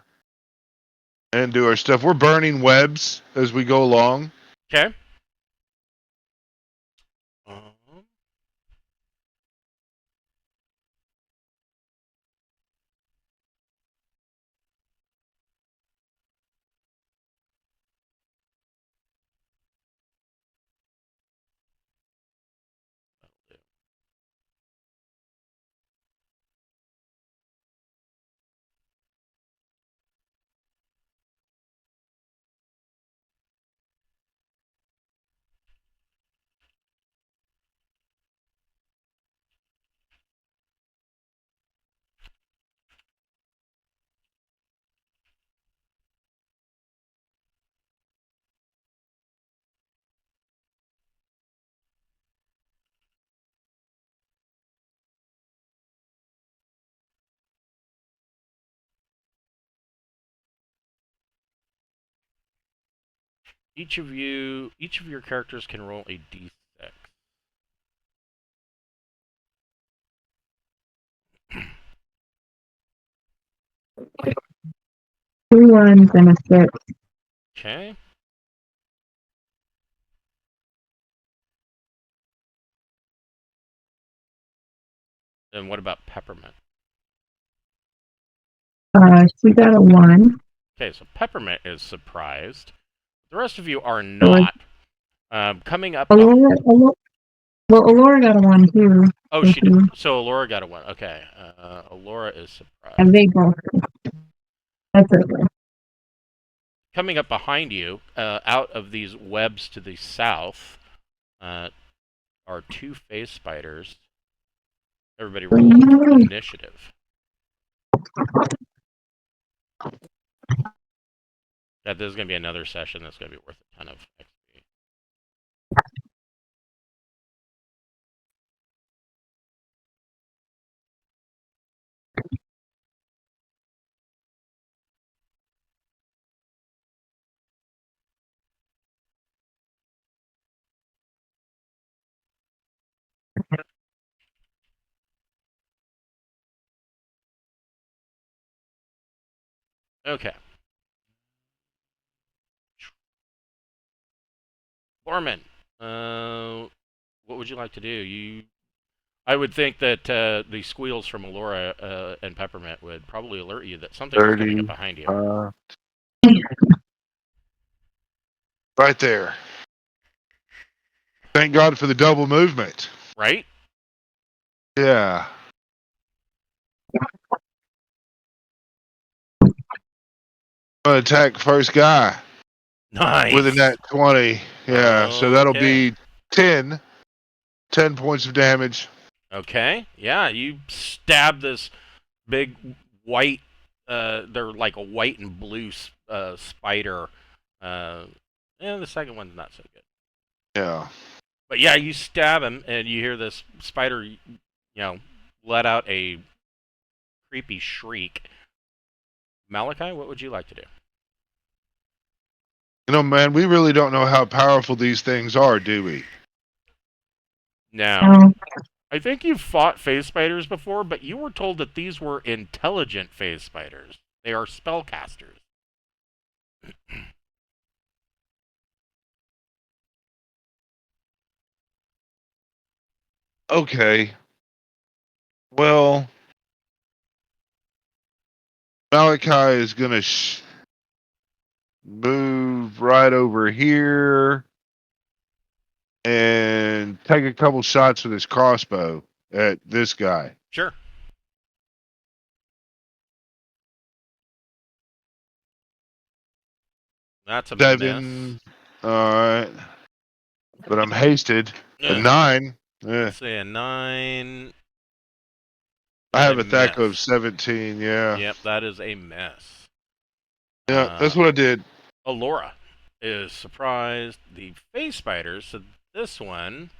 do our stuff. We're burning webs as we go along. Okay. Each of your characters can roll a d6. 2 1s and a 6. Okay. And what about Peppermint? She got a 1. Okay, so Peppermint is surprised. The rest of you are So not. Coming up. Alora, well, Alora got a 1 too. Oh, So she did. So Alora got a 1. Okay. Alora is surprised. and they both. That's okay. Coming up behind you, out of these webs to the south, are 2 phase spiders. Everybody roll initiative. Yeah, this is going to be another session that's going to be worth a ton of XP. Okay. Borman, what would you like to do? I would think that the squeals from Alora and Peppermint would probably alert you that something is coming up 30. behind you. Right there. Thank God for the double movement. Right? Yeah. I'm gonna attack first guy Nice. with a nat 20. Yeah, so that'll Okay. be 10 points of damage. Okay. Yeah, you stab this big white. They're like a white and blue spider. The second one's not so good. Yeah. But yeah, you stab him, and you hear this spider, let out a creepy shriek. Malachi, what would you like to do? You know, man, we really don't know how powerful these things are, do we? Now, I think you've fought phase spiders before, but you were told that these were intelligent phase spiders. They are spellcasters. Okay. Well, Malachi is gonna move right over here and take a couple shots with his crossbow at this guy. Sure. That's a 7. miss. All right. But I'm hasted. A 9. Let's say a 9. I have a THAC of 17, yeah. Yep, that is a miss. Yeah, that's what I did. Alora is surprised. The phase spiders, so this one.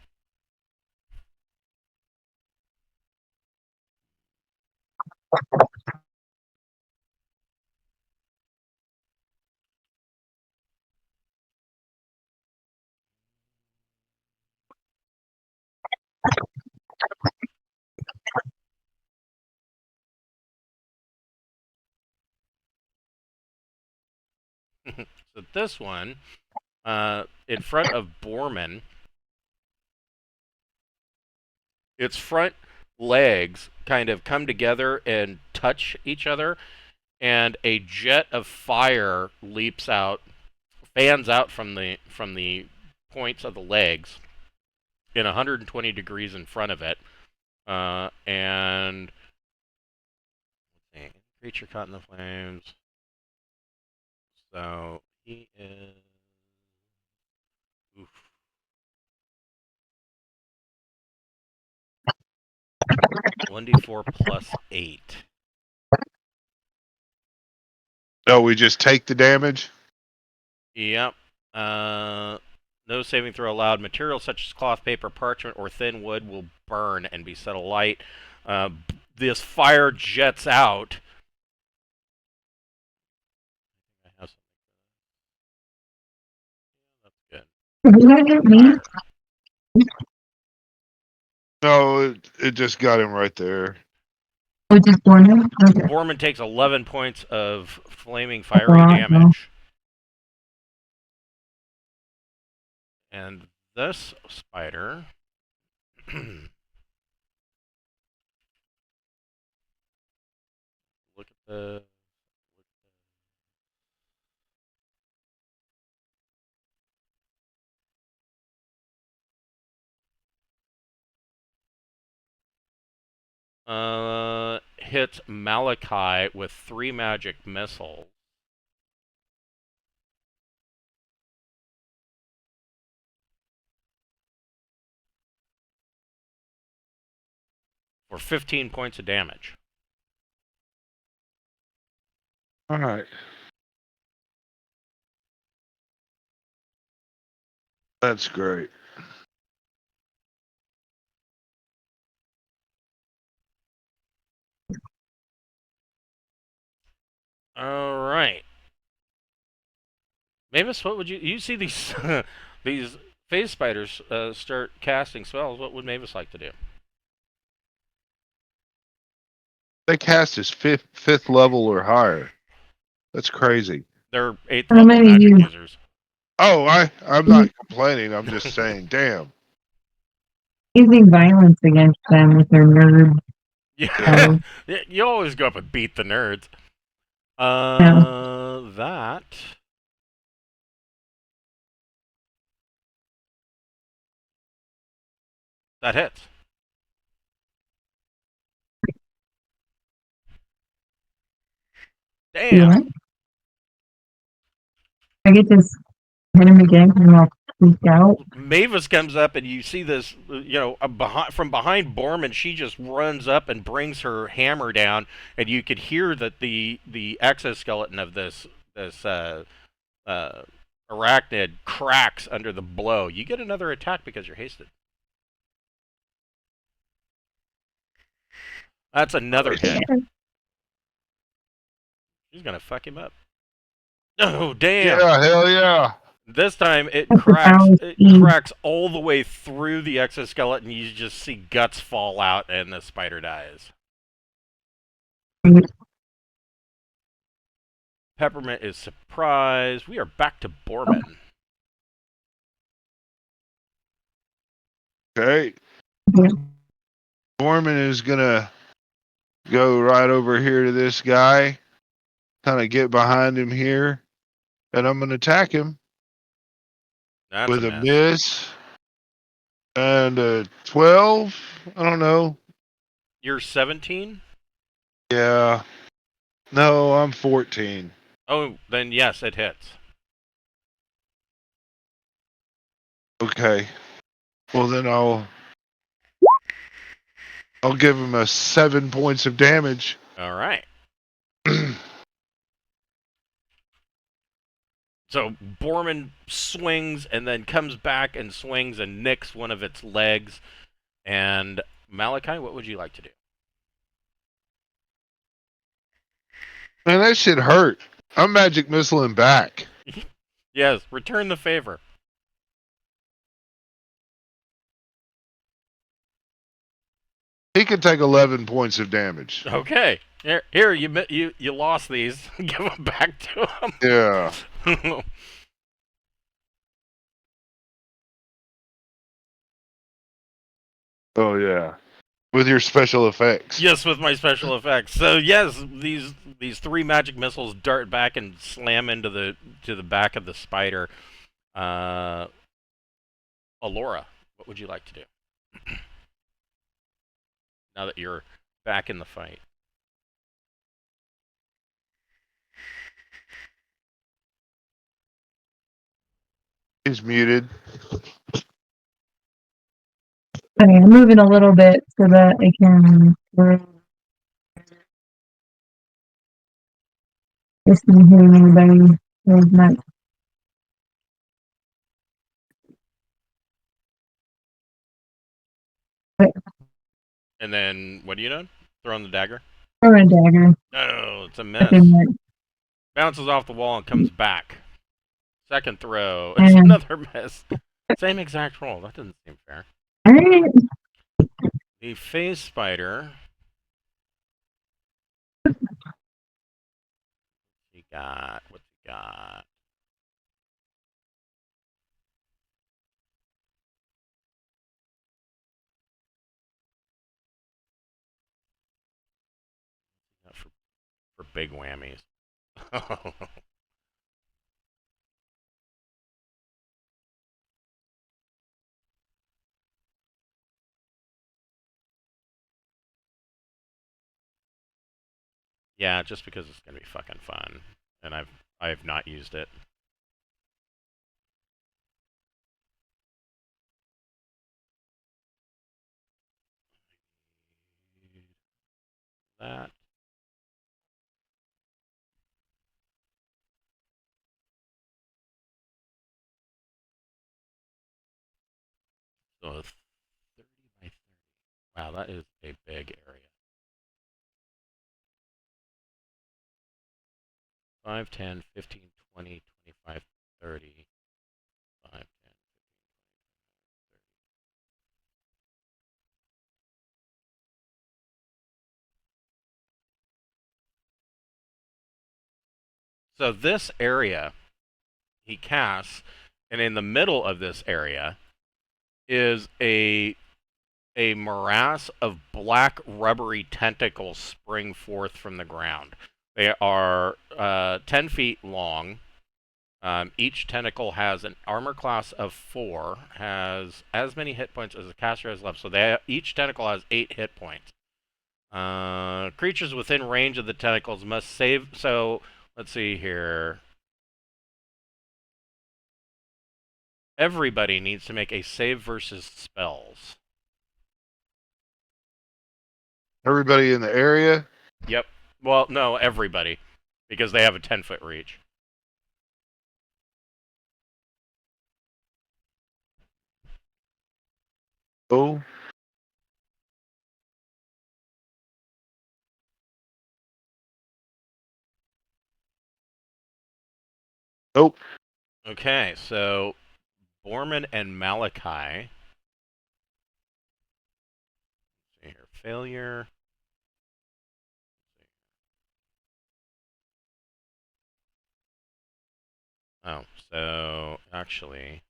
So this one, in front of Borman, its front legs kind of come together and touch each other, and a jet of fire leaps out, fans out from the points of the legs in 120 degrees in front of it, and creature caught in the flames. So he is. Oof. 1d4 plus 8. Oh, we just take the damage? Yep. No saving throw allowed. Materials such as cloth, paper, parchment, or thin wood will burn and be set alight. This fire jets out. That's good. Did that hit me? No, it just got him right there. Oh, just Borman? Okay. Borman takes 11 points of flaming fiery damage. And this spider. Look at the. Hits Malachi with 3 magic missiles. For 15 points of damage. All right. That's great. All right. Mavis, what would you see these these phase spiders start casting spells? What would Mavis like to do? They cast is fifth level or higher. That's crazy. They're 8th How level many magic you- users. Oh, I'm not complaining. I'm just saying, damn. using violence against them with their nerd Yeah, powers? you always go up and beat the nerds. Yeah. That hits. You Damn. what? I get this hit him again and I'll freak out. Mavis comes up and you see this, from behind Borman. She just runs up and brings her hammer down, and you could hear that the exoskeleton of this arachnid cracks under the blow. You get another attack because you're hasted. That's another hit. She's gonna fuck him up. Oh damn! Yeah, hell yeah. This time it That's the cracks. power It speed. cracks all the way through the exoskeleton. You just see guts fall out, and the spider dies. Peppermint is surprised. We are back to Borman. Okay. Yeah. Norman is gonna go right over here to this guy, kind of get behind him here, and I'm gonna attack him That's a with a miss. miss and a 12. I don't know. You're 17? Yeah. No, I'm 14. Oh, then yes, it hits. Okay. Well, then I'll give him a 7 points of damage. All right. So Borman swings and then comes back and swings and nicks one of its legs. And Malachi, what would you like to do? Man, that shit hurt. I'm magic missiling back. Yes, return the favor. He can take 11 points of damage. Okay. Here you lost these. Give them back to Yeah. him. Oh, yeah. With your special effects. Yes, with my special effects. So yes, these 3 magic missiles dart back and slam into the back of the spider. Alora, what would you like to do? Now that you're back in the fight. He's muted. Okay, I'm moving a little bit so that I can just be hitting anybody who's not. And then what do you do? Throwing the dagger? Throw a dagger. No, it's a But miss. then what? Bounces off the wall and comes back. Second throw. It's And- another miss. Same exact roll. That doesn't seem fair. Alright. The phase spider. What's he got? for big whammies. Yeah, just because it's gonna be fucking fun, and I have not used it. That. So 30 by 30. Wow, that is a big area. 5, 10, 15, 20, 25, 30. 5, 10. So this area he casts, and in the middle of this area is a morass of black rubbery tentacles spring forth from the ground. They are 10 feet long. Each tentacle has an armor class of 4, has as many hit points as the caster has left. So each tentacle has 8 hit points. Creatures within range of the tentacles must save. So let's see here. Everybody needs to make a save versus spells. Everybody in the area? Yep. Well, no, everybody. Because they have a 10-foot reach. Oh. Nope. Okay, so Borman and Malachi. Let's see here. Failure. Oh, so actually,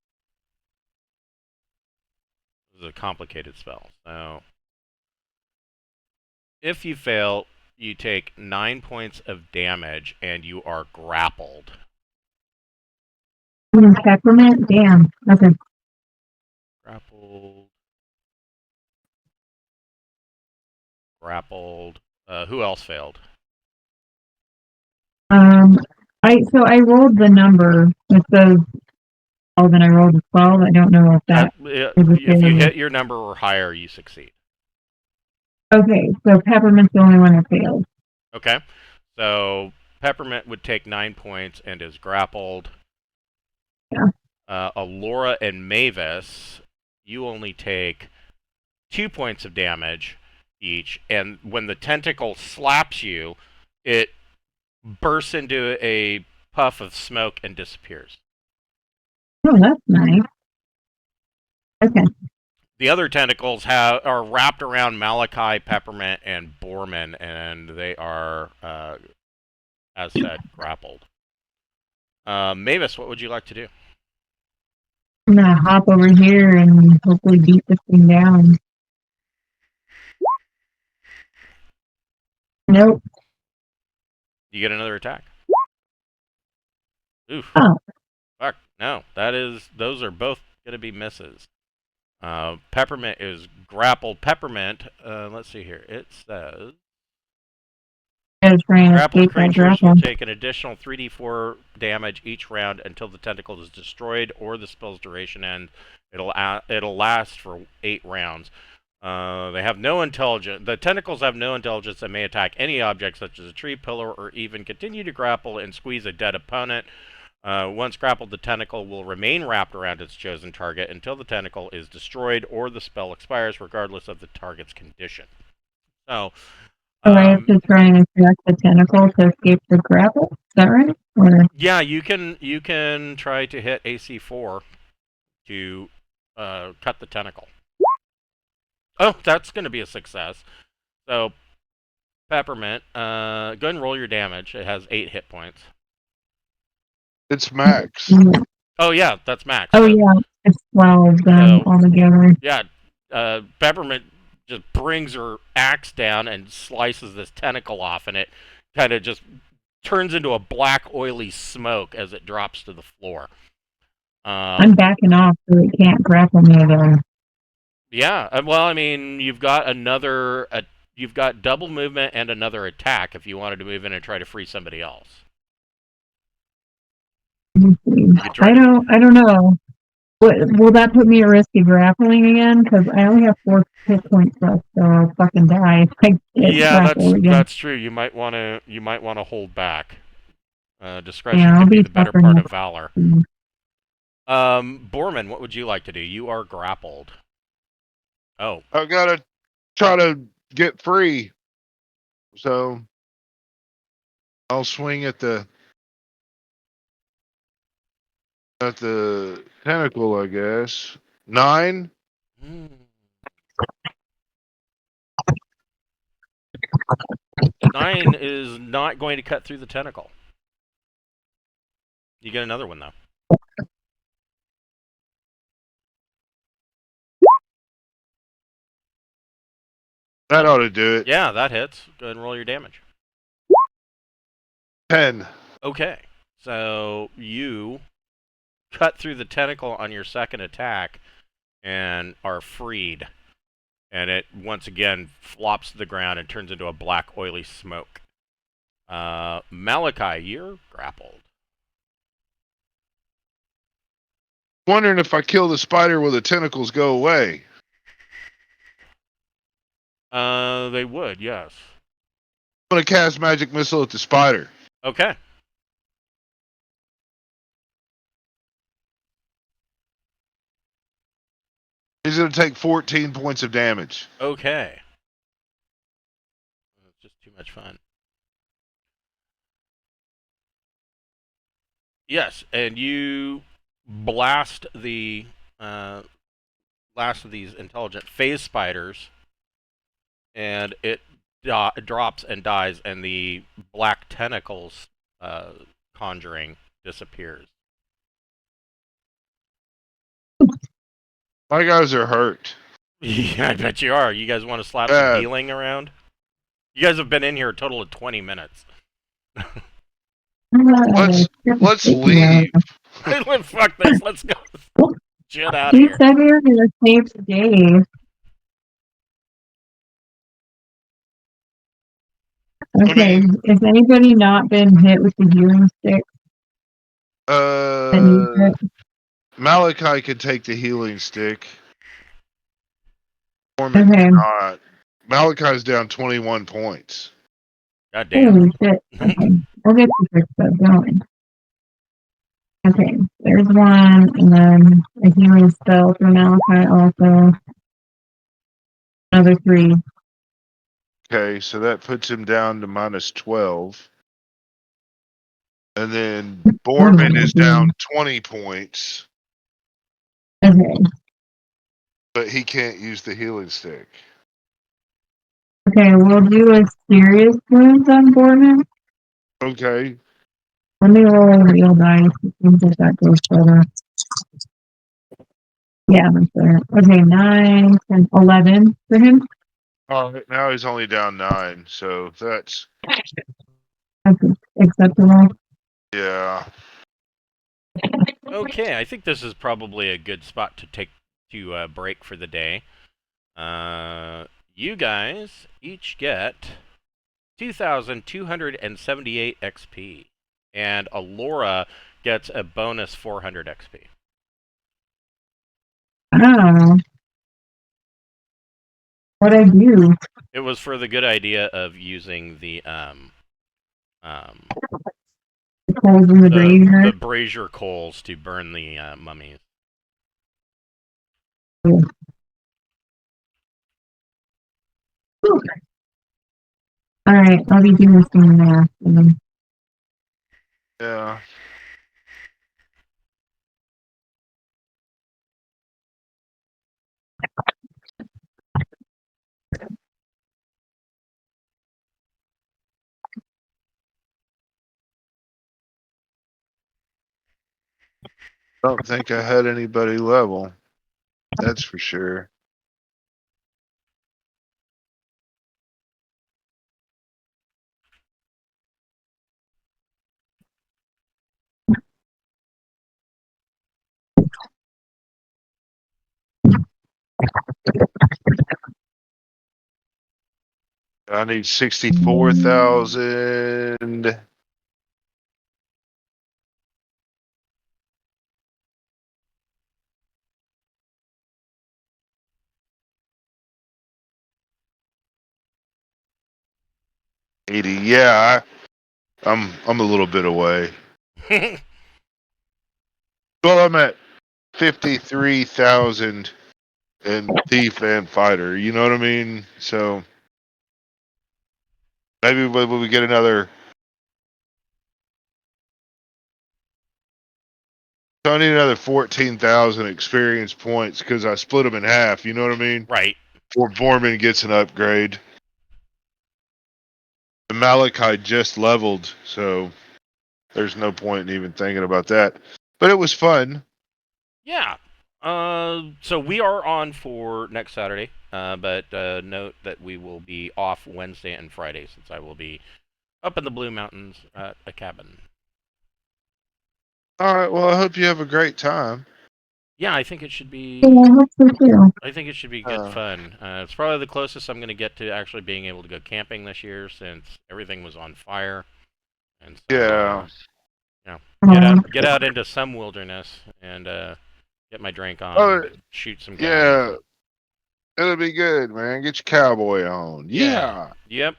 this is a complicated spell. So, if you fail, you take 9 points of damage and you are grappled. Peppermint? Damn. Okay. Grappled. Grappled. Who else failed? I rolled the number. It says, oh, then I rolled a 12. I don't know if that is a If you failure. hit your number or higher, you succeed. Okay, so Peppermint's the only one that failed. Okay, so Peppermint would take 9 points and is grappled. Yeah. Alora and Mavis, you only take 2 points of damage each, and when the tentacle slaps you, it bursts into a puff of smoke and disappears. Oh, that's nice. Okay. The other tentacles are wrapped around Malachi, Peppermint, and Borman, and they are, as said, grappled. Mavis, what would you like to do? I'm gonna hop over here and hopefully beat this thing down. Nope. You get another attack. Oof. Oh. Fuck. No, those are both going to be misses. Peppermint is grappled. Peppermint, let's see here. It says grappled creatures will take an additional 3d4 damage each round until the tentacle is destroyed or the spell's duration ends. It'll last for 8 rounds. They have no intelligence. The tentacles have no intelligence and may attack any object such as a tree, pillar, or even continue to grapple and squeeze a dead opponent. Once grappled, the tentacle will remain wrapped around its chosen target until the tentacle is destroyed or the spell expires, regardless of the target's condition. So, I have to try and attack the tentacle to escape the grapple. Is that right? Or... Yeah, you can try to hit AC4 to cut the tentacle. Oh, that's going to be a success. So, Peppermint, go ahead and roll your damage. It has 8 hit points. It's max. Oh, yeah, that's max. Oh, yeah, it's 12 then altogether. Yeah, Peppermint just brings her axe down and slices this tentacle off, and it kind of just turns into a black, oily smoke as it drops to the floor. I'm backing off so it can't grapple me again. Yeah, well, I mean, you've got you've got double movement and another attack if you wanted to move in and try to free somebody else. I don't know. Will that put me at risk of grappling again? Because I only have 4 hit points left, so I'll fucking die if I get Yeah, grappled again. that's true. You might want to hold back. Discretion Yeah, I'll could be be the better tougher part next of valor. time. Borman, what would you like to do? You are grappled. Oh, I gotta try to get free. So I'll swing at the tentacle, I guess. 9. Hmm. 9 is not going to cut through the tentacle. You get another one though. That ought to do it. Yeah, that hits. Go ahead and roll your damage. 10. Okay, so you cut through the tentacle on your second attack and are freed. And it once again flops to the ground and turns into a black, oily smoke. Malachi, you're grappled. Wondering if I kill the spider, will the tentacles go away? They would, yes. I'm gonna cast magic missile at the spider. Okay. He's gonna take 14 points of damage. Okay. It's just too much fun. Yes, and you blast the last of these intelligent phase spiders, and it drops and dies, and the black tentacles conjuring disappears. My guys are hurt. Yeah, I bet you are. You guys want to slap Yeah. some healing around? You guys have been in here a total of 20 minutes. Let's leave. Fuck this. Let's go. Get out of You here. said we were gonna save the day. Okay, has anybody not been hit with the healing stick that needs it? Malachi could take the healing stick. Okay. Not. Malachi's down 21 points. God damn. Holy shit. Okay. We'll get the trick stuff going. Okay, there's one, and then a healing spell for Malachi also. Another 3. Okay, so that puts him down to minus 12. And then Borman is down 20 points, Okay. but he can't use the healing stick. Okay, we'll do a serious wounds on Borman. Okay. Let me roll a real dice. It seems like that goes better. Yeah, that's better. Okay, 9, 10, 11 for him. All right, now he's only down 9, so that's That's acceptable. yeah. Okay, I think this is probably a good spot to take to break for the day. You guys each get 2,278 XP, and Alora gets a bonus 400 XP. Oh. What'd I do? It was for the good idea of using the The coals in the brazier. the brazier coals to burn the mummies. Alright, I'll be doing some math. Yeah. I don't think I had anybody level. That's for sure. I need 64,000. Yeah, I'm a little bit away. Well, I'm at 53,000 in thief and fighter. You know what I mean? So maybe when we get another, so I need another 14,000 experience points because I split them in half. You know what I mean? Right. Before Borman gets an upgrade. The Malachi just leveled, so there's no point in even thinking about that. But it was fun. Yeah. So we are on for next Saturday, but note that we will be off Wednesday and Friday since I will be up in the Blue Mountains at a cabin. All right. Well, I hope you have a great time. Yeah, I think it should be. Yeah, I hope so too. I think it should be good fun. It's probably the closest I'm going to get to actually being able to go camping this year since everything was on fire, and so Yeah. you know, get out into some wilderness and get my drink on, Oh, shoot some guys. yeah. It'll be good, man. Get your cowboy on. Yeah. Yep.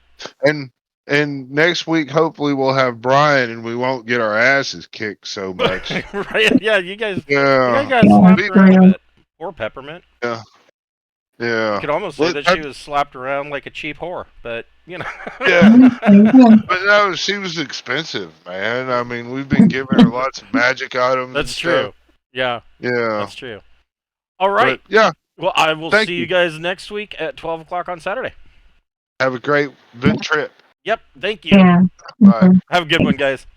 And next week, hopefully, we'll have Brian, and we won't get our asses kicked so much. Right? Yeah, you guys. Yeah. You guys got Yeah, slapped that's around a true. bit. Or Peppermint. Yeah. You Yeah. could almost say that she was slapped around like a cheap whore, but you know. Yeah. But no, she was expensive, man. I mean, we've been giving her lots of magic items. That's and true. Stuff. Yeah. Yeah. That's true. All right. But, yeah. Well, I will Thank see you you. guys next week at 12 o'clock on Saturday. Have a great trip. Yep. Thank you. Yeah. Bye. Have a good one, guys.